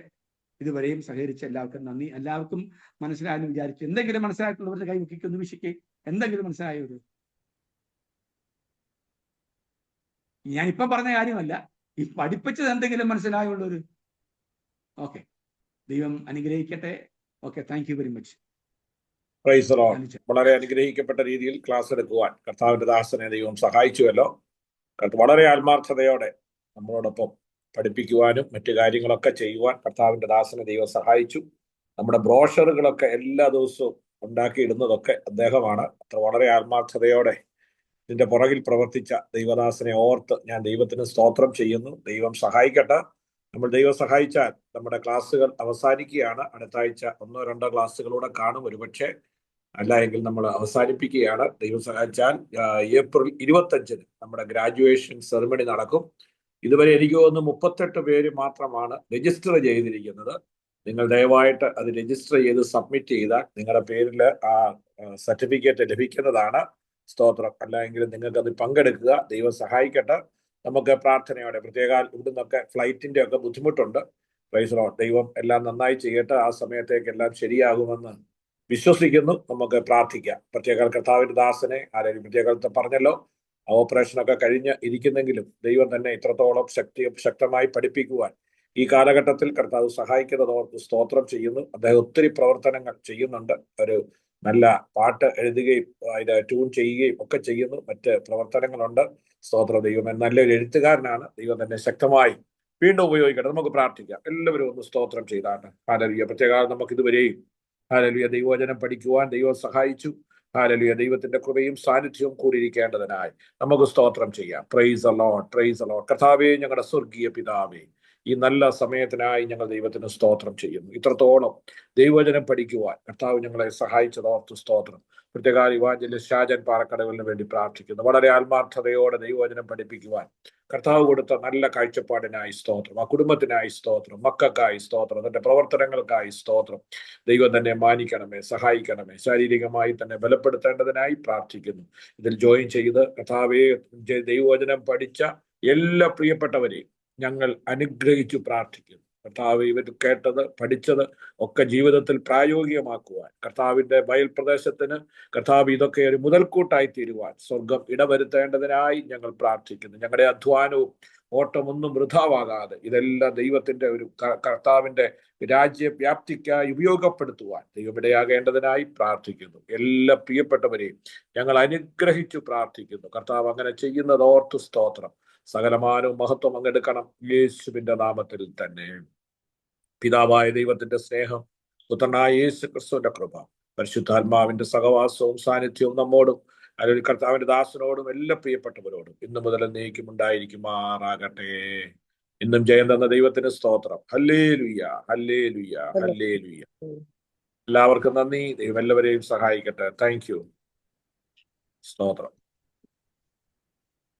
ഇതുവരെയും സഹകരിച്ച എല്ലാവർക്കും നന്ദി. എല്ലാവർക്കും മനസ്സിലായെന്ന് വിചാരിച്ചു. എന്തെങ്കിലും മനസ്സിലായിട്ടുള്ളവരുടെ കൈ നോക്കിക്കൊന്ന് വിശിക്കേ. എന്തെങ്കിലും മനസ്സിലായത്? ഞാനിപ്പം പറഞ്ഞ കാര്യമല്ല, ഈ പഠിപ്പിച്ചത് എന്തെങ്കിലും മനസ്സിലായുള്ളൊരു? ഓക്കെ, ദൈവം അനുഗ്രഹിക്കട്ടെ. Okay, thank you very much. Praise the Lord. വളരെ അനുഗ്രഹിക്കപ്പെട്ട രീതിയിൽ ക്ലാസ് എടുക്കുവാൻ കർത്താവിന്റെ ദാസനെ ദൈവം സഹായിച്ചുവല്ലോ. വളരെ ആത്മാർത്ഥതയോടെ നമ്മളോടൊപ്പം പഠിപ്പിക്കുവാനും മറ്റു കാര്യങ്ങളൊക്കെ ചെയ്യുവാൻ കർത്താവിന്റെ ദാസനെ ദൈവം സഹായിച്ചു. നമ്മുടെ ബ്രോഷറുകളൊക്കെ എല്ലാ ദിവസവും ഉണ്ടാക്കിയിടുന്നതൊക്കെ അദ്ദേഹമാണ്. അത്ര വളരെ ആത്മാർത്ഥതയോടെ ഇതിന്റെ പുറകിൽ പ്രവർത്തിച്ച ദൈവദാസനെ ഓർത്ത് ഞാൻ ദൈവത്തിന് സ്തോത്രം ചെയ്യുന്നു. ദൈവം സഹായിക്കട്ടെ. നമ്മൾ ദൈവം സഹായിച്ചാൽ നമ്മുടെ ക്ലാസ്സുകൾ അവസാനിക്കുകയാണ്. അടുത്ത ആഴ്ച 1-2 ക്ലാസ്സുകളൂടെ കാണും ഒരുപക്ഷെ, അല്ല എങ്കിൽ നമ്മൾ അവസാനിപ്പിക്കുകയാണ്. ദൈവം സഹായിച്ചാൽ ഏപ്രിൽ 25 നമ്മുടെ ഗ്രാജുവേഷൻ സെറിമണി നടക്കും. ഇതുവരെ എനിക്ക് തോന്നുന്നു 38 പേര് മാത്രമാണ് രജിസ്റ്റർ ചെയ്തിരിക്കുന്നത്. നിങ്ങൾ ദയവായിട്ട് അത് രജിസ്റ്റർ ചെയ്ത് സബ്മിറ്റ് ചെയ്താൽ നിങ്ങളുടെ പേരിൽ ആ സർട്ടിഫിക്കറ്റ് ലഭിക്കുന്നതാണ്. സ്തോത്രം. അല്ല എങ്കിലും നിങ്ങൾക്ക് അത് പങ്കെടുക്കുക. ദൈവം സഹായിക്കട്ടെ. നമുക്ക് പ്രാർത്ഥനയോടെ, പ്രത്യേക ഇവിടുന്നൊക്കെ ഫ്ലൈറ്റിന്റെ ഒക്കെ ബുദ്ധിമുട്ടുണ്ട്. Praise the Lord. ദൈവം എല്ലാം നന്നായി ചെയ്യട്ടെ. ആ സമയത്തേക്ക് എല്ലാം ശരിയാകുമെന്ന് വിശ്വസിക്കുന്നു. നമുക്ക് പ്രാർത്ഥിക്കാം. പ്രത്യേക കർത്താവിന്റെ ദാസനെ ആരെങ്കിലും പ്രത്യേക പറഞ്ഞല്ലോ, ഓപ്പറേഷനൊക്കെ കഴിഞ്ഞ് ഇരിക്കുന്നെങ്കിലും ദൈവം തന്നെ ഇത്രത്തോളം ശക്തമായി പഠിപ്പിക്കുവാൻ ഈ കാലഘട്ടത്തിൽ കർത്താവ് സഹായിക്കുന്നതോർത്ത് സ്തോത്രം ചെയ്യുന്നു. അദ്ദേഹം ഒത്തിരി പ്രവർത്തനങ്ങൾ ചെയ്യുന്നുണ്ട്. ഒരു നല്ല പാട്ട് എഴുതുകയും ഇത് ട്യൂൺ ചെയ്യുകയും ഒക്കെ ചെയ്യുന്നു. മറ്റ് പ്രവർത്തനങ്ങളുണ്ട്. സ്തോത്രം. ദൈവം നല്ലൊരു എഴുത്തുകാരനാണ്. ദൈവം തന്നെ ശക്തമായി വീണ്ടും ഉപയോഗിക്കട്ടെ. നമുക്ക് പ്രാർത്ഥിക്കാം. എല്ലാവരും ഒന്ന് സ്തോത്രം ചെയ്താണ്. ഹല്ലേലൂയ. പ്രത്യേക നമുക്ക് ഇതുവരെയും ഹല്ലേലൂയ ദൈവവചനം പഠിക്കുവാൻ ദൈവം സഹായിച്ചു. ഹല്ലേലൂയ. ദൈവത്തിന്റെ കൃപയും സാന്നിധ്യവും കൂടിയിരിക്കേണ്ടതിനായി നമുക്ക് സ്തോത്രം ചെയ്യാം. Praise the Lord, praise the Lord. കർത്താവേ, ഞങ്ങളുടെ സ്വർഗീയ പിതാവേ, ഈ നല്ല സമയത്തിനായി ഞങ്ങൾ ദൈവത്തിന് സ്തോത്രം ചെയ്യുന്നു. ഇത്രത്തോളം ദൈവവചനം പഠിക്കുവാൻ കർത്താവ് ഞങ്ങളെ സഹായിച്ചതോർത്ത് സ്തോത്രം. പ്രത്യേക ഇവാഞ്ചലിസ്റ്റ് ഷാജൻ പാറക്കടവിലിന് വേണ്ടി പ്രാർത്ഥിക്കുന്നു. വളരെ ആത്മാർത്ഥതയോടെ ദൈവവചനം പഠിപ്പിക്കുവാൻ കർത്താവ് കൊടുത്ത നല്ല കാഴ്ചപ്പാടിനായി സ്തോത്രം. ആ കുടുംബത്തിനായി സ്തോത്രം. മക്കൾക്കായി സ്തോത്രം. തന്റെ പ്രവർത്തനങ്ങൾക്കായി സ്തോത്രം. ദൈവം തന്നെ മാനിക്കണമേ, സഹായിക്കണമേ. ശാരീരികമായി തന്നെ ബലപ്പെടുത്തേണ്ടതിനായി പ്രാർത്ഥിക്കുന്നു. ഇതിൽ ജോയിൻ ചെയ്ത് കർത്താവേ ദൈവവചനം പഠിച്ച എല്ലാ പ്രിയപ്പെട്ടവരെയും ഞങ്ങൾ അനുഗ്രഹിച്ചു പ്രാർത്ഥിക്കുന്നു. കർത്താവ് ഇവർ കേട്ടത് പഠിച്ചത് ഒക്കെ ജീവിതത്തിൽ പ്രായോഗികമാക്കുവാൻ, കർത്താവിന്റെ ബയൽ പ്രദേശത്തിന് കർത്താവ് ഇതൊക്കെ ഒരു മുതൽക്കൂട്ടായി തീരുവാൻ സ്വർഗം ഇടവരുത്തേണ്ടതിനായി ഞങ്ങൾ പ്രാർത്ഥിക്കുന്നു. ഞങ്ങളുടെ അധ്വാനവും ഓട്ടമൊന്നും വൃഥാവാകാതെ ഇതെല്ലാം ദൈവത്തിന്റെ ഒരു കർത്താവിന്റെ രാജ്യവ്യാപ്തിക്കായി ഉപയോഗപ്പെടുത്തുവാൻ ദൈവമിടയാകേണ്ടതിനായി പ്രാർത്ഥിക്കുന്നു. എല്ലാ പ്രിയപ്പെട്ടവരെയും ഞങ്ങൾ അനുഗ്രഹിച്ചു പ്രാർത്ഥിക്കുന്നു. കർത്താവ് അങ്ങനെ ചെയ്യുന്നതോർത്ത് സ്തോത്രം. സകലമാനവും മഹത്വം അങ്ങെടുക്കണം യേശുവിന്റെ നാമത്തിൽ തന്നെ. പിതാവായ ദൈവത്തിന്റെ സ്നേഹം, പുത്രനായ യേശു ക്രിസ്തുവിന്റെ കൃപ, പരിശുദ്ധാത്മാവിന്റെ സഹവാസവും സാന്നിധ്യവും നമ്മോടും അല്ലെങ്കിൽ കർത്താവിന്റെ ദാസനോടും എല്ലാ പ്രിയപ്പെട്ടവരോടും ഇന്നു മുതൽ എന്നേക്കും ഉണ്ടായിരിക്കുമാറാകട്ടെ. ഇന്നും ജയം തന്ന ദൈവത്തിന് സ്തോത്രം. Hallelujah, hallelujah, hallelujah. എല്ലാവർക്കും നന്ദി. ദൈവം എല്ലാവരെയും സഹായിക്കട്ടെ. Thank you. സ്തോത്രം.